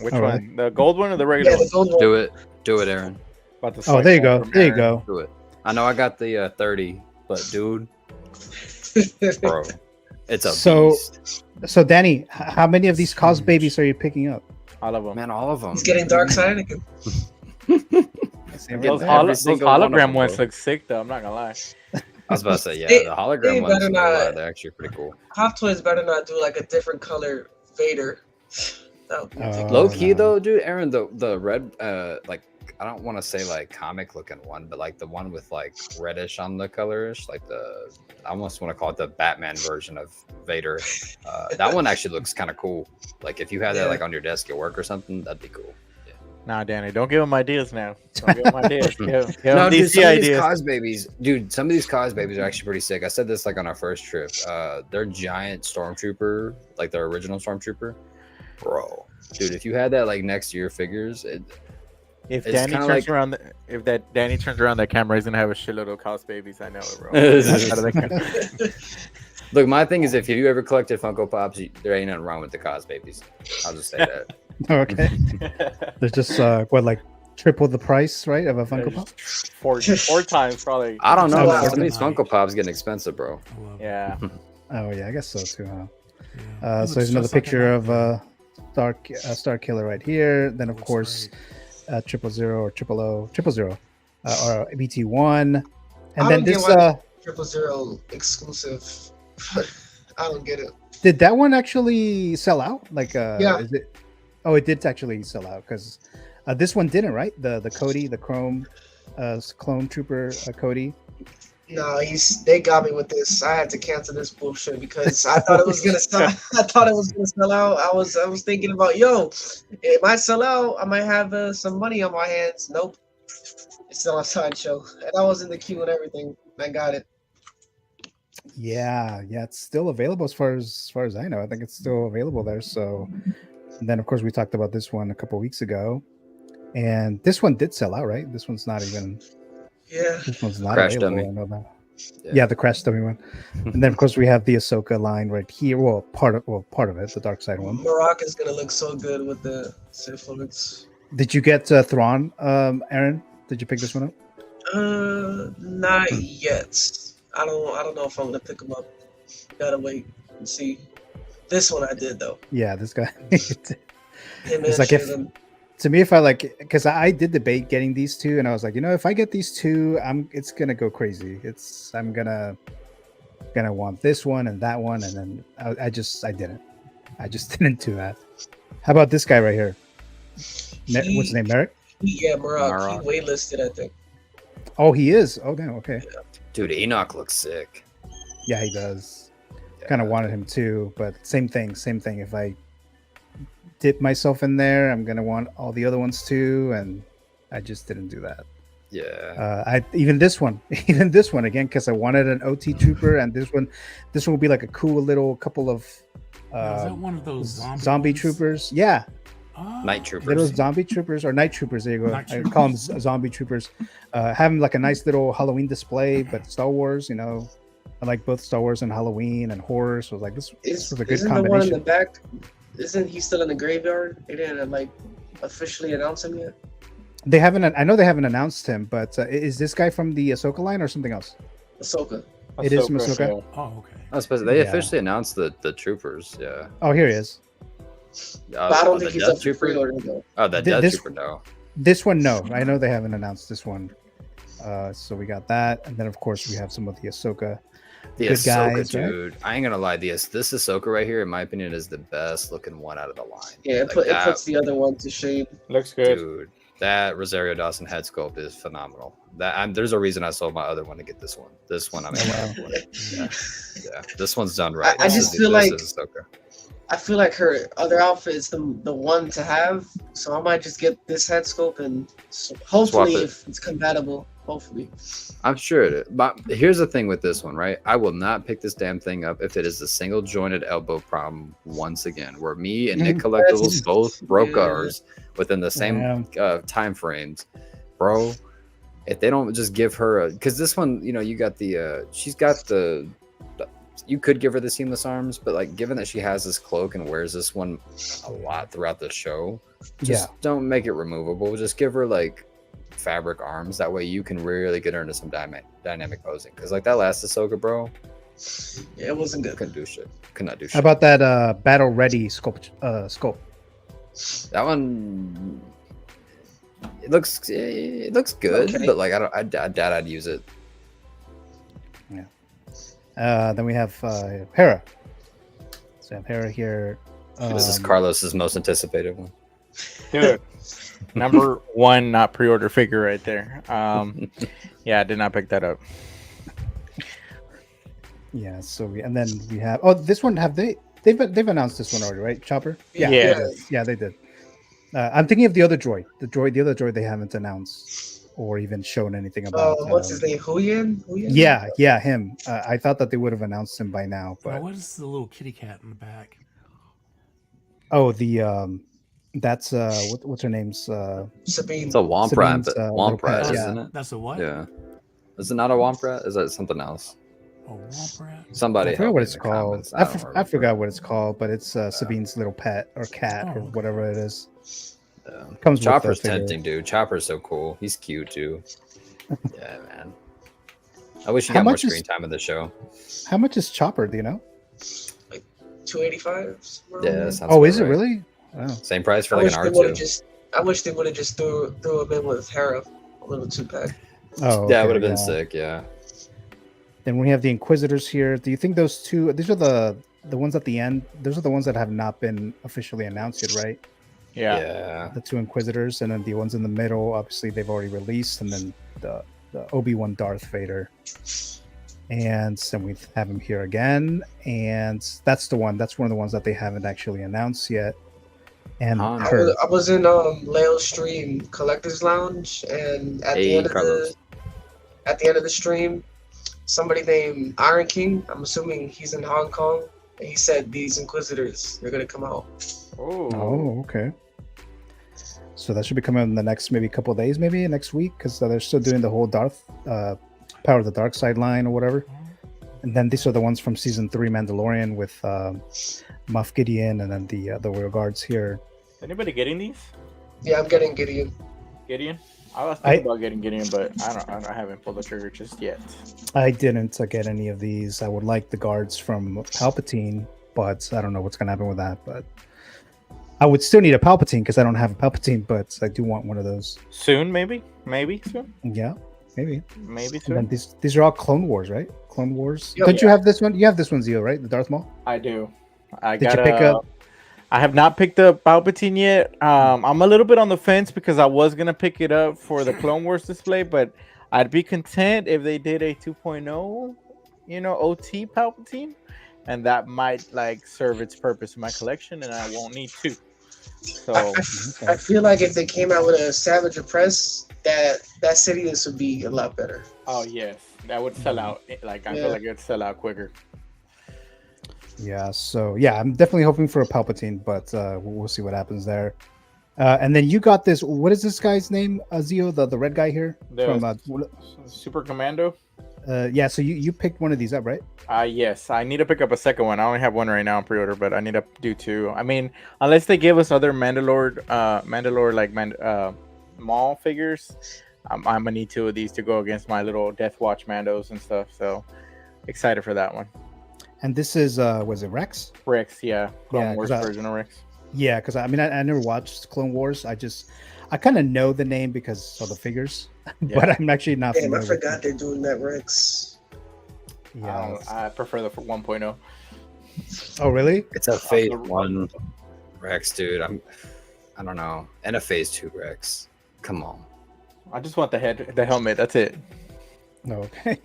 Which All one? The gold one or the regular Yeah, one? the gold one. Do it, Aaron. About to Oh, select there you one go. from There you Aaron. go. Do it. I know I got the 30, but dude, bro, it's a So- beast. So, Danny, how many of these cos babies are you picking up? All of them. Man, all of them. He's getting Darkside Anakin. I'm Those, getting every those single one of hologram them, ones bro. look sick though. I'm not gonna lie. I was about to say, yeah, They- the they hologram ones, better not- they're actually pretty cool. Hot Toys better not do like a different color Vader. That would be ridiculous. Low key no. though, dude, Aaron, the red, like, I don't want to say like comic looking one, but like the one with like reddish on the colors, like I almost want to call it the Batman version of Vader. That one actually looks kind of cool. Like if you had that Yeah. like on your desk at work or something, that'd be cool. Nah, Danny, don't give him ideas now. Don't give him ideas. Give him No, dude, DC some of these ideas. cos babies, dude, some of these cos babies are actually pretty sick. I said this like on our first trip. They're giant stormtrooper, like their original stormtrooper. Bro, dude, if you had that like next to your figures, If it's Danny kinda turns like- around, Danny turns around, that camera is gonna have a shitload of cos babies. I know it, bro. Out of that camera. look, my thing is if you ever collected Funko Pops, there ain't nothing wrong with the cos babies. I'll just say that. Okay. There's just like triple the price, right, of a Funko Pop? four times probably. I don't know. Wow. Some of these Funko Pops getting expensive, bro. I love it. Yeah. Oh yeah, I guess so too. Huh? Yeah. It So looks there's another just like a picture of nightmare. Star Killer right here. Then of Looks course great. 000 or 000 or BT1, and I then don't get this why- 000 exclusive. I don't get it. did that one actually sell out? Like Yeah. is it? Oh, it did actually sell out because this one didn't, right? The Cody, the Chrome. clone trooper Cody? No, they got me with this. I had to cancel this bullshit because I thought it was gonna sell. I thought it was gonna sell out. I was thinking about, yo, it might sell out. I might have some money on my hands. Nope, it's still on Sideshow, and I was in the queue and everything. I got it. Yeah, it's still available as far as I know. I think it's still available there. So, and then of course we talked about this one a couple weeks ago, and this one did sell out, right? This one's not even. Yeah. This one's not Crash available. Dummy. I know that. Yeah, the Crash Dummy one. And then of course we have the Ahsoka line right here. Well, part of it, the Darkside one. Morocco is gonna look so good with the Sith Lords. Did you get Thrawn, Aaron? Did you pick this one up? Not yet. I don't know if I'm gonna pick them up. Gotta wait and see. This one I did though. Yeah, this guy. Him It's and like if Shaden. to me, if I because I did debate getting these two, and I was like, if I get these two, it's gonna go crazy. I'm gonna want this one and that one, and then I just didn't do that. How about this guy right here? What's his name, Merrick? Yeah, Morocco. Marok. He waitlisted, I think. Oh, he is. Oh, damn. Okay. Dude, Enoch looks sick. Yeah, he does. Yeah. Kind of wanted him too, but same thing. If I dip myself in there, I'm gonna want all the other ones too, and I just didn't do that. Yeah. Even this one again, because I wanted an OT trooper, and this one will be like a cool little couple of Is that one of those zombie ones? troopers. Yeah, Oh. Night troopers. little zombie troopers or night troopers. There you go. Night I call them zombie troopers. Having like a nice little Halloween display, but Star Wars. I like both Star Wars and Halloween and horror. So like this was a good Isn't the one in the combination. back? Isn't he still in the graveyard? They didn't officially announce him yet. They haven't. I know they haven't announced him, but is this guy from the Ahsoka line or something else? Ahsoka. It is from Ahsoka? yeah. Oh, okay. I suppose they Yeah. officially announced the troopers. Yeah. Oh, here he is. But I don't think the he's Death up for pre-order though. Oh, the Th- Death this- Trooper. No. This one, no. I know they haven't announced this one. So we got that, and then of course we have some of the Ahsoka. The Good Ahsoka, guys, right? dude. I ain't gonna lie. This Ahsoka right here, in my opinion, is the best looking one out of the line. Yeah, Like it puts the other one to shame. Looks good. dude. That Rosario Dawson head sculpt is phenomenal. There's a reason I sold my other one to get this one. This one, I'm excited for. Yeah, this one's done right. I just feel this like- is Ahsoka. I feel like her other outfit is the one to have, so I might just get this head scope and hopefully Swap it. if it's compatible, hopefully. I'm sure it is. But here's the thing with this one, right? I will not pick this damn thing up if it is a single jointed elbow problem once again, where me and Nick Collectibles both broke Yeah. ours within the same time frames, bro. If they don't just give her because this one, you got she's got you could give her the seamless arms, but like given that she has this cloak and wears this one a lot throughout the show, just don't make it removable. Just give her like fabric arms. That way you can really get her into some dynamic posing. Because like that last Ahsoka, bro, Yeah, it wasn't good. couldn't do shit. Could not do shit. How about that battle ready sculpt? That one? It looks good, Okay. but like I doubt I'd use it. Then we have Hera. So we have Hera here. This is Carlos's most anticipated one. Dude, number one not pre-order figure right there. Yeah, I did not pick that up. Yeah. So and then we have this one. They've announced this one already, right? Chopper. Yeah. They did. I'm thinking of the other droid. The other droid they haven't announced or even shown anything about. What's his name? Huyen? Yeah, him. I thought that they would have announced him by now, Now, but what is the little kitty cat in the back? that's what's her name's Sabine. It's a Womp Sabine's, Rat, little Womp pet, Rat, yeah. isn't it? That's a what? Yeah. Is it not a Womp Rat? Is that something else? A womp rat? Somebody I forgot help what me it's in the called. comments. I don't remember. forgot what it's called, but it's Sabine's little pet or cat or Oh, okay. whatever it is. Yeah. Comes with Chopper's the figure. tempting, dude. Chopper's so cool. He's cute too. Yeah, man. I wish he How got more much is- screen time in the show. How much is Chopper? Do you know? 285. Yeah, that sounds Oh, about is it right. really? Oh. Same price for I like wish an they would have R2. just. I wish they would have just threw him in with Hera, a little 2-pack. Oh, Yeah, it okay, would have been yeah. sick. Yeah. Then we have the Inquisitors here. Do you think those two? These are the ones at the end. Those are the ones that have not been officially announced yet, right? Yeah. the two Inquisitors, and then the ones in the middle, obviously they've already released, and then the Obi-Wan Darth Vader. And then we have him here again, and that's one of the ones that they haven't actually announced yet. And Han. her, I was in Leo's stream, Collectors Lounge, and at the Hey, end of Carlos. the stream, somebody named Iron King, I'm assuming he's in Hong Kong, and he said these Inquisitors, they're gonna come out. oh, okay. So that should be coming in the next maybe couple of days, maybe next week, because they're still doing the whole Darth Power of the Darkside line or whatever. And then these are the ones from season 3 Mandalorian with Moff Gideon, and then the Royal Guards here. Anybody getting these? Yeah, I'm getting Gideon. Gideon? I was thinking about getting Gideon, but I haven't pulled the trigger just yet. I didn't get any of these. I would like the guards from Palpatine, but I don't know what's gonna happen with that. But I would still need a Palpatine because I don't have a Palpatine, but I do want one of those. Soon, maybe soon. Yeah, maybe. Maybe And then soon. these are all Clone Wars, right? Clone Wars. Yep. Don't you have this one? You have this one, Zio, right? The Darth Maul. I do. Did you pick up? I have not picked up Palpatine yet. I'm a little bit on the fence because I was gonna pick it up for the Clone Wars display, but I'd be content if they did a 2.0, OT Palpatine, and that might like serve its purpose in my collection, and I won't need two. So I feel like if they came out with a Savage Press, that Sidious would be a lot better. oh yes, that would sell out. Like I feel like it'd sell out quicker. Yeah. So yeah, I'm definitely hoping for a Palpatine, but we'll see what happens there. And then you got this. What is this guy's name? Zio, the red guy here The Super Commando. Yeah. So you picked one of these up, right? Yes, I need to pick up a second one. I only have one right now in pre-order, but I need to do two. I mean, unless they give us other Mandalore Maul figures, I'm gonna need two of these to go against my little Death Watch Mandos and stuff. So excited for that one. And this is was it Rex? Rex, yeah, Clone Yeah, Wars 'cause version of Rex. Yeah, because I mean I never watched Clone Wars. I kind of know the name because of the figures, but I'm actually not Damn, I familiar with forgot they're doing that Rex. it. Yeah. I prefer the 1.0. Oh really? It's a phase 1 Rex, dude. I don't know. And a phase 2 Rex. Come on. I just want the helmet. That's it. Okay.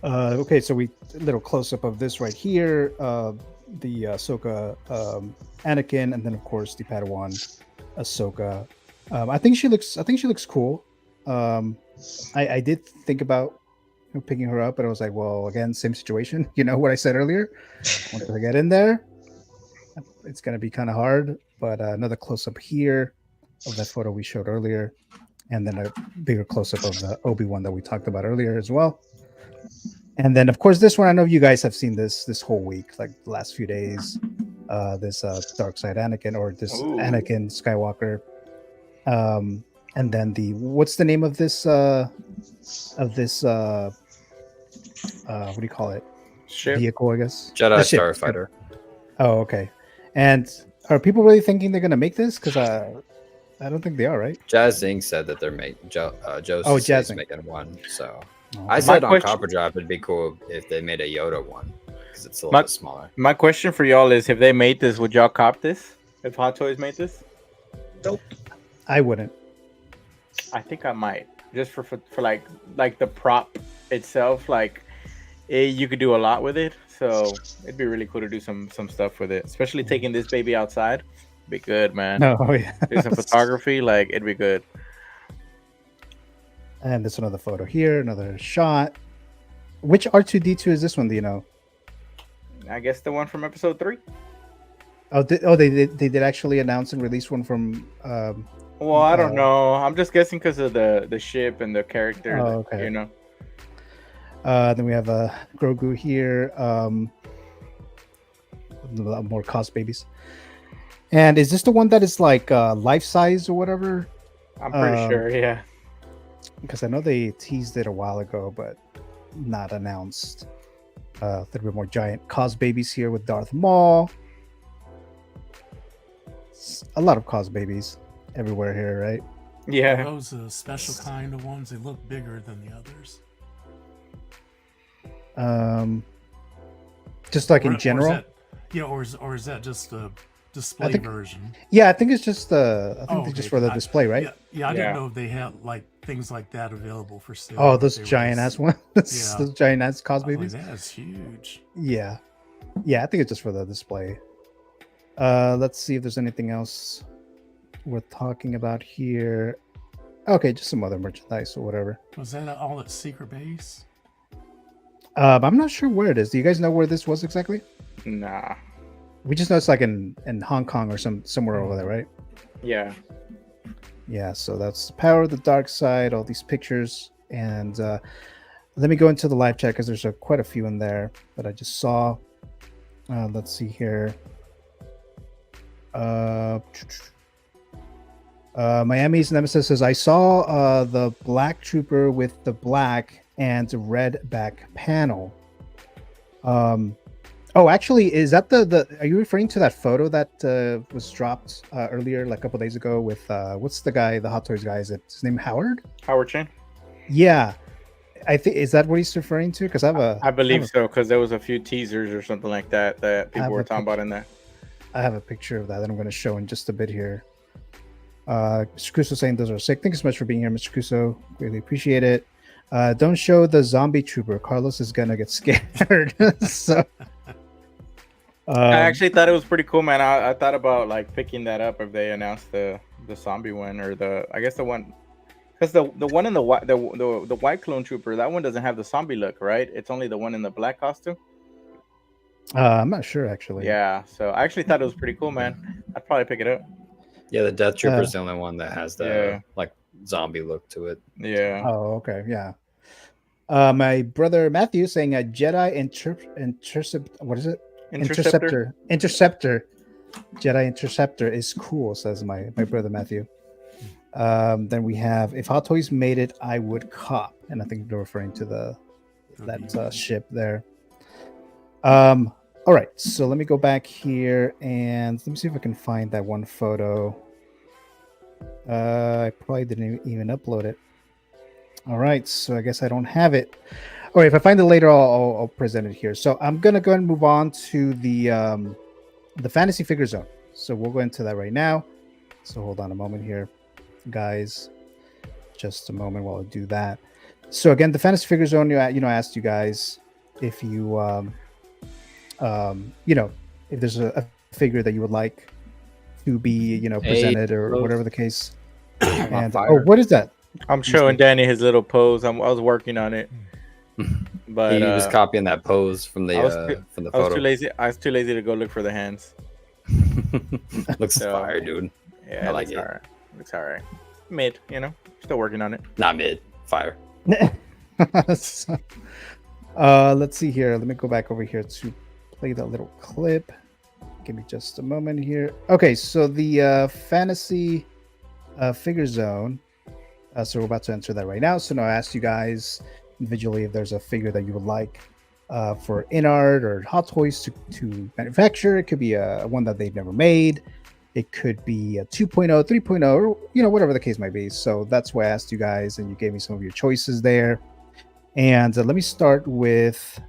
Okay, so we a little close up of this right here. The Ahsoka, Anakin, and then of course the Padawan Ahsoka. I think she looks cool. I did think about picking her up, but I was like, well, again, same situation. You know what I said earlier. Once I get in there, it's gonna be kind of hard. But another close up here of that photo we showed earlier, and then a bigger close up of the Obi-Wan that we talked about earlier as well. And then, of course, this one, I know you guys have seen this whole week, like the last few days. This Darkside Anakin, or this Anakin Skywalker. And then what's the name of this? What do you call it? Ship. Vehicle, I guess. Jedi The ship. Starfighter. Oh, okay. And are people really thinking they're gonna make this? Because I don't think they are, right? Jazz Zing said that they're making Jazz Zing. making one. So Oh, I okay. said on question- Copper Drive it'd be cool if they made a Yoda one because it's a little bit smaller. My question for y'all is: if they made this, would y'all cop this? If Hot Toys made this, Nope. I wouldn't. I think I might, just for like the prop itself. Like, you could do a lot with it, so it'd be really cool to do some stuff with it. Especially taking this baby outside, be good, man. No, yeah. Do some photography, like it'd be good. And there's another photo here, another shot. Which R2D2 is this one? Do you know? I guess the one from episode 3. They did actually announce and release one from. Well, I don't know. I'm just guessing because of the ship and the character. Oh, okay. You know. Then we have Grogu here. A lot more cost babies. And is this the one that is like life size or whatever? I'm pretty sure. Yeah. Because I know they teased it a while ago, but not announced. A little bit more giant cos babies here with Darth Maul. A lot of cos babies everywhere here, right? Yeah. Those special kind of ones, they look bigger than the others. Just like in Or general. is that just display think- version. Yeah, I think it's just the. I think Oh, they're just okay. for the display, right? Yeah, I Yeah. didn't know if they had like things like that available for sale. Oh, or if those they were giant just- ass ones. Yeah. Those giant ass cos I was babies. like, that is huge. Yeah. Yeah, I think it's just for the display. Let's see if there's anything else worth talking about here. Okay, just some other merchandise or whatever. Was that all at Secret Base? I'm not sure where it is. Do you guys know where this was exactly? Nah. We just know it's like in Hong Kong or somewhere over there, right? Yeah. Yeah, so that's the power of the dark side, all these pictures. And let me go into the live chat because there's quite a few in there that I just saw. Let's see here. Miami's Nemesis says, I saw the black trooper with the black and red back panel. Oh, actually, is that the are you referring to that photo that was dropped earlier, like a couple days ago with what's the guy, the Hot Toys guy? Is it his name Howard? Howard Chen? Yeah. I think is that what he's referring to? Because I believe so, because there was a few teasers or something like that people were talking about in there. I have a picture of that I'm going to show in just a bit here. Mr. Cuso saying those are sick. Thank you so much for being here, Mr. Cuso. Really appreciate it. Don't show the zombie trooper. Carlos is gonna get scared. So I actually thought it was pretty cool, man. I thought about like picking that up if they announced the zombie one, or I guess the one, because the one in the white clone trooper, that one doesn't have the zombie look, right? It's only the one in the black costume. I'm not sure actually. Yeah, so I actually thought it was pretty cool, man. I'd probably pick it up. Yeah, the Death Trooper is the only one that has the Yeah. like zombie look to it. Yeah. Oh, okay, yeah. My brother Matthew saying a Jedi intercept. What is it? Interceptor. Jedi Interceptor is cool, says my brother Matthew. Then we have, if Hot Toys made it, I would cop, and I think they're referring to that ship there. All right, so let me go back here and let me see if I can find that one photo. I probably didn't even upload it. All right, so I guess I don't have it. All right, if I find it later, I'll present it here. So I'm gonna go and move on to the fantasy figure zone. So we'll go into that right now. So hold on a moment here, guys. Just a moment while I do that. So again, the fantasy figure zone. I asked you guys if you if there's a figure that you would like to be presented or whatever the case. And what is that? I'm showing Danny his little pose. I was working on it, but he was copying that pose from the photo. I was too lazy to go look for the hands. Looks fire, dude. Yeah, I like it. Alright. Looks alright. Mid, still working on it. Not mid, fire. Let's see here. Let me go back over here to play that little clip. Give me just a moment here. Okay, so the fantasy figure zone. So we're about to enter that right now. So now I asked you guys individually if there's a figure that you would like for INADES or Hot Toys to manufacture. It could be a one that they've never made. It could be a 2.0, 3.0, or whatever the case might be. So that's why I asked you guys, and you gave me some of your choices there. And let me start with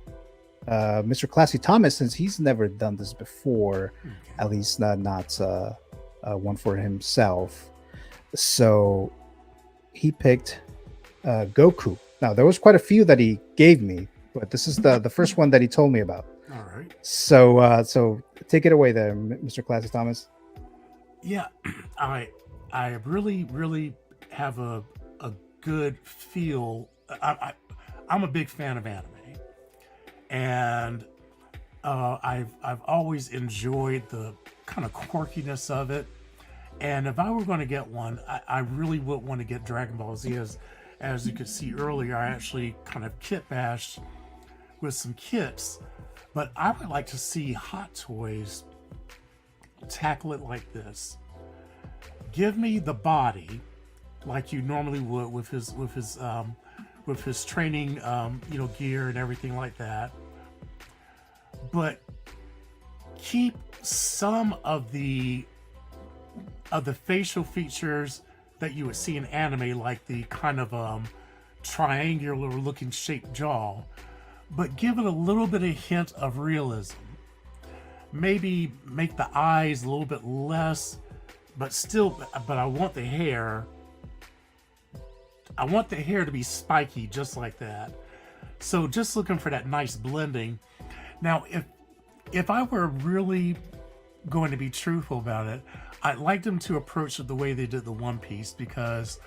Mr. Classy Thomas, since he's never done this before, at least not one for himself. So he picked Goku. Now there was quite a few that he gave me, but this is the first one that he told me about. All right. So take it away there, Mr. Classy Thomas. Yeah, I really have a good feel. I'm a big fan of anime, and I've always enjoyed the kind of quirkiness of it. And if I were going to get one, I really would want to get Dragon Ball Z. As you could see earlier, I actually kind of kit bashed with some kits, but I would like to see Hot Toys tackle it like this. Give me the body like you normally would with his training gear and everything like that, but keep some of the facial features that you would see in anime, like the kind of triangular looking shaped jaw, but give it a little bit of hint of realism. maybe make the eyes a little bit less, but still, but I want the hair. I want the hair to be spiky just like that. So just looking for that nice blending. Now, if I were really going to be truthful about it, I'd like them to approach it the way they did the One Piece, because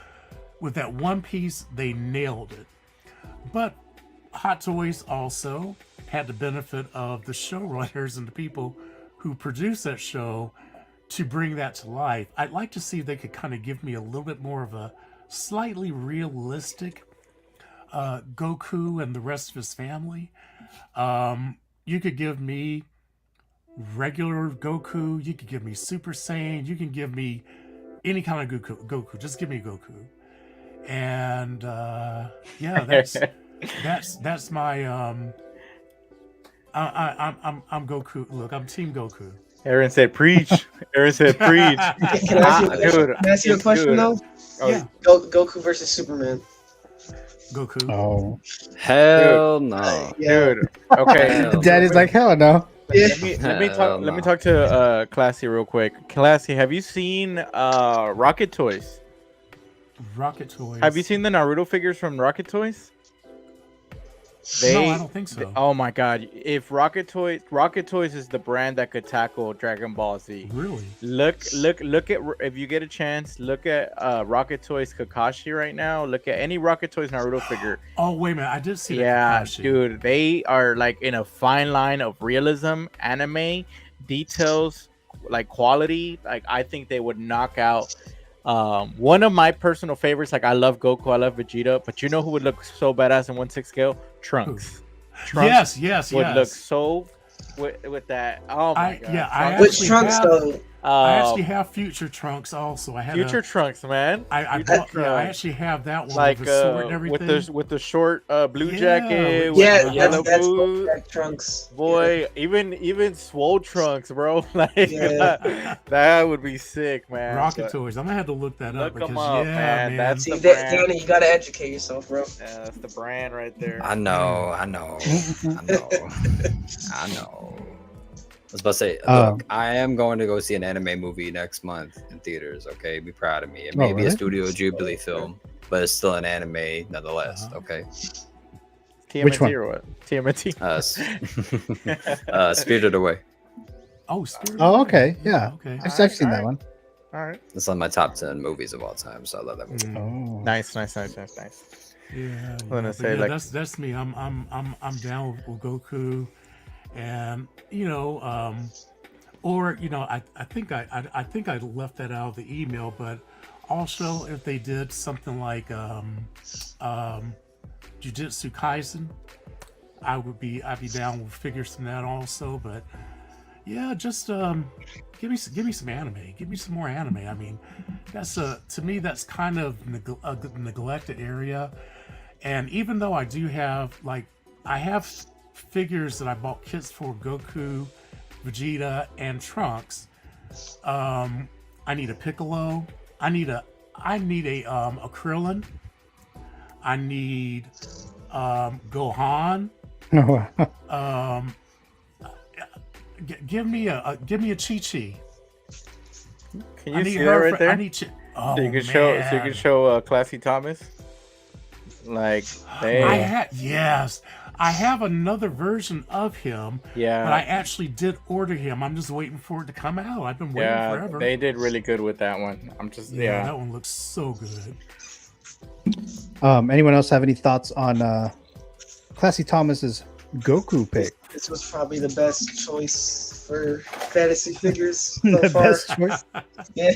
with that One Piece, they nailed it. But Hot Toys also had the benefit of the showrunners and the people who produced that show to bring that to life. I'd like to see if they could kind of give me a little bit more of a slightly realistic Goku and the rest of his family. You could give me regular Goku, you could give me Super Saiyan, you can give me any kind of Goku. Just give me Goku. And yeah, that's my I'm Goku. Look, I'm Team Goku. Aaron said preach. Aaron said preach. Can I ask you a question though? Oh, Yeah. Goku versus Superman. Goku. Oh, Hell no. Yeah. dude. Okay. Hell Daddy's like, hell no. Yeah. Let me talk to Classy real quick. Classy, have you seen Rocket Toys? Rocket Toys. Have you seen the Naruto figures from Rocket Toys? No, I don't think so. Oh my god! If Rocket Toys is the brand that could tackle Dragon Ball Z. Really? Look at, if you get a chance, look at Rocket Toys Kakashi right now. Look at any Rocket Toys Naruto figure. Oh, wait a minute. I did see that. Yeah, Kakashi. dude, they are like in a fine line of realism, anime, details, like quality. Like I think they would knock out. One of my personal favorites, like I love Goku, I love Vegeta, but you know who would look so badass in 1/6 scale? Trunks. Yes. Would look so with that. Oh my god. Yeah, I Which actually Trunks have, though? I actually have Future Trunks also. I had Future Trunks, man. I actually have that one Like with the sword and everything. with the short blue Yeah, jacket, with Yeah, the yellow that's boot. Trunks. Boy, even Swole Trunks, bro. Like Yeah. that would be sick, man. Rocket But Toys. I'm gonna have to look that up look 'em because up, yeah, man. man. That's See, the brand. Danny, you gotta educate yourself, bro. Yeah, that's the brand right there. I know. I was about to say, look, I am going to go see an anime movie next month in theaters. Okay, be proud of me. It may be a really? Studio Ghibli film, but it's still an anime nonetheless. Okay. TMNT Which one? or what? TMNT. Spirited Away. Oh, Spirit. Oh, okay. Yeah. Okay. I've seen that one. All right. It's on my top 10 movies of all time, so I love that movie. Mm. Oh. Nice. Yeah, gonna but say, yeah, like- that's me. I'm down with Goku, and or I think I left that out of the email, but also if they did something like Jujutsu Kaisen, I'd be down with figures from that also. But yeah, just give me some anime. Give me some more anime. I mean, that's to me that's kind of a neglected area. And even though I do have I have figures that I bought kits for Goku, Vegeta, and Trunks. I need a Piccolo. I need a Krillin. I need Gohan. Give me a Chi-Chi. Can you see that right there? I need oh, So you can man. show Classy Thomas. Like they. I have another version of him. Yeah. But I actually did order him. I'm just waiting for it to come out. I've been waiting forever. They did really good with that one. I'm just that one looks so good. Anyone else have any thoughts on Classy Thomas's Goku pick? This was probably the best choice for fantasy figures so The far. best choice. Yeah.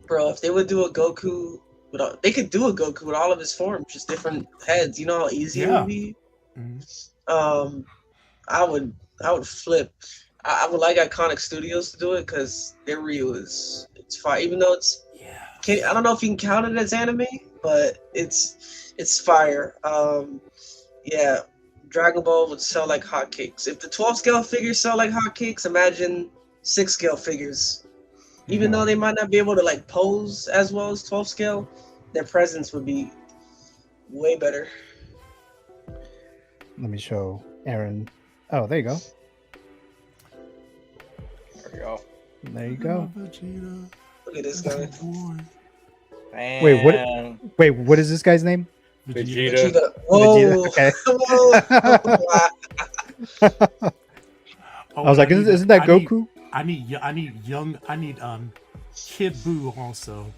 Bro, if they would do a Goku, they could do a Goku with all of his forms, just different heads. You know how easy it would be. Mhm. I would flip. I would like Iconic Studios to do it because their Ryu it's fire. Even though I don't know if you can count it as anime, but it's fire. Yeah, Dragon Ball would sell like hotcakes. If the 12 scale figures sell like hotcakes, imagine 6 scale figures. Even though they might not be able to like pose as well as 12 scale, their presence would be way better. Let me show Aaron. Oh, there you go. go. There you go. Vegeta. Look at this That's guy. my boy. Wait, what? Damn. Wait, what is this guy's name? Vegeta. Vegeta. Whoa. Okay. Whoa. Oh, I was like, isn't that Goku? I need Kid Buu also.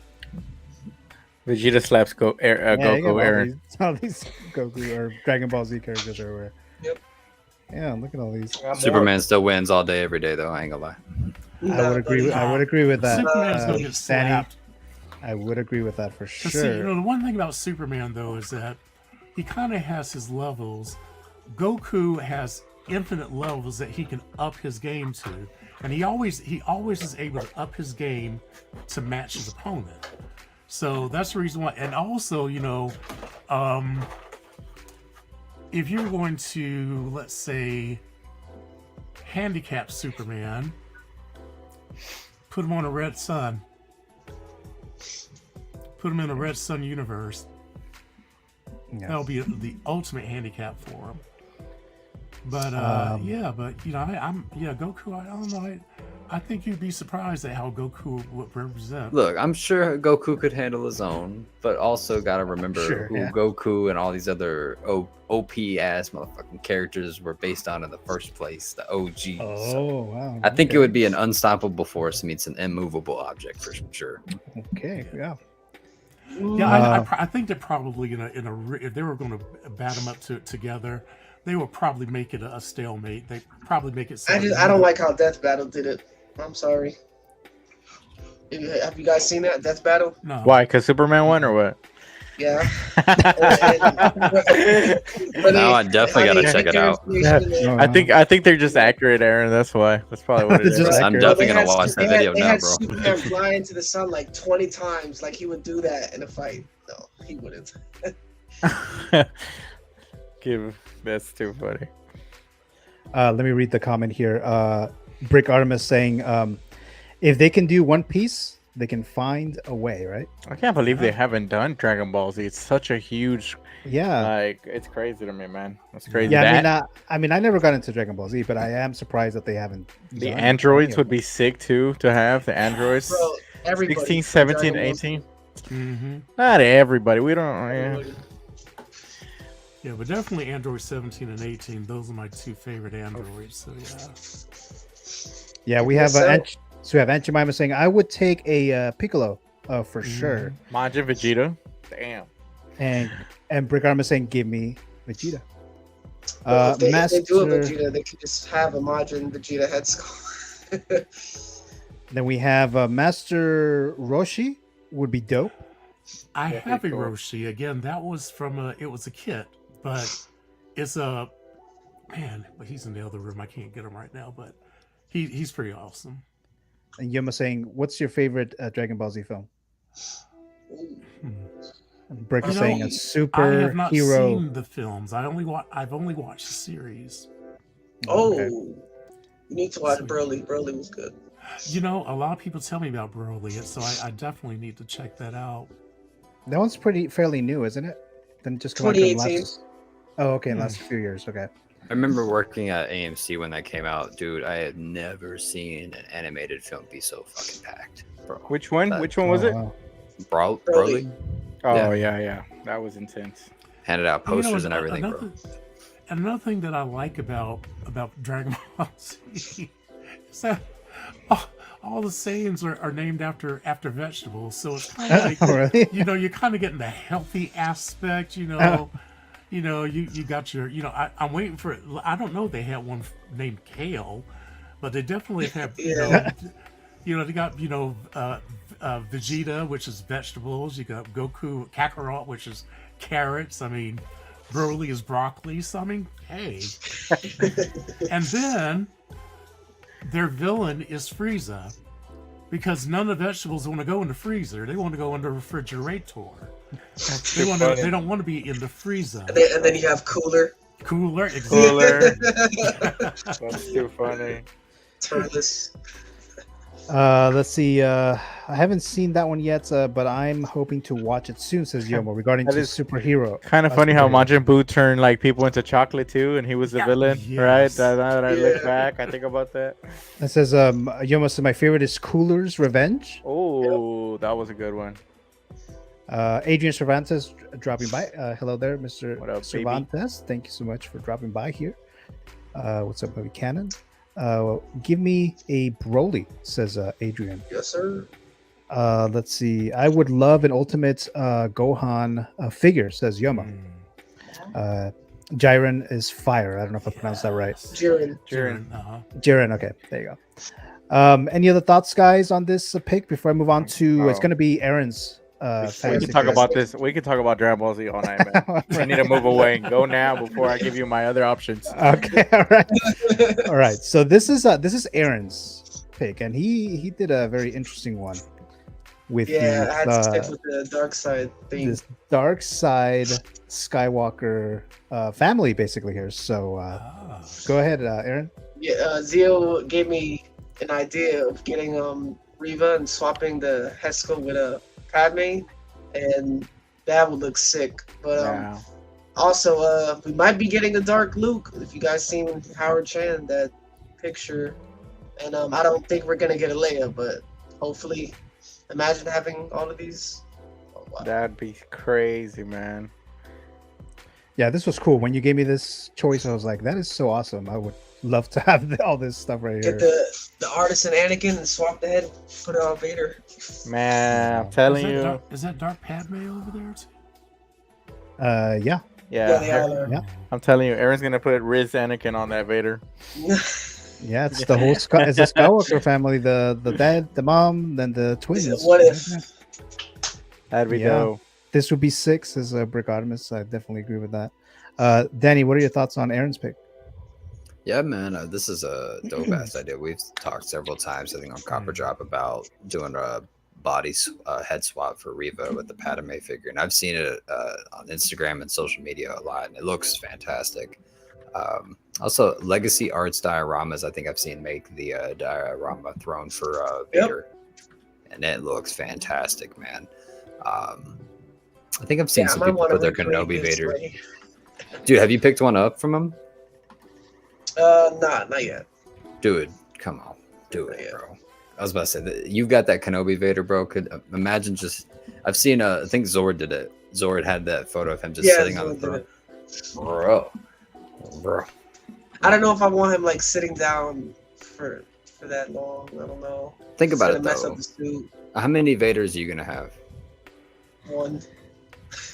Vegeta slaps Yeah, you got Goku. Aaron. all these Goku or Dragon Ball Z characters everywhere. Yep. Yeah, look at all these. Superman still wins all day, every day, though. I ain't gonna lie. I would agree. I would agree with that. Superman's gonna get Sandy, slapped. I would agree with that for But sure. see, the one thing about Superman though is that he kind of has his levels. Goku has infinite levels that he can up his game to, and he always is able to up his game to match his opponent. So that's the reason why. And also, if you're going to, let's say, handicap Superman, put him on a Red Sun. Put him in a Red Sun universe. Yeah. That'll be the ultimate handicap for him. But Goku. I don't know. I think you'd be surprised at how Goku would represent. Look, I'm sure Goku could handle his own, but also gotta remember who yeah. Goku and all these other OP ass motherfucking characters were based on in the first place, the OG. Oh wow! I think it would be an unstoppable force meets an immovable object for sure. Okay, yeah. Yeah, I think that probably if they were going to bat them up together, they would probably make it a stalemate. They probably make it. I don't like how Death Battle did it. I'm sorry. Have you guys seen that Death Battle? No. Why? Because Superman won or what? Yeah. Now I definitely gotta check it out. I think they're just accurate, Aaron. That's why. That's probably what it is. Just I'm definitely gonna watch that video they now, had bro. Superman fly into the sun like 20 times. Like he would do that in a fight. No, he wouldn't. That's too funny. Let me read the comment here. Brick Artemis saying, if they can do One Piece, they can find a way, right? I can't believe they haven't done Dragon Ball Z. It's such a huge, Yeah. it's crazy to me, man. It's crazy. Yeah, I mean, I never got into Dragon Ball Z, but I am surprised that they haven't. The done androids any would of be sick too to have the androids. Bro, everybody. 16, 17, Dragon Ball Z. 18. Mm-hmm. Not everybody. We don't. Yeah. Everybody. Yeah, but definitely Android 17 and 18. Those are my two favorite androids. So yeah. Yeah, we have so we have Aunt Jemima saying, I would take a Piccolo for sure. Majin Vegeta. Damn. And Brick Artemis saying, give me Vegeta. Well, if they do a Master. Vegeta, they could just have a Majin Vegeta head skull. Then we have Master Roshi would be dope. I Yeah, have a pretty cool. Roshi. Again, that was from it was a kit, but it's a man, but he's in the other room. I can't get him right now, but he's pretty awesome. And Yuma saying, what's your favorite Dragon Ball Z film? And Brick is saying a I super have not hero. seen the films. I've only watched the series. Oh, Okay. you need to watch Broly. Broly was good. A lot of people tell me about Broly, so I definitely need to check that out. That one's fairly new, isn't it? Then just come out in the 2018. last. Oh, okay, last few years. Okay. I remember working at AMC when that came out, dude. I had never seen an animated film be so fucking packed, bro. Which one? That- Which one was it? Wow. Broly Oh yeah. That was intense. handed out posters and everything, bro. Another thing that I like about Dragon Ball Z is that all the Saiyans are named after vegetables, so it's kind of like Really? you're kind of getting the healthy aspect. You got your I'm waiting for it. I don't know if they had one named Kale, but they definitely have they got Vegeta, which is vegetables. You got Goku Kakarot, which is carrots. I mean, Broly is broccoli. So I mean, hey. And then their villain is Frieza, because none of the vegetables want to go in the freezer. They want to go in the refrigerator. They don't want to be in the freezer. And then you have Cooler. Exactly. Cooler. That's too funny. Turles. Let's see. I haven't seen that one yet, but I'm hoping to watch it soon. Says Yomo regarding That to is superhero. Kind of funny how superhero. Majin Buu turned like people into chocolate too, and he was the villain, right? Yes. Now that I look Yeah. back, I think about that. It says Yomo said my favorite is Cooler's Revenge. Oh, that was a good one. Adrian Cervantes dropping by. Hello there, Mr. What up, baby? Cervantes. Thank you so much for dropping by here. What's up, Movie Canon? Give me a Broly, says Adrian. Yes, sir. Let's see. I would love an Ultimate Gohan figure, says Yoma. Jiren is fire. I don't know if I pronounced that right. Jiren. Jiren. Jiren, okay, there you go. Any other thoughts, guys, on this pick before I move on to it's going to be Aaron's. We fantasy can talk pick. about this. We can talk about Dragon Ball Z all night, man. I need to move away. Go now before I give you my other options. Okay, all right, all right. So this is Aaron's pick, and he did a very interesting one with Yeah, I had to stick the, with the dark side thing. this dark side Skywalker family, basically here. So go ahead, Aaron. Yeah, Zio gave me an idea of getting Reva and swapping the Heskel with a Padme, and that would look sick. But Yeah. also, we might be getting a Dark Luke. If you guys seen Howard Chan, that picture, and I don't think we're gonna get a Leia, but hopefully, imagine having all of these. Oh, wow. That'd be crazy, man. Yeah, this was cool. When you gave me this choice, I was like, that is so awesome. I would love to have all this stuff right here. Get the artisan Anakin and swap the head, put it on Vader. Man, I'm telling Is that you. Is that Dark Padme over there too? Yeah. Yeah, they Yeah. are there. Yeah. I'm telling you, Aaron's gonna put Riz Anakin on that Vader. Yeah, it's the whole it's the Skywalker family, the dad, the mom, then the twins. What if? Yeah. That'd be Yeah. dope. This would be 6 as a Brick Artemis. I definitely agree with that. Danny, what are your thoughts on Aaron's pick? Yeah, man, this is a dope ass idea. We've talked several times, I think, on Copper Drop about doing a head swap for Reva with the Padme figure, and I've seen it on Instagram and social media a lot, and it looks fantastic. Also, Legacy Arts dioramas, I think I've seen make the diorama throne for Vader, and it looks fantastic, man. I think I've seen Yeah, I some might people wanna put their recreate Kenobi this Vader. way. Dude, have you picked one up from him? Not yet. Dude, come on, do it, Yeah. bro. I was about to say that you've got that Kenobi Vader, bro. Could imagine just I've seen I think Zord did it. Zord had that photo of him just Yeah, sitting on the Zord did throne. Bro. I don't know if I want him like sitting down for that long. I don't know. Think about It's it gonna mess though. up the suit. How many Vaders are you gonna have? One.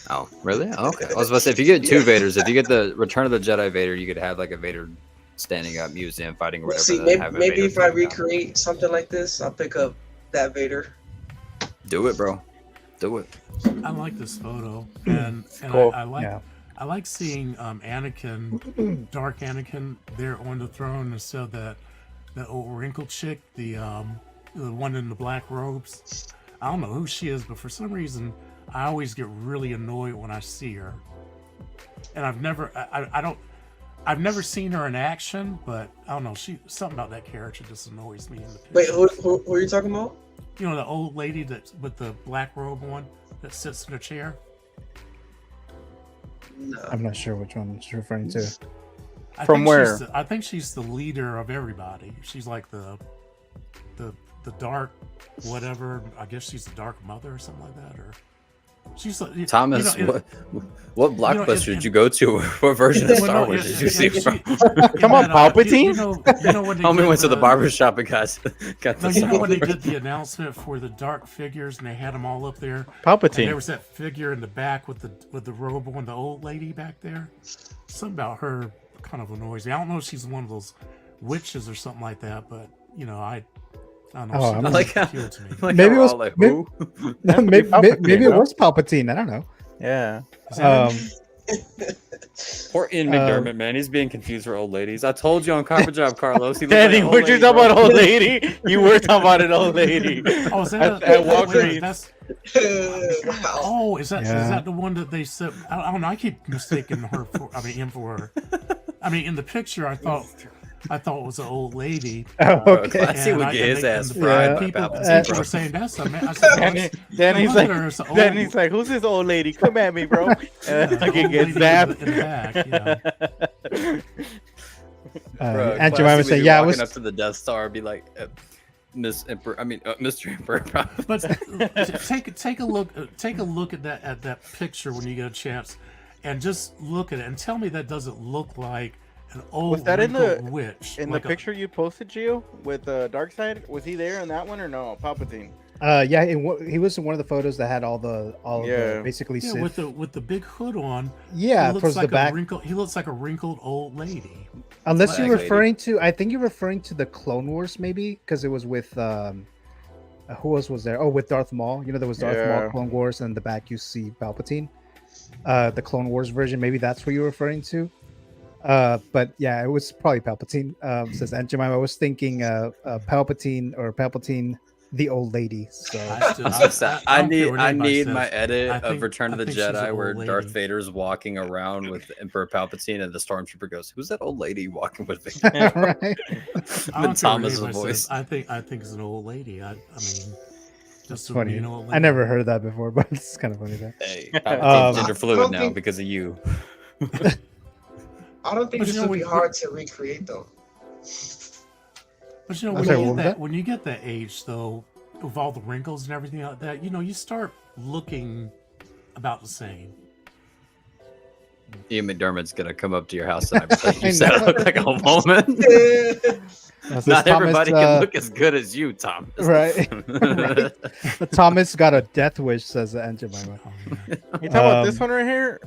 Oh, really? Oh, okay. I was about to say if you get two Yeah. Vaders, if you get the Return of the Jedi Vader, you could have like a Vader standing up, museum fighting or We'll whatever. see. then Maybe, have a maybe Vader if I sitting down. recreate something like this, I'll pick up that Vader. Do it, bro. Do it. I like this photo, and Cool. I like Yeah. I like seeing Anakin, Dark Anakin, there on the throne instead of that old wrinkled chick, the one in the black robes. I don't know who she is, but for some reason, I always get really annoyed when I see her. And I've never seen her in action, but I don't know. Something about that character just annoys me in the picture. Wait, who are you talking about? You know the old lady that's with the black robe on that sits in a chair. No. I'm not sure which one she's referring to. From where? I think she's the leader of everybody. She's like the dark whatever. I guess she's the dark mother or something like that. Or she's like, Thomas, you know, what blockbuster did you go to? What version of well, Star no, Wars it- did you it- see it- from? Come on, Palpatine? You know when they Homie did went to the barber shop and got No, the you know Star when they Wars. did the announcement for the dark figures and they had them all up there. And Palpatine. there was that figure in the back with the robe on, the old lady back there. Something about her kind of annoys me. I don't know if she's one of those witches or something like that, but you know, I don't know. Oh, she I doesn't like how- appeal to me. Like, Maybe it we're was- all like, maybe- who? maybe, Palpatine, maybe it no? was Palpatine. I don't know. Yeah. Is that Um, Poor Ian McDermott, man. He's being confused for old ladies. I told you on Copper Job, Carlos. He looked Danny, like an we're old just lady, talking bro. about old lady. You were talking about an old lady. Oh, is that At Walgreens. That's Wow. oh, is Yeah. that the one that they said? I don't know. I keep mistaking her for. I mean, him for her. I mean, in the picture, I thought I thought it was an old lady. Oh, Bro, okay. Classy And would I- get and his they- ass and fried by people, Palpatine, people bro. were saying that's a man. I said, well, Danny's look at like, her, it's an old- Danny's like, who's this old lady? Come at me, bro. yeah, And the fucking old gets lady zapped. in the back. Yeah. Bro, Aunt Classy Jemima would said, be "Yeah, I walking was." up to the Death Star, be like, Miss Emperor, Mr. Emperor. But take a look at that picture when you get a chance, and just look at it and tell me that doesn't look like an old Was that in the- wrinkled witch. In like the picture you posted, Gio, with Darkside, was he there in that one or no? Palpatine. Yeah, he was in one of the photos that had all the Yeah. basically Yeah, Sith. with the big hood on. Yeah, he looks towards like the back. He looks like a wrinkled old lady. Unless Black you're lady. referring to, I think you're referring to the Clone Wars, maybe, because it was with who else was there? Oh, with Darth Maul. You know, there was Darth Yeah. Maul Clone Wars, and in the back you see Palpatine. The Clone Wars version, maybe that's what you're referring to. But yeah, it was probably Palpatine. Says Aunt Jemima. I was thinking Palpatine or Palpatine, the old lady. So I don't care what need anybody my says. edit I of think- Return of I the think she's an Jedi old where lady. Darth Vader's walking around with Emperor Palpatine and the stormtrooper goes, "Who's that old lady walking with Vader?" right. I Then don't care what Thomas's anybody voice. says. I think it's an old lady. I mean, just to Funny. be an old lady. I never heard that before, but it's kind of funny that. Hey, Um, Palpatine's gender I fluid don't now think- because of you. I don't think But this you know, would be we- hard to recreate though. But you know, I'm when sorry, you, what get was that, when you get that age, though, with all the wrinkles and everything like that, you know, you start looking about the same. Ian McDermott's gonna come up to your house tonight and I you said I know. look like a woman. Says Not Thomas, everybody can look as good as you, Tom. right. Right. Thomas got a death wish, says Aunt Jemima. Oh, man. You talking about this Um, one right here?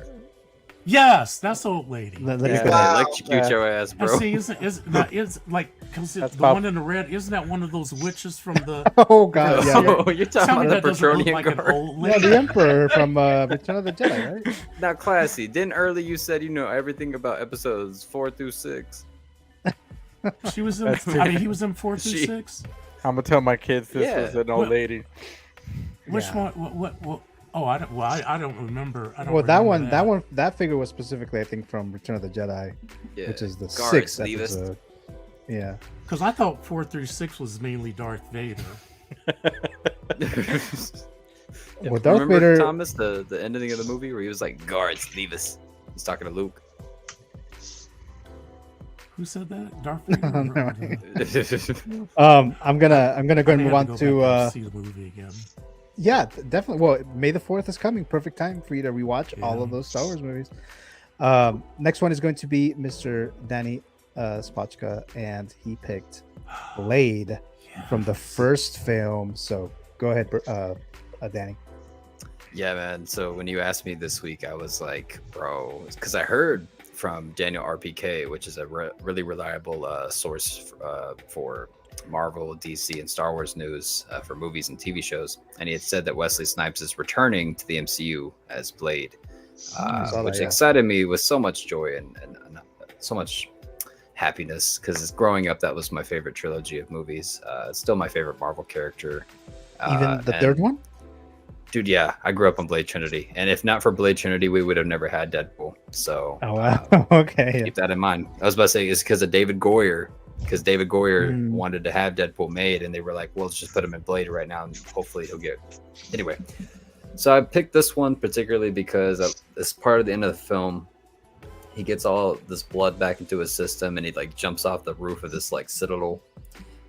Yes, that's old lady. Let me Yeah. go Hey, ahead. electrocute your ass, And bro. see, is like because the That's Pop- one in the red isn't that one of those witches from the? Oh god, yeah. Oh, you're talking Tell me about that the doesn't look Petronian like an guard. old Yeah, lady. the Emperor from Return of the Jedi, right? Not classy. Didn't early you said you know everything about episodes 4 through 6? She was in. That's I mean, he was in 4 through She- 6. I'm gonna tell my kids this Yeah. was an old What- lady. Which Yeah. one? What? Oh, I don't. Well, I don't remember. I don't Well, that remember one, that figure was specifically, I think, from Return of the Jedi, Yeah. which is the Garth, 6th leave us. episode. Yeah. Because I thought 4 through 6 was mainly Darth Vader. Well, Darth Remember, Vader. Thomas, the ending of the movie where he was like, "Guards, leave us." He's talking to Luke. Who said that? Darth Vader. No. I'm gonna go ahead and move on to see the movie again. yeah, definitely. Well, May the 4th is coming. Perfect time for you to rewatch all of Yeah. those Star Wars movies. Next one is going to be Mr. Danny Spotchka, and he picked Blade from the first film. So go ahead, Danny. Yeah, man. So when you asked me this week, I was like, bro, because I heard from Daniel RPK, which is a really reliable source for Marvel, DC, and Star Wars news for movies and TV shows. And he had said that Wesley Snipes is returning to the MCU as Blade, saw that, which yeah. excited me with so much joy and so much happiness, because growing up, that was my favorite trilogy of movies. It's still my favorite Marvel character. Even the and- third one? Dude, yeah, I grew up on Blade Trinity, and if not for Blade Trinity, we would have never had Deadpool. So Oh wow. Okay. keep that in mind. I was about to say it's because of David Goyer, because David Goyer Mm. wanted to have Deadpool made, and they were like, "Well, let's just put him in Blade right now, and hopefully he'll get." Anyway, so I picked this one particularly because as part of the end of the film, he gets all this blood back into his system, and he like jumps off the roof of this like citadel.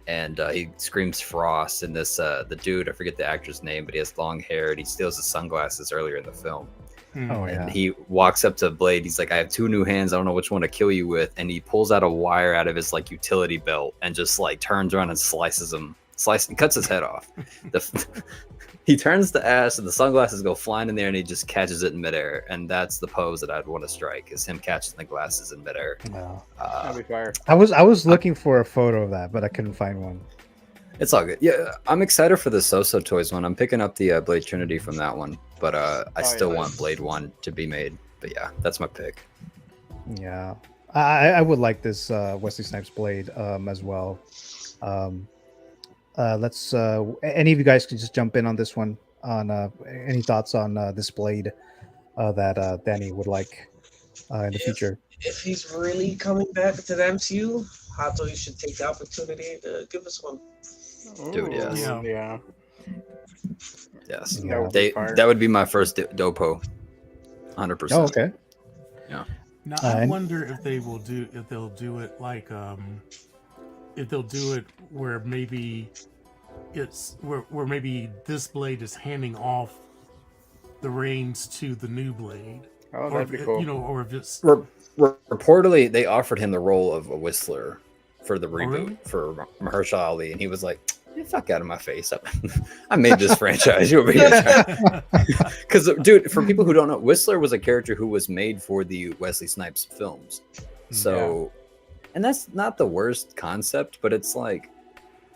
And he screams Frost, and this the dude, I forget the actor's name, but he has long hair, and he steals his sunglasses earlier in the film. Oh yeah. And he walks up to Blade. He's like, "I have 2 new hands. I don't know which one to kill you with." And he pulls out a wire out of his like utility belt and just like turns around and cuts his head off. He turns to ash, and the sunglasses go flying in there, and he just catches it in midair. And that's the pose that I'd want to strike, is him catching the glasses in midair. Wow. That'd be fire. I was looking for a photo of that, but I couldn't find one. It's all good. Yeah, I'm excited for the So-So Toys one. I'm picking up the Blade Trinity from that one, but I still yeah. want Blade 1 to be made. But yeah, that's my pick. Yeah, I would like this Wesley Snipes Blade as well. Let's any of you guys can just jump in on this one. On any thoughts on this Blade that Danny would like? in the future. If he's really coming back to the MCU, Hato, you should take the opportunity to give us one. Dude, yes. Yeah. Yeah. Yes. Yeah. would be fire. That would be my first dopo. 100%. Oh, okay. Now I And- wonder if they'll do it like if they'll do it where maybe it's where maybe this blade is handing off the reins to the new blade. Oh, Or that'd if be it- cool. You know, or if it's Reportedly, they offered him the role of a whistler for the reboot really? for Mahershala Ali, and he was like, "Get the fuck out of my face! I made this franchise. You over here?" Because, dude, for people who don't know, Whistler was a character who was made for the Wesley Snipes films. So, and that's not the worst concept, but it's like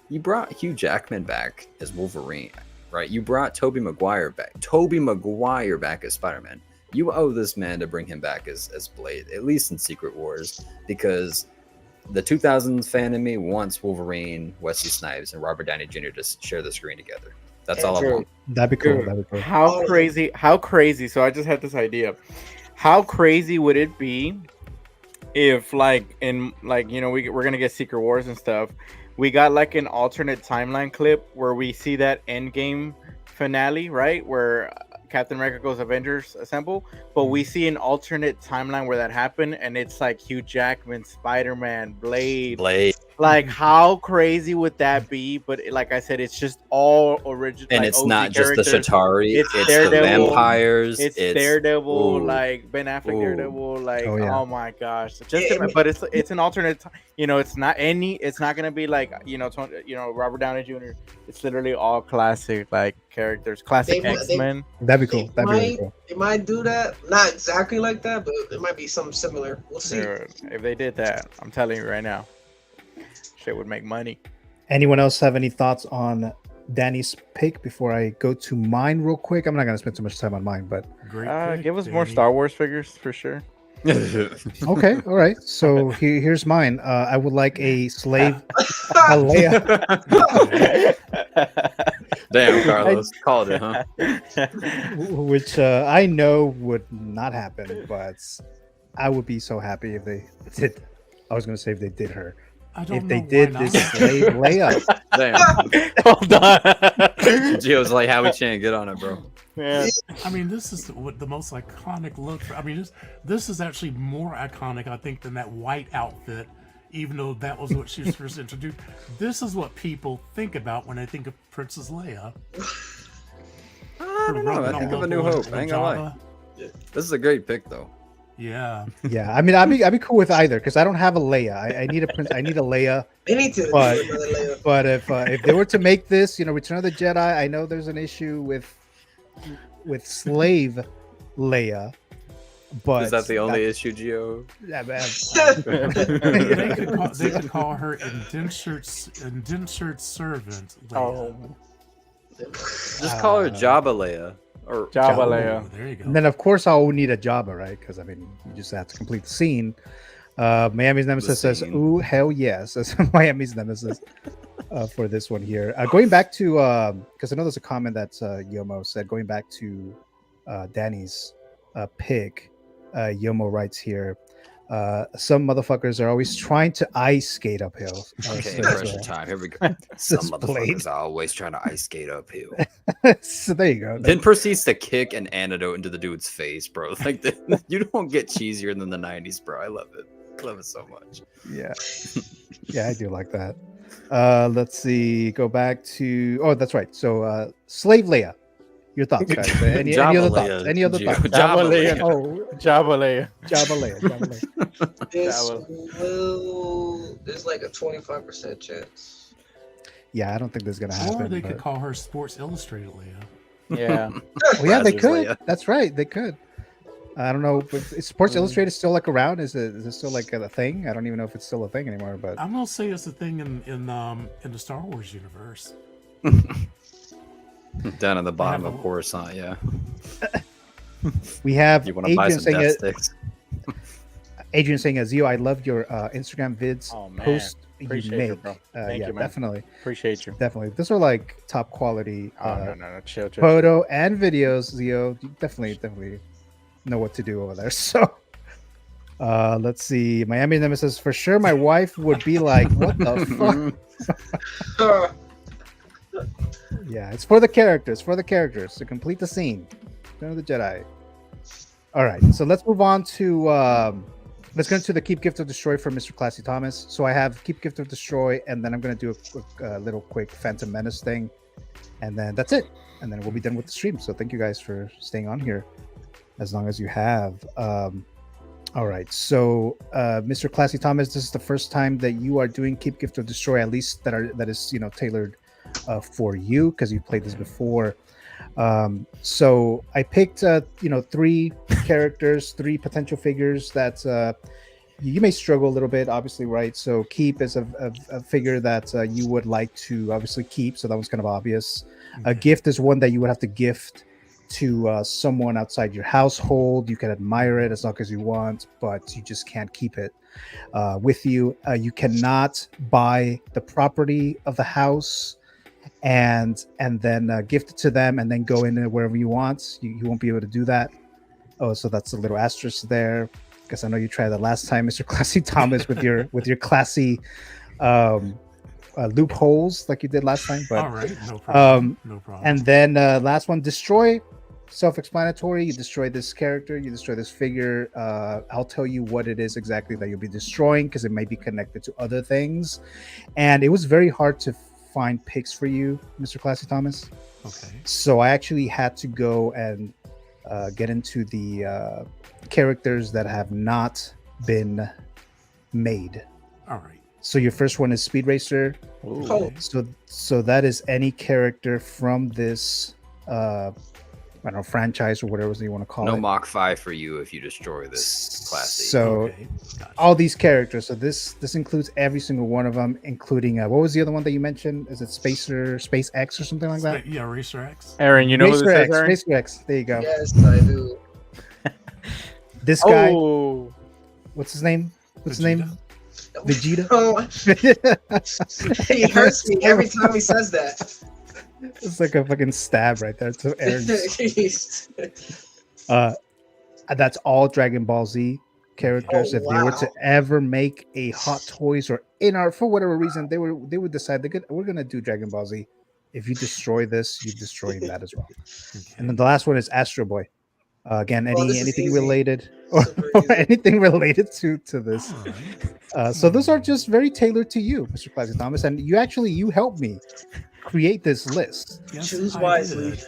you brought Hugh Jackman back as Wolverine, right? You brought Tobey Maguire back as Spider-Man. You owe this man to bring him back as Blade, at least in Secret Wars, because the 2000s fan in me wants Wolverine, Wesley Snipes, and Robert Downey Jr. to share the screen together. That's all I True. want. That'd be cool. Dude, That'd be cool. How crazy. So I just had this idea. How crazy would it be if we're gonna get Secret Wars and stuff. We got like an alternate timeline clip where we see that Endgame finale, right? Where Captain America goes Avengers Assemble, but we see an alternate timeline where that happened, and it's like Hugh Jackman, Spider-Man, Blade. Like, how crazy would that be? But like I said, it's just all original, And like, it's OG not just the characters. Chitauri, It's it's the Daredevil. vampires. It's Daredevil, ooh. like Ben Affleck, Ooh. Daredevil, like Oh, yeah. oh my gosh, but it's an alternate. It's not gonna be like Robert Downey Jr. It's literally all classic like characters, classic They- X-Men. That'd be cool. That'd be really cool. They might do that, not exactly like that, but it might be something similar. We'll see. Dude, if they did that, I'm telling you right now, shit would make money. Anyone else have any thoughts on Danny's pick before I go to mine real quick? I'm not gonna spend too much time on mine, but Great pick, Give us more Danny. Star Wars figures for sure. okay, all right. So here's mine. I would like a slave, a Leia. Damn, Carlos, called it, huh? Which I know would not happen, but I would be so happy if they did. I was gonna say if they did her. I don't If know they why did not. this slave Leia, Damn. Hold on. Gio's like, Howie Chan, get on it, bro. Man. I mean, this is what the most iconic look. I mean, this is actually more iconic, I think, than that white outfit. Even though that was what she was first introduced, this is what people think about when they think of Princess Leia. I don't know. I think of A New Hope. I ain't gonna lie. This is a great pick, though. Yeah. yeah. I mean, I'd be cool with either because I don't have a Leia. I need a prince. I need a Leia. They need to. But- do another layer. But if they were to make this, Return of the Jedi, I know there's an issue with slave Leia. But Is that the only issue, Gio? Yeah, man. They could call her indentured servant Leia. Oh, Just call her Jabba Leia. Or Jabba Oh, Leia. there you go. And then of course I'll need a Jabba, right? Because I mean, you just have to complete the scene. Miami's Nemesis says, scene. "Ooh, hell yes!" That's Miami's Nemesis for this one here. Going back to because I know there's a comment that Yomo said. Going back to Danny's pick, Yomo writes here. Some motherfuckers are always trying to ice skate uphill. Okay, pressure time. Here we go. Some Blade. motherfuckers are always trying to ice skate uphill. So there you go. Then proceeds to kick an antidote into the dude's face, bro. Like, you don't get cheesier than the 90s, bro. I love it. I love it so much. Yeah. Yeah, I do like that. Let's see. Go back to. Oh, that's right. So, Slave Leia. Your thoughts, guys? Any Jabba other Leia, thoughts? Any other Gio. thoughts? Jabba Leia. Leia. Oh, Jabba Leia. Jabba Leia. Jabba Leia. There's like a 25% chance. Yeah, I don't think this is gonna happen. Or they could but- call her Sports Illustrated Leia. Yeah. Oh, yeah, they Brazzers could. Leia. That's right. They could. I don't know. But is Sports Illustrated still like around? Is it still like a thing? I don't even know if it's still a thing anymore. But I'm gonna say it's a thing in the Star Wars universe. Down at the bottom have of a- Coruscant, yeah. we have You want to buy Adrian some saying death it. sticks? Adrian saying, "Zio, I loved your Instagram vids. Oh, man. Post you Appreciate you, make. bro. Thank yeah, you, man. definitely, Appreciate you. definitely. Those are like top quality Oh, no. Chill. photo and videos. Zio, you definitely know what to do over there. So, Let's see. Miami Nemesis, for sure my wife would be like, what the fuck? Yeah, it's for the characters, to complete the scene. Return of the Jedi. All right, so let's move on to let's go into the Keep Gift of Destroy for Mr. Classy Thomas. So I have Keep Gift of Destroy, and then I'm going to do a little quick Phantom Menace thing, and then that's it. And then we'll be done with the stream. So thank you guys for staying on here as long as you have. All right, so Mr. Classy Thomas, this is the first time that you are doing Keep Gift of Destroy, at least that is tailored for you, because you played this before. So I picked 3 characters, 3 potential figures that you may struggle a little bit, obviously, right? So Keep is a figure that you would like to obviously keep, so that was kind of obvious. A gift is one that you would have to gift to someone outside your household. You can admire it as long as you want, but you just can't keep it with you. You cannot buy the property of the house and then gift it to them and then go in it wherever you want. You won't be able to do that. Oh, so that's a little asterisk there, because I know you tried that last time, Mr. Classy Thomas, with your classy loopholes like you did last time. But all right, no problem. No problem. And then last one, Destroy. Self-explanatory. You destroy this character, you destroy this figure. I'll tell you what it is exactly that you'll be destroying, because it may be connected to other things. And it was very hard to find picks for you, Mr. Classy Thomas. Okay. So I actually had to go and get into the characters that have not been made. All right. So your first one is Speed Racer. Oh. So that is any character from this I don't know, franchise or whatever you want to call it. No Mach 5 for you if you destroy this classy. So Gotcha. all these characters. So this includes every single one of them, including what was the other one that you mentioned? Is it Space X or something like that? Yeah, Racer X. Aaron, you know who Racer this X, is, Aaron? Racer X. There you go. Yes, I do. This guy. Oh, What's his name? What's his Vegeta. name? Vegeta. Oh, he hurts me every time he says that. It's like a fucking stab right there to Aaron's. That's all Dragon Ball Z characters. Oh, If they were to wow. ever make a Hot Toys or in art for whatever reason, they would decide we're gonna do Dragon Ball Z. If you destroy this, you're destroying that as well. And then the last one is Astro Boy. Again, Oh, this is anything easy. related or Super easy. anything related to this. All right. So those are just very tailored to you, Mr. Classy Thomas, and you helped me create this list. Yes, Choose I wisely. did.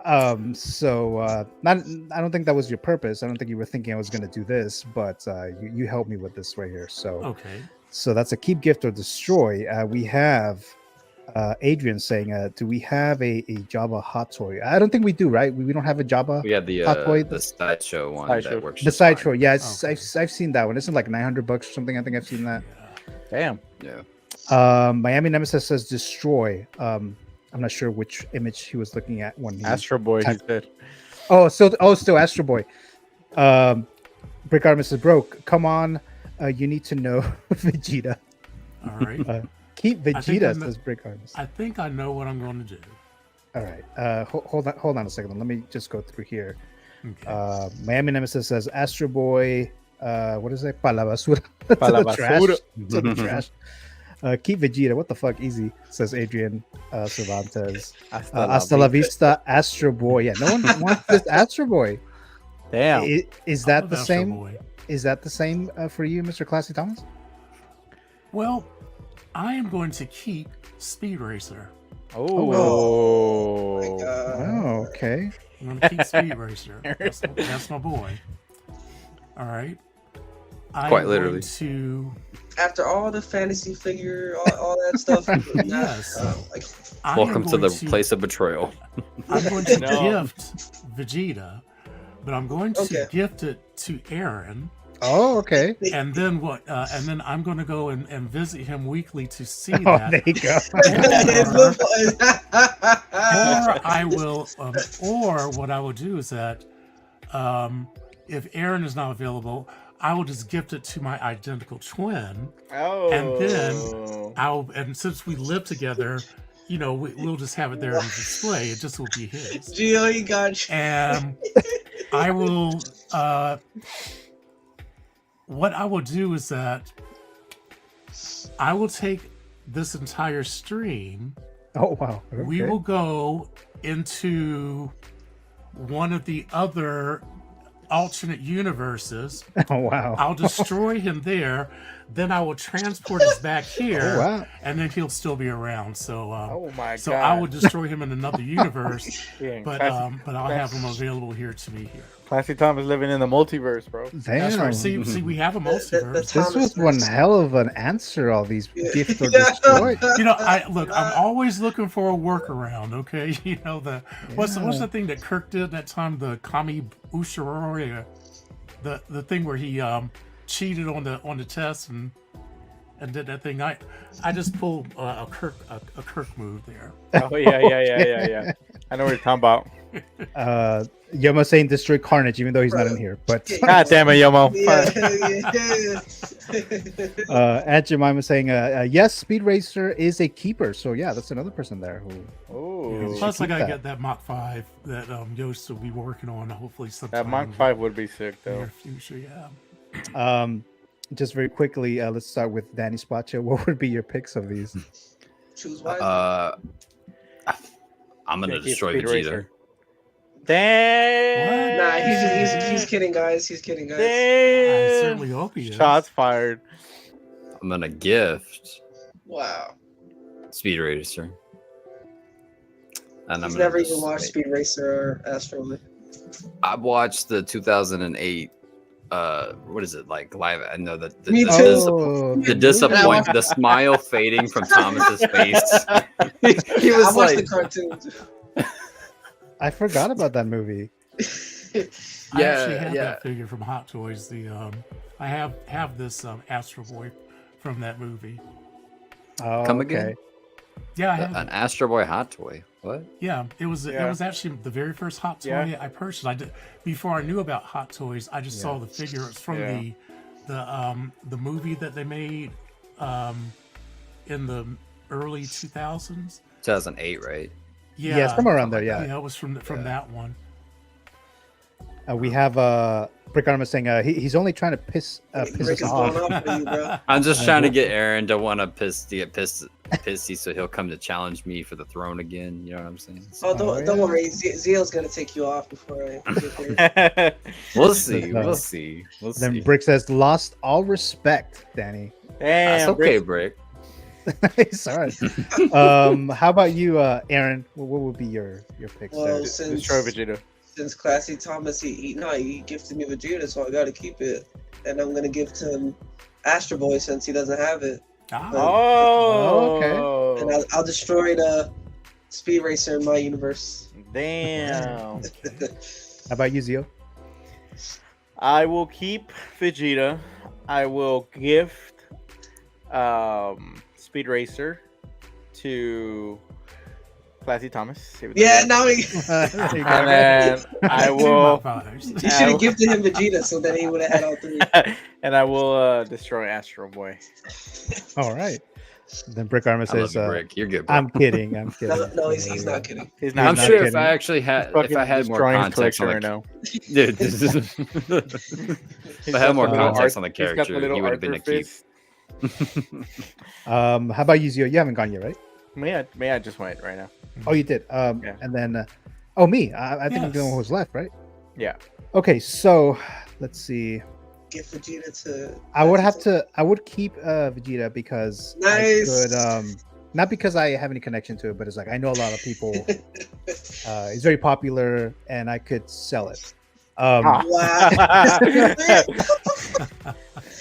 I don't think that was your purpose. I don't think you were thinking I was going to do this, but you helped me with this right here. So Okay. so that's a Keep, Gift, or Destroy. We have Adrian saying, do we have a Jabba hot toy? I don't think we do, right? We don't have a Jabba. We had the Hot toy? the sideshow one Sideshow. that works. The just fine. sideshow, yeah, Okay. I've seen that one. Isn't it like $900 or something? I think I've seen that. damn. Yeah. Miami Nemesis says Destroy. I'm not sure which image he was looking at when he Astro Boy, he said. still Astro Boy. Brick Artemis says, bro, come on. You need to know Vegeta. All right. Keep think Vegeta, I'm- says Brick Artemis. I think I know what I'm going to do. All right. Hold on a second. Let me just go through here. Okay. Miami Nemesis says Astro Boy. What is it? Palabasura. To Pa la the trash. basura. To the trash. Keep Vegeta. What the fuck? Easy, says Adrian Cervantes. Hasta la vista, Astro Boy. Yeah, no one wants this Astro Boy. Damn. Is I that love the Astro same? Boy. Is that the same for you, Mr. Classy Thomas? Well, I am going to keep Speed Racer. Oh. My God. Oh, okay. I'm going to keep Speed Racer. That's my boy. All right. I'm Quite going literally. To After all the fantasy figure, all that stuff. Yes. Like, I am Welcome to the going place of betrayal. I'm going to No. gift Vegeta, but I'm going to Okay. gift it to Aaron, Oh, okay. and then what? And then I'm going to go and visit him weekly to see Oh, that. there you go. Or I will, or what I will do is that, if Aaron is not available, I will just gift it to my identical twin, Oh. and then and since we live together, we'll just have it there on display. It just will be his. Gio, he got you. And I will what I will do is that I will take this entire stream. Oh wow. We will go into one of the other alternate universes. Oh wow. I'll destroy him there. Then I will transport us back here, wow. and then he'll still be around. So, Oh my so god. I will destroy him in another universe, Yeah, but classic- I'll have him available here to me here. Classy Tom is living in the multiverse, bro. That's right. See, we have a multiverse. This was one hell of an answer. All these gifts are Yeah. destroyed. You know, I'm always looking for a workaround. Okay, you know what's the thing that Kirk did that time? The Kami Ushirori, the thing where he cheated on the test and did that thing. I just pulled a Kirk move there. Oh yeah. I know what you're talking about. Yoma saying destroy Carnage, even though he's not in here. But God damn it, Yomo. Aunt Jemima saying, yes, Speed Racer is a keeper. So yeah, that's another person there who. Oh, Plus, I keep gotta that. get that Mach 5 that Yost will be working on. Hopefully, sometime that Mach 5 would be sick in the though. near future. Yeah. Just very quickly, let's start with Danny Spacha. What would be your picks of these? Choose wisely. I'm gonna Yeah, he's destroy Speed Vegeta. Racer. Damn. Nah, he's kidding, guys. He's kidding, guys. I Damn. certainly hope he is. Shots fired. I'm gonna gift Wow. Speed Racer. And He's I'm never gonna even watched Speed Racer or Astro Boy. I watched the 2008. What is it like live? I know that Me too. the disappointment, the smile fading from Thomas's face. he I was watched the like, cartoons. I forgot about that movie. I Yeah, actually have yeah. that figure from Hot Toys. The I have this Astro Boy from that movie. Oh, Come okay. again? Yeah, I have an it. Astro Boy hot toy. What? Yeah, it was Yeah. actually the very first Hot Toy Yeah. I purchased. I did before I knew about Hot Toys. I just saw the figure. It's from Yeah. the movie that they made in the early 2000s. 2008, right? Yeah, somewhere around there. Yeah. yeah, it was from that one. We have Brick Arma saying he's only trying to piss Rick us is going off. off for you, bro. I'm just trying to get Aaron to want to get pissy, so he'll come to challenge me for the throne again. You know what I'm saying? Oh, don't yeah. worry. Zio's gonna take you off before I get there. We'll see. We'll see. We'll Then see. Brick says, "Lost all respect, Danny." That's Damn. okay, Brick. It's all right. How about you, Aaron? What would be your picks Well, there? Destroy Vegeta. Since Classy Thomas, he gifted me Vegeta, so I gotta keep it. And I'm gonna give to him Astro Boy since he doesn't have it. Oh, And I'll destroy the Speed Racer in my universe. Damn. How about you, Zio? I will keep Vegeta. I will gift Speed Racer to Classy Thomas. Yeah, now he. And then I will You should have gifted him Vegeta, so then he would have had all three. and I will destroy Astro Boy. All right. Then Brick Arma I love says, you, Brick. You're good, bro. "I'm kidding. I'm kidding." No, he's not kidding. He's I'm not. not sure if kidding. I actually had, if I had more destroying his context on collection the, right now. dude, this is, if I had more context on the character, he would have been a keep. How about you, Zio? You haven't gone yet, right? May I just went right now? Oh, you did. Yeah. And then, oh, me. I think I'm Yes. the one who's left, right? Yeah. Okay, so let's see. Give Vegeta to. I would keep Vegeta because Nice. I could, not because I have any connection to it, but it's like I know a lot of people. It's very popular, and I could sell it. Ah. Wow.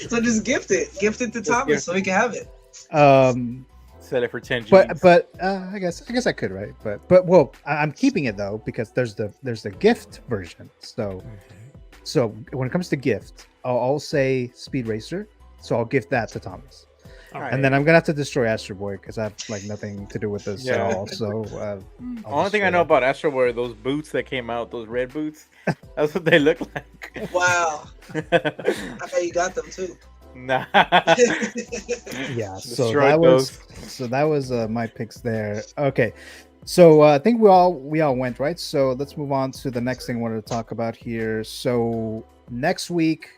So just gift it to Thomas gift so he can have it. Sell it for 10 G's. But I guess I could, right? But well, I'm keeping it though because there's the gift version. So when it comes to gift, I'll say Speed Racer. So I'll gift that to Thomas. And then I'm gonna have to destroy Astro Boy because I have like nothing to do with this at all. So only thing I know about Astro Boy are those boots that came out, those red boots. That's what they look like. Wow. I bet you got them too. Nah. yeah. Destroyed So that was my picks there. Okay. So I think we all went right. So let's move on to the next thing I wanted to talk about here. So next week,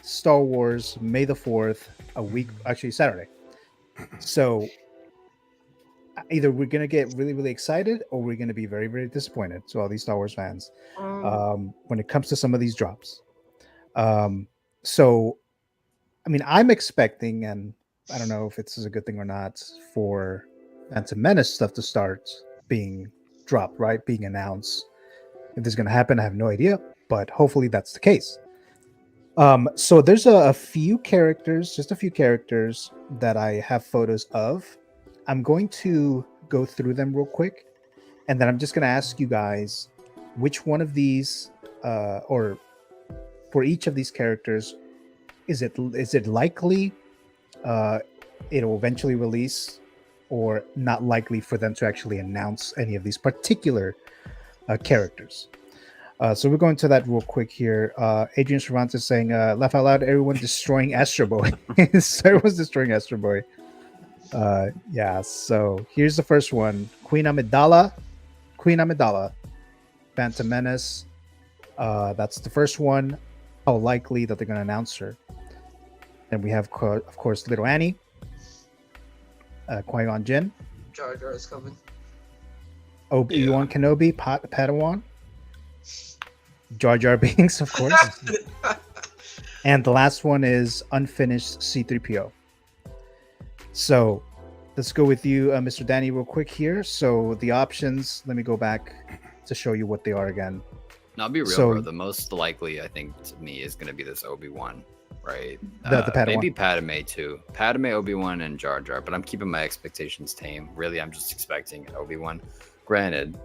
Star Wars, May the 4th, a week, actually Saturday. So either we're going to get really, really excited or we're going to be very, very disappointed. So all these Star Wars fans, when it comes to some of these drops. So, I mean, I'm expecting, and I don't know if it's a good thing or not, for Phantom Menace stuff to start being dropped, right? Being announced. If this is going to happen, I have no idea, but hopefully that's the case. So there's a few characters, just a few characters that I have photos of. I'm going to go through them real quick, and then I'm just going to ask you guys which one of these, or for each of these characters, is it likely it'll eventually release, or not likely for them to actually announce any of these particular characters. So we're going to that real quick here. Adrian Cervantes saying, laugh out loud, everyone destroying Astro Boy. Everyone's destroying Astro Boy. Yeah, so here's the first one. Queen Amidala, Phantom Menace. That's the first one. How likely that they're going to announce her. Then we have, of course, Little Annie, Qui-Gon Jinn, Jar Jar is coming. Obi-Wan Kenobi, Padawan, Jar Jar Binks, of course. And the last one is unfinished C-3PO. So let's go with you, Mr. Danny, real quick here. So the options, let me go back to show you what they are again. Now, I'll be real, bro. The most likely, I think, to me, is going to be this Obi-Wan, right? The Padawan. Maybe Padme, too. Padme, Obi-Wan, and Jar Jar. But I'm keeping my expectations tame. Really, I'm just expecting an Obi-Wan. Granted,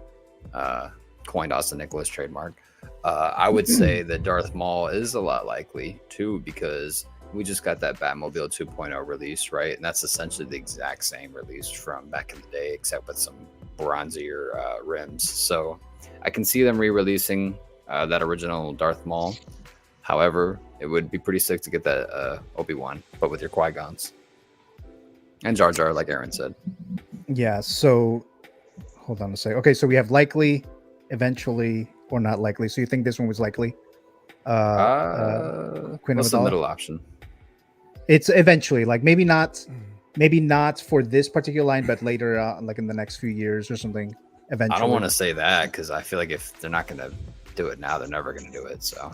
coined Austin Nicholas trademark. I would say that Darth Maul is a lot likely, too, because we just got that Batmobile 2.0 release, right? And that's essentially the exact same release from back in the day, except with some bronzier rims. So I can see them re-releasing that original Darth Maul. However, it would be pretty sick to get that Obi-Wan, but with your Qui-Gons. And Jar Jar, like Aaron said. Yeah, so hold on a second. Okay, so we have likely, eventually, or not likely. So you think this one was likely? Queen What's the Amidala? middle option? It's eventually, like maybe not for this particular line, but later, like in the next few years or something. Eventually, I don't want to say that because I feel like if they're not going to do it now, they're never going to do it. So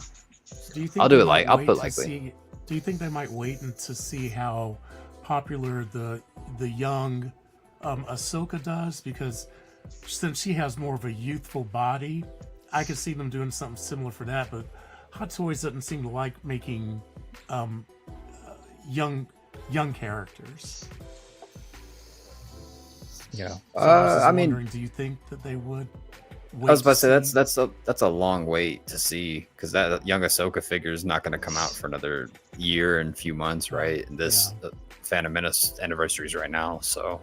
Do you think I'll do they it like might I'll wait put to likely. see- do you think they might wait and to see how popular the young Ahsoka does? Because since she has more of a youthful body, I could see them doing something similar for that. But Hot Toys doesn't seem to like making young characters. Yeah. So I was just I mean, wondering, do you think that they would? I was about to say see? that's a long wait to see because that young Ahsoka figure is not going to come out for another year and few months, right? And this Phantom Menace anniversary is right now, so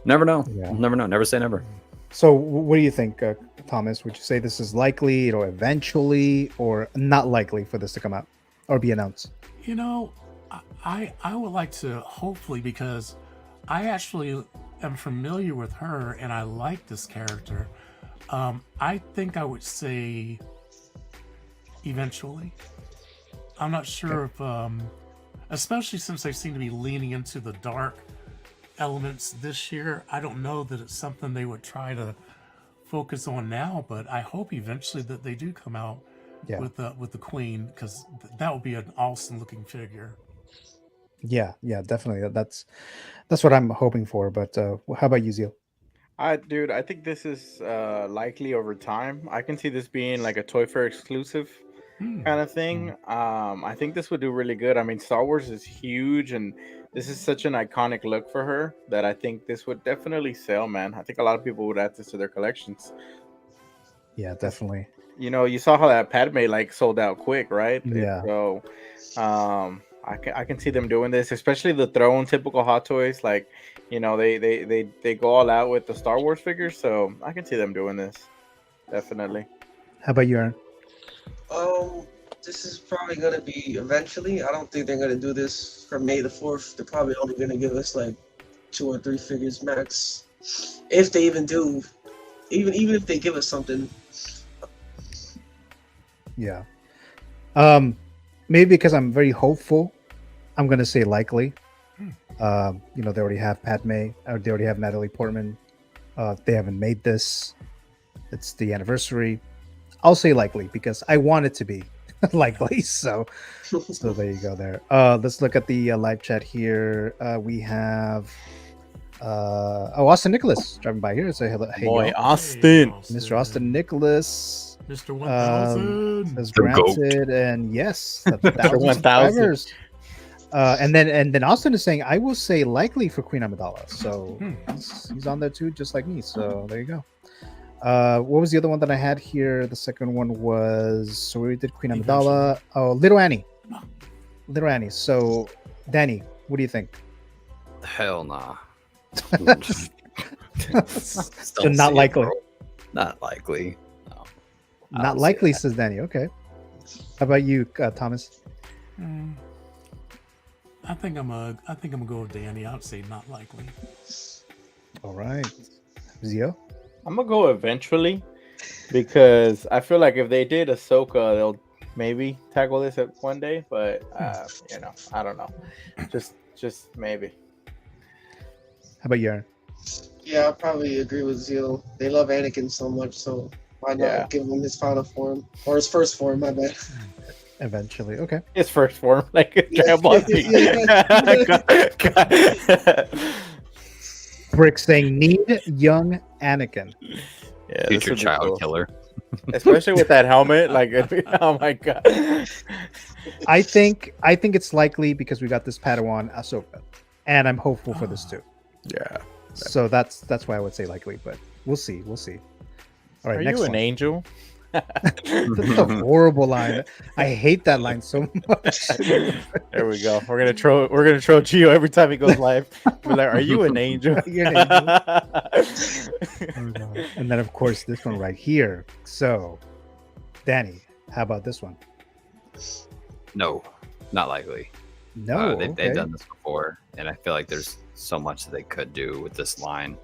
never know. Yeah. Never know. Never say never. So what do you think, Thomas? Would you say this is likely, eventually, or not likely for this to come out or be announced? You know, I would like to hopefully, because I actually am familiar with her and I like this character. I think I would say eventually. I'm not sure if, especially since they seem to be leaning into the dark elements this year. I don't know that it's something they would try to focus on now, but I hope eventually that they do come out with the Queen, because that would be an awesome looking figure. Yeah, definitely. That's what I'm hoping for. But how about you, Zio? Dude, I think this is likely over time. I can see this being like a Toy Fair exclusive kind of thing. I think this would do really good. I mean, Star Wars is huge, and this is such an iconic look for her that I think this would definitely sell, man. I think a lot of people would add this to their collections. Yeah, definitely. You know, you saw how that Padme like sold out quick, right? Yeah. So, I can see them doing this, especially the Throne typical Hot Toys. Like, you know, they go all out with the Star Wars figures, so I can see them doing this, definitely. How about you, Aaron? This is probably gonna be eventually. I don't think they're gonna do this for May the 4th. They're probably only gonna give us like 2 or 3 figures max, if they even do. Even if they give us something. Yeah. maybe because I'm very hopeful, I'm gonna say likely. You know, they already have Padme, or they already have Natalie Portman. They haven't made this. It's the anniversary. I'll say likely because I want it to be likely. So there you go. There. Let's look at the live chat here. We have Austin Nicholas driving by here. Say hello. Hey, Boy, y'all. Austin. Mr. Austin Nicholas. Mr. 1000. Has The goat. granted, and yes, Mr. 1000. subscribers. And then Austin is saying, I will say likely for Queen Amidala. So he's on there too, just like me. So there you go. What was the other one that I had here? The second one was, so we did Queen Amidala. Oh, Little Annie. Little Annie. So Danny, what do you think? Hell nah. So not likely. Not likely. No. I Not don't see likely, that. says Danny. Okay. How about you, Thomas? I think I'm gonna go with Danny. I'd say not likely. All right. Zio? I'm gonna go eventually because I feel like if they did Ahsoka, they'll maybe tackle this at one day. But you know, I don't know. Just maybe. How about you, Aaron? Yeah, I probably agree with Zeal. They love Anakin so much, so why not give him his final form or his first form? My bad. Eventually. Okay. His first form, like Yeah. Brick saying, need young Anakin. Yeah, this Future would be child cool. killer. Especially with that helmet. Like, oh my god. I think it's likely because we got this Padawan Ahsoka, and I'm hopeful for this too. Yeah. So that's why I would say likely, but we'll see. All right, Are next you an one. angel? That's a horrible line. I hate that line so much. There we go. We're gonna troll Gio every time he goes live. We're like, "Are you an angel?" You're an angel. And then of course this one right here. So, Danny, how about this one? No, not likely. No, they've okay. done this before, and I feel like there's so much that they could do with this line.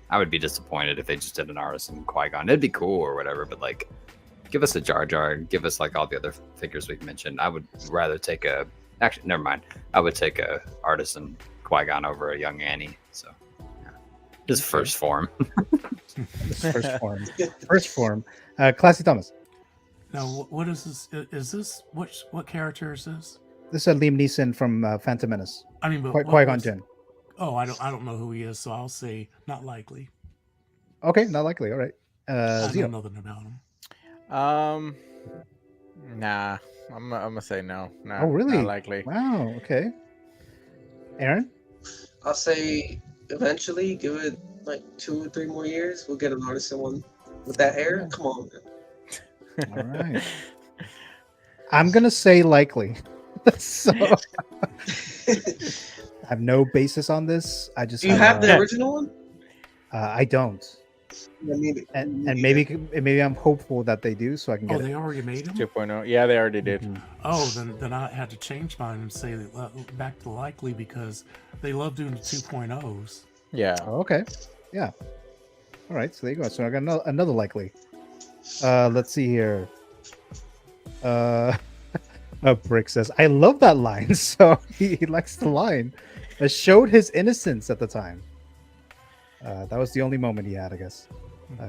I would be disappointed if they just did an artisan Qui-Gon. It'd be cool or whatever, but like, give us a Jar Jar, give us like all the other figures we've mentioned. I would rather take actually, never mind. I would take a artisan Qui-Gon over a young Annie. So, yeah. His first form. First form. Classy Thomas. Now, what is this? Is this what character is this? This is Liam Neeson from Phantom Menace. I mean, but Qui-Gon Jinn. Oh, I don't know who he is, so I'll say not likely. Okay, not likely. All right. I Zio. know nothing about him. Nah. I'm gonna say no. Nah, Oh, really? Not likely. Wow. Okay. Aaron. I'll say eventually, give it like 2 or 3 more years, we'll get an artisan one with that hair. Come on, man. All right. I'm gonna say likely. So I have no basis on this. I just Do you have the original one? I don't. I need it. And maybe I'm hopeful that they do, so I can get Oh, it. they already made him. 2.0. Yeah, they already did. Mhm. Oh, then I had to change mine and say that, back to likely because they love doing the 2.0s. Yeah. Oh, okay. Yeah. All right. So there you go. So I got another likely. Let's see here. Brick says, I love that line. So he likes the line. It showed his innocence at the time. That was the only moment he had, I guess.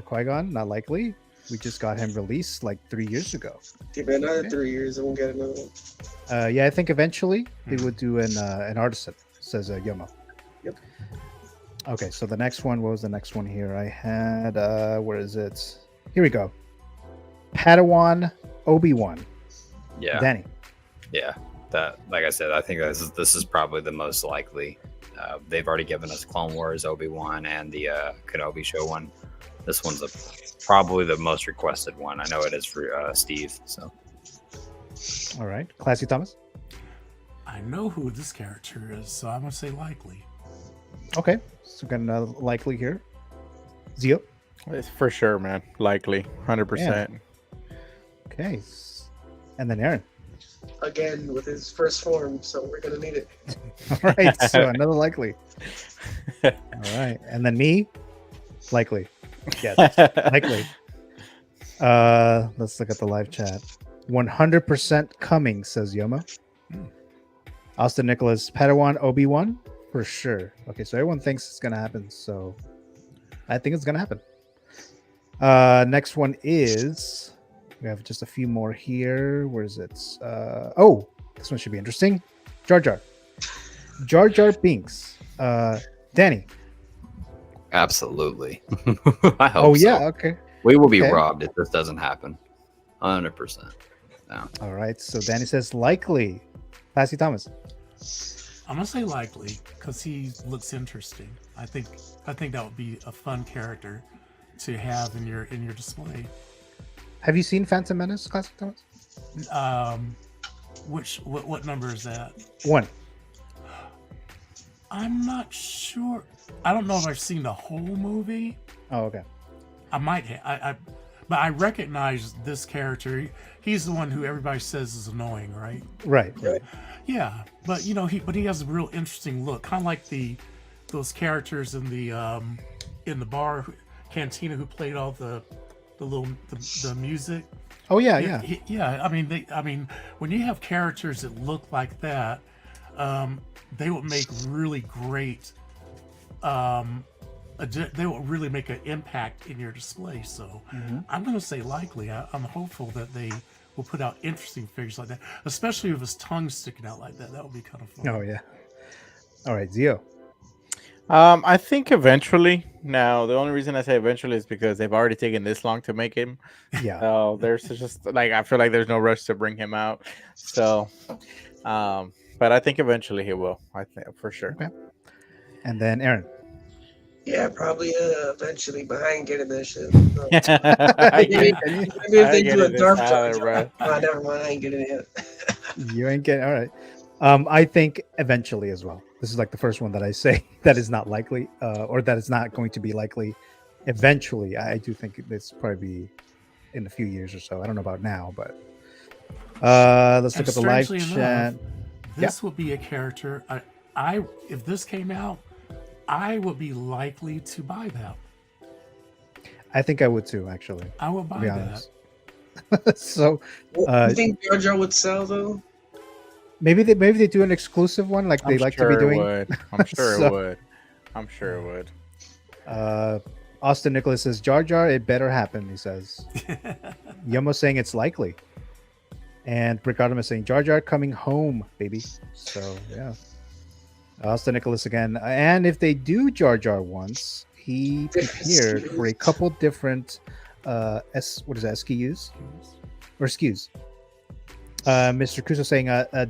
Qui-Gon, not likely. We just got him released like 3 years ago. Give it another 3 years and we'll get another one. Yeah, I think eventually they would do an artisan, says Yomo. Yep. Okay, so the next one, what was the next one here? I had, where is it? Here we go. Padawan Obi-Wan. Yeah. Danny. Yeah, that, like I said, I think this is probably the most likely. They've already given us Clone Wars, Obi-Wan, and the Kenobi show one. This one's probably the most requested one. I know it is for Steve. So, All right, Classy Thomas. I know who this character is, so I'm gonna say likely. Okay, so got another likely here. Zio. It's for sure, man. Likely. 100%. Okay, and then Aaron. Again, with his first form, so we're gonna need it. All right, so another likely. All right, and then me, likely. Yes, likely. Let's look at the live chat. 100% coming, says Yoma. Austin Nicholas, Padawan Obi-Wan for sure. Okay, so everyone thinks it's gonna happen, so I think it's gonna happen. Next one is, we have just a few more here. Where is it? Oh, this one should be interesting. Jar Jar Binks. Danny. Absolutely. I hope Oh so. yeah, okay. We will be Okay. robbed if this doesn't happen. 100%. No. All right. So Danny says likely. Passy Thomas. I'm gonna say likely because he looks interesting. I think that would be a fun character to have in your display. Have you seen Phantom Menace, Classic Thomas? What number is that? 1. I'm not sure. I don't know if I've seen the whole movie. Oh, okay. I might have. But I recognize this character. He's the one who everybody says is annoying, right? Right. Yeah, but he has a real interesting look, kind of like those characters in the bar cantina who played all the music. Oh yeah. Yeah. I mean, when you have characters that look like that, they would make really great. They will really make an impact in your display. So I'm going to say likely. I'm hopeful that they will put out interesting figures like that, especially with his tongue sticking out like that. That would be kind of fun. Oh yeah. All right, Zio. I think eventually. Now, the only reason I say eventually is because they've already taken this long to make him. Yeah. So there's just like, I feel like there's no rush to bring him out. So, but I think eventually he will. I think for sure. Okay. And then Aaron. Yeah, probably eventually, but I ain't getting that shit. I Maybe get- maybe if I they get do a it, Darth it's Jar Tyler, Jar. bro. Never mind, I ain't getting it yet. You ain't getting all right. I think eventually as well. This is like the first one that I say that is not likely, or that is not going to be likely. Eventually, I do think this probably be in a few years or so. I don't know about now, but let's look at the live strangely chat. enough, this would be a character. If this came out, I would be likely to buy that. I think I would too, actually. I would To buy be that. honest. So You think Jar Jar would sell though? maybe they do an exclusive one like they I'm like sure to be it doing. would. I'm sure So- it would. I'm sure it would. Austin Nicholas says Jar Jar, it better happen. He says. Yomo saying it's likely, and Ricardo is saying Jar Jar coming home, baby. So yeah. Austin Nicholas again, and if they do Jar Jar once, he prepared for a couple different SKUs or SKUs. Mr. Kuso saying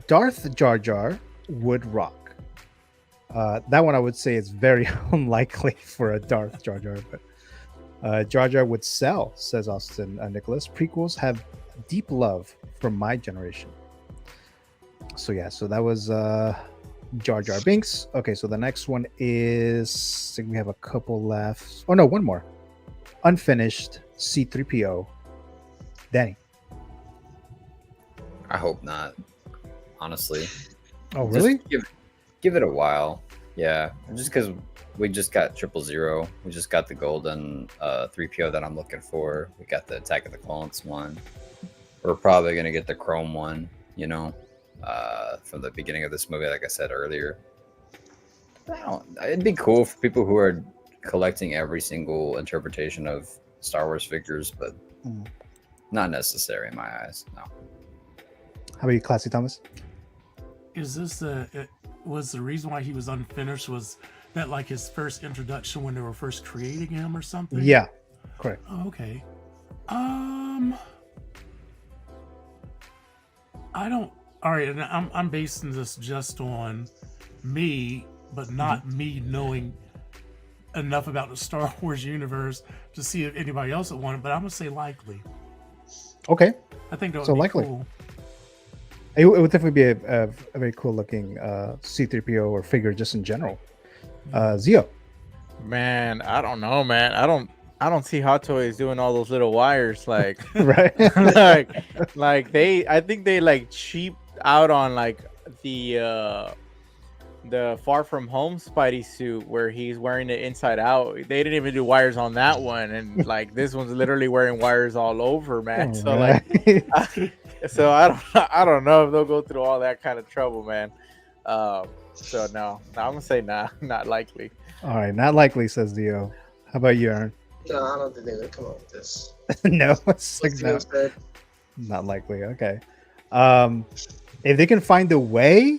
Darth Jar Jar would rock. That one I would say is very unlikely for a Darth Jar Jar, but Jar Jar would sell, says Austin Nicholas. Prequels have deep love from my generation. So yeah, so that was Jar Jar Binks. Okay, so the next one is, I think we have a couple left. Oh no, one more. Unfinished C3PO. Danny. I hope not. Honestly. Oh Just really? give it a while. Yeah. Just because we just got 000. We just got the golden 3PO that I'm looking for. We got the Attack of the Clones one. We're probably gonna get the Chrome one, from the beginning of this movie, like I said earlier. It'd be cool for people who are collecting every single interpretation of Star Wars figures, but not necessary in my eyes. No. How about you, Classy Thomas? Is this was the reason why he was unfinished? Was that like his first introduction when they were first creating him or something? Yeah, correct. Oh, okay. I don't. All right, and I'm basing this just on me, but not me knowing enough about the Star Wars universe to see if anybody else would want it. But I'm gonna say likely. Okay. I think that would So be likely. cool. It would definitely be a very cool looking C3PO or figure just in general. Zio. Man, I don't know, man. I don't see Hot Toys doing all those little wires like Right. like I think they like cheap out on like the the Far From Home Spidey suit where he's wearing it inside out. They didn't even do wires on that one, and like this one's literally wearing wires all over, man. So like, so I don't know if they'll go through all that kind of trouble, man. So no, I'm gonna say nah, not likely. All right, not likely, says Dio. How about you, Aaron? No, I don't think they're gonna come up with this. No, it's like Let's see no, instead. not likely. Okay. If they can find a way,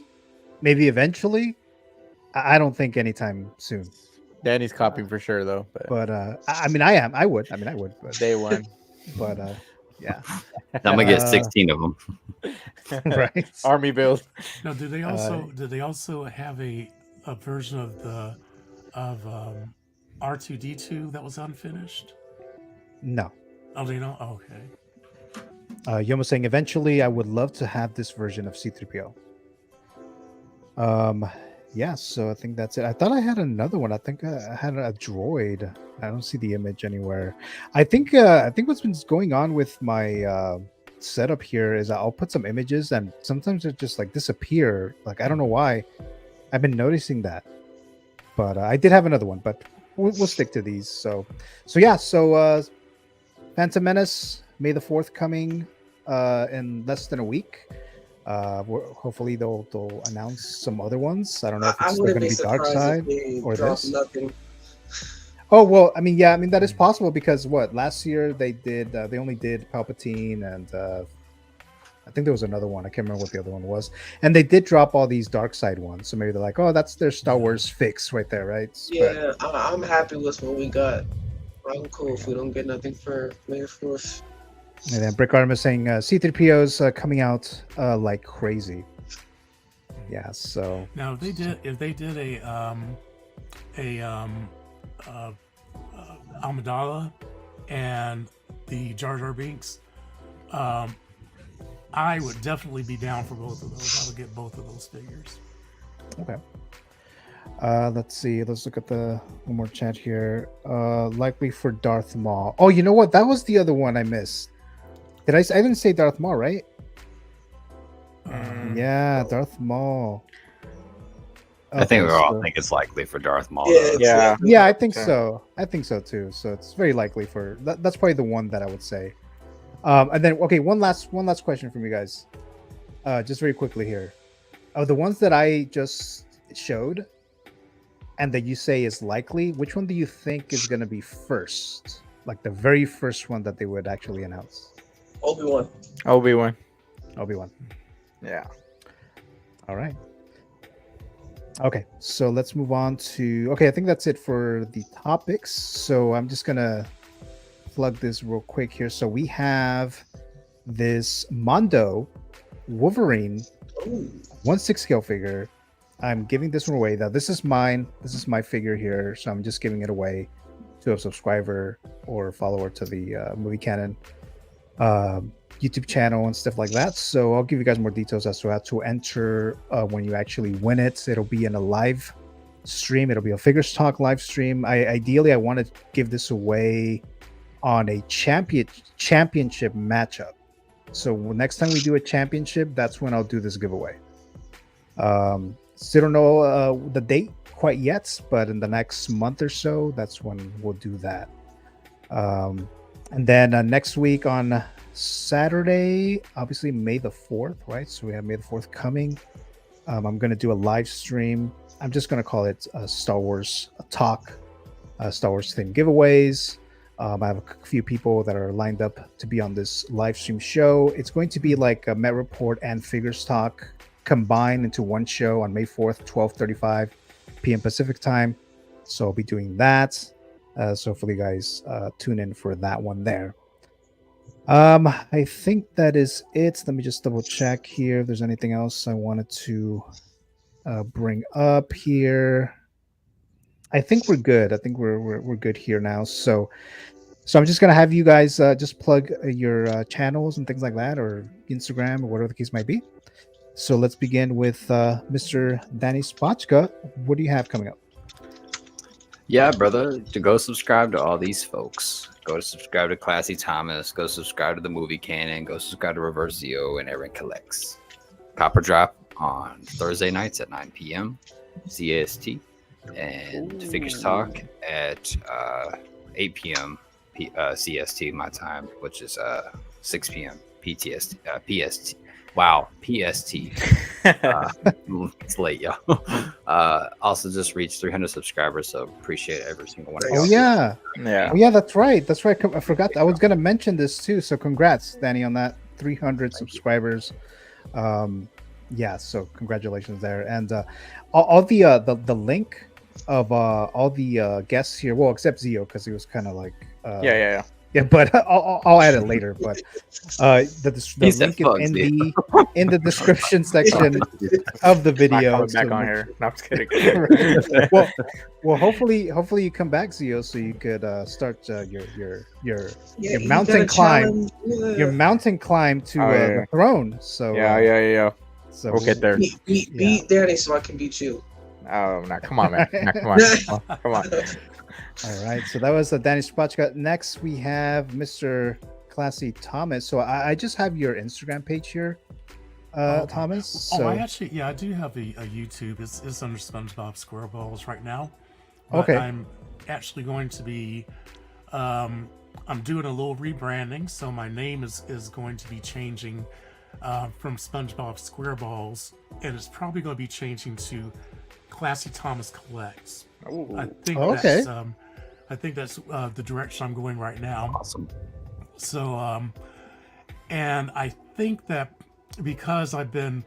maybe eventually. I don't think anytime soon. Danny's copying for sure though. But I mean, I would. But Day one. but yeah. I'm gonna get 16 of them. Right. Army build. Now, do they also have a version of R2D2 that was unfinished? No. Oh, they don't. Oh, okay. Yoma's saying eventually I would love to have this version of C3PO. Yeah, so I think that's it. I thought I had another one. I think I had a droid. I don't see the image anywhere. I think what's been going on with my setup here is I'll put some images and sometimes it just like disappear. Like I don't know why. I've been noticing that. But I did have another one, but we'll stick to these. So yeah, Phantom Menace, May the 4th coming in less than a week. Hopefully they'll announce some other ones. I don't know if it's still going to be Darkside or this. Nothing. Oh well, I mean, yeah, that is possible because last year they only did Palpatine and I think there was another one. I can't remember what the other one was. And they did drop all these Darkside ones, so maybe they're like, oh, that's their Star Wars fix right there, right? Yeah, I'm happy with what we got. I'm cool if we don't get nothing for May the 4th. And then Brick Arm is saying C3PO's coming out like crazy. Yeah, so now if they did a Amidala and the Jar Jar Binks, I would definitely be down for both of those. I would get both of those figures. Okay. Let's see. Let's look at the one more chat here. Likely for Darth Maul. Oh, you know what? That was the other one I missed. I didn't say Darth Maul, right? Yeah, Darth Maul. I think we all think it's likely for Darth Maul. Yeah, I think so. I think so too. So it's very likely for that's probably the one that I would say. And then one last question from you guys. Just very quickly here. Of the ones that I just showed and that you say is likely, which one do you think is going to be first? Like the very first one that they would actually announce? Obi-Wan. Yeah. All right. Okay, so let's move on to... Okay, I think that's it for the topics. So I'm just going to plug this real quick here. So we have this Mondo Wolverine 1/6 scale figure. I'm giving this one away. Now, this is mine. This is my figure here. So I'm just giving it away to a subscriber or follower to the Movie Canon YouTube channel and stuff like that. So I'll give you guys more details as to how to enter when you actually win it. It'll be in a live stream. It'll be a Figures Talk live stream. Ideally, I want to give this away on a championship matchup. So next time we do a championship, that's when I'll do this giveaway. Still don't know the date quite yet, but in the next month or so, that's when we'll do that. And then next week on Saturday, obviously May the 4th, right? So we have May the 4th coming. I'm going to do a live stream. I'm just going to call it Star Wars Talk, Star Wars themed giveaways. I have a few people that are lined up to be on this live stream show. It's going to be like a Met Report and Figures Talk combined into one show on May 4th, 12:35 p.m. Pacific time. So I'll be doing that. So hopefully you guys tune in for that one there. I think that is it. Let me just double check here if there's anything else I wanted to bring up here. I think we're good. I think we're good here now. So I'm just gonna have you guys just plug your channels and things like that, or Instagram or whatever the case might be. So let's begin with Mr. Danny Spotchka. What do you have coming up? Yeah, brother, to go subscribe to all these folks. Go to subscribe to Classy Thomas. Go subscribe to the Movie Canon. Go subscribe to Reversio and Aaron Collects. Copper Drop on Thursday nights at 9 p.m. CAST, and Figures Talk at 8 p.m. CST my time, which is 6 p.m. PTST PST. Wow, PST. It's late, y'all. Also, just reached 300 subscribers, so appreciate every single one of y'all. Oh yeah, Yeah. oh yeah, that's right. That's right. I forgot. I was gonna mention this too. So congrats, Danny, on that 300 subscribers. Yeah, so congratulations there. And all the link of all the guests here. Well, except Zio because he was kind of like Yeah. yeah. But I'll add it later. But the He said link is fuck in Zio. the description section of the Not video. coming back so on make- here. No, I'm just kidding. well, hopefully you come back, Zio, so you could start your Yeah, you mountain gotta climb. challenge, yeah. Your mountain climb to Oh, yeah. the throne. So Yeah. So We'll get there. Beat Danny so I can beat you. Oh, no, come on, man. No, come on. Come on. All right, so that was Danny Spotchka. Next, we have Mr. Classy Thomas. So I just have your Instagram page here, Thomas. So I actually, I do have a YouTube. It's under SpongeBob SquareBalls right now. But Okay. I'm actually going to be, I'm doing a little rebranding. So my name is going to be changing from SpongeBob SquareBalls, and it's probably going to be changing to Classy Thomas Collects. I think okay. that's I think that's the direction I'm going right now. Awesome. So and I think that because I've been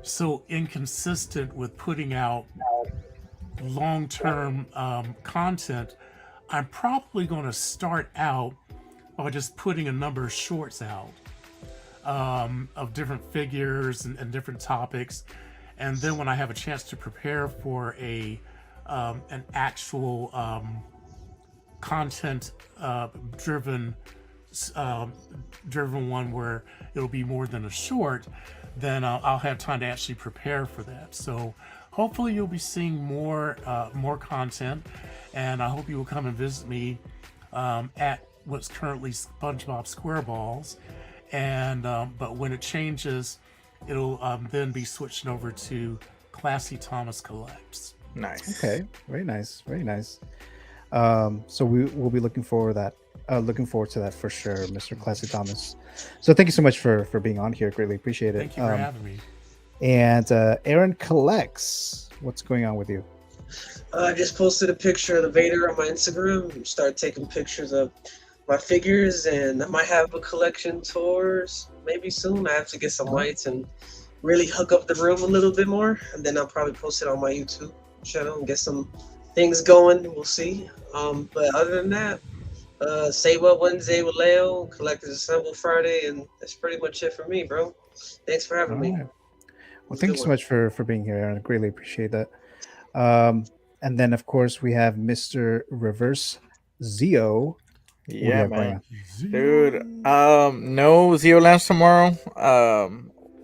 so inconsistent with putting out long-term content, I'm probably going to start out by just putting a number of shorts out of different figures and different topics, and then when I have a chance to prepare for an actual content driven one where it'll be more than a short, then I'll have time to actually prepare for that. So hopefully you'll be seeing more content, and I hope you will come and visit me at what's currently SpongeBob SquareBalls, and but when it changes, it'll then be switching over to Classy Thomas Collects. Nice. Okay, very nice, very nice. So we'll be looking forward to that for sure, Mr. Classy Thomas. So thank you so much for being on here. Greatly appreciate it. Thank you for having me. And Aaron Collects, what's going on with you? I just posted a picture of the Vader on my Instagram. Start taking pictures of my figures, and I might have a collection tours maybe soon. I have to get some lights and really hook up the room a little bit more, and then I'll probably post it on my YouTube channel and get some things going. We'll see. But other than that, Say What Wednesday with Leo, Collectors Assemble Friday, and that's pretty much it for me, bro. Thanks for having me. All right. Well, thank you so much for being here, Aaron. I greatly appreciate that. And then, of course, we have Mr. Reverse Zio. What do you Yeah, have going man. on? Dude, no Zio Lands tomorrow.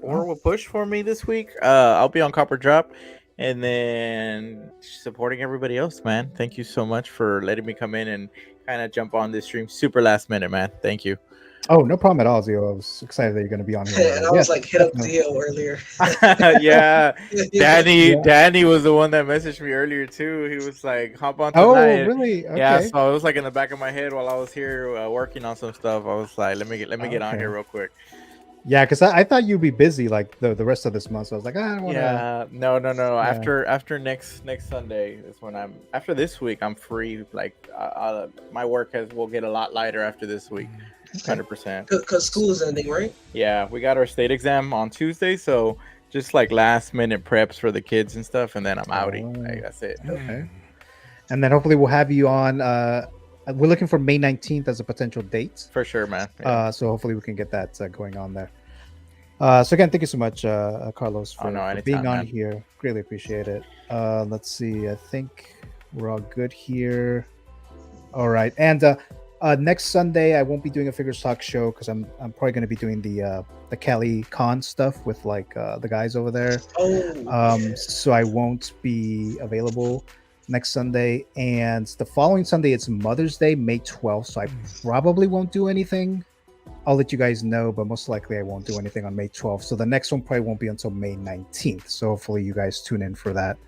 Or will push for me this week. I'll be on Copper Drop, and then supporting everybody else, man. Thank you so much for letting me come in and kind of jump on this stream super last minute, man. Thank you. Oh, no problem at all, Zio. I was excited that you're going to be on here. And I was like, hit up Theo earlier. Yeah, Yeah. Danny was the one that messaged me earlier too. He was like, hop on Oh, tonight. really? Okay. Yeah, so it was like in the back of my head while I was here working on some stuff. I was like, let me get on Okay. here real quick. Yeah, because I thought you'd be busy like the rest of this month. So I was like, I don't want to. Yeah, no. Yeah. After next Sunday is when after this week I'm free. Like my work will get a lot lighter after this week. 100%. Because school's ending, right? Yeah, we got our state exam on Tuesday, so just like last minute preps for the kids and stuff, and then I'm outie. Oh. Like, that's it. Okay. And then hopefully we'll have you on. We're looking for May 19th as a potential date. For sure, man. Yeah. So hopefully we can get that going on there. So again, thank you so much, Carlos, for anytime, being on man. here. Greatly appreciate it. Let's see. I think we're all good here. All right. And next Sunday, I won't be doing a Figures Talk show because I'm probably going to be doing the Cali Con stuff with like the guys over there. Oh. So I won't be available next Sunday. And the following Sunday, it's Mother's Day, May 12th. So I probably won't do anything I'll let you guys know, but most likely I won't do anything on May 12th. So the next one probably won't be until May 19th. So hopefully you guys tune in for that.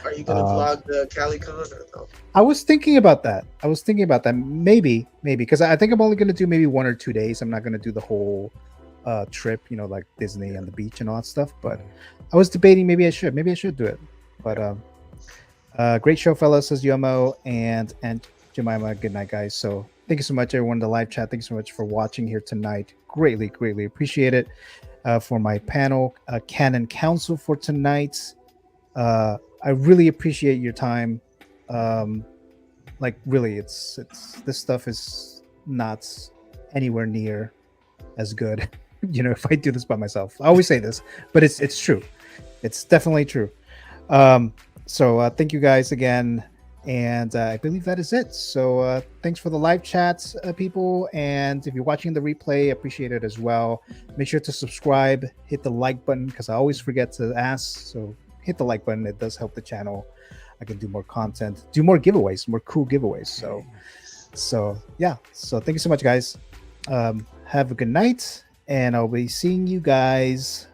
Are you gonna vlog the CaliCon or no? I was thinking about that. Maybe, because I think I'm only going to do maybe 1 or 2 days. I'm not going to do the whole trip, you know, like Disney and the beach and all that stuff. But I was debating maybe I should do it. But great show, fellas, says Yomo and Jemima. Good night, guys. So thank you so much, everyone in the live chat. Thank you so much for watching here tonight. Greatly appreciate it. For my panel, Canon Council for tonight. I really appreciate your time. Like really, it's this stuff is not anywhere near as good. You know, if I do this by myself, I always say this, but it's true. It's definitely true. So thank you guys again, and I believe that is it. So thanks for the live chats, people, and if you're watching the replay, appreciate it as well. Make sure to subscribe, hit the like button because I always forget to ask. So hit the like button. It does help the channel. I can do more content, do more giveaways, more cool giveaways. So yeah. So thank you so much, guys. Have a good night, and I'll be seeing you guys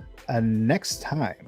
next time.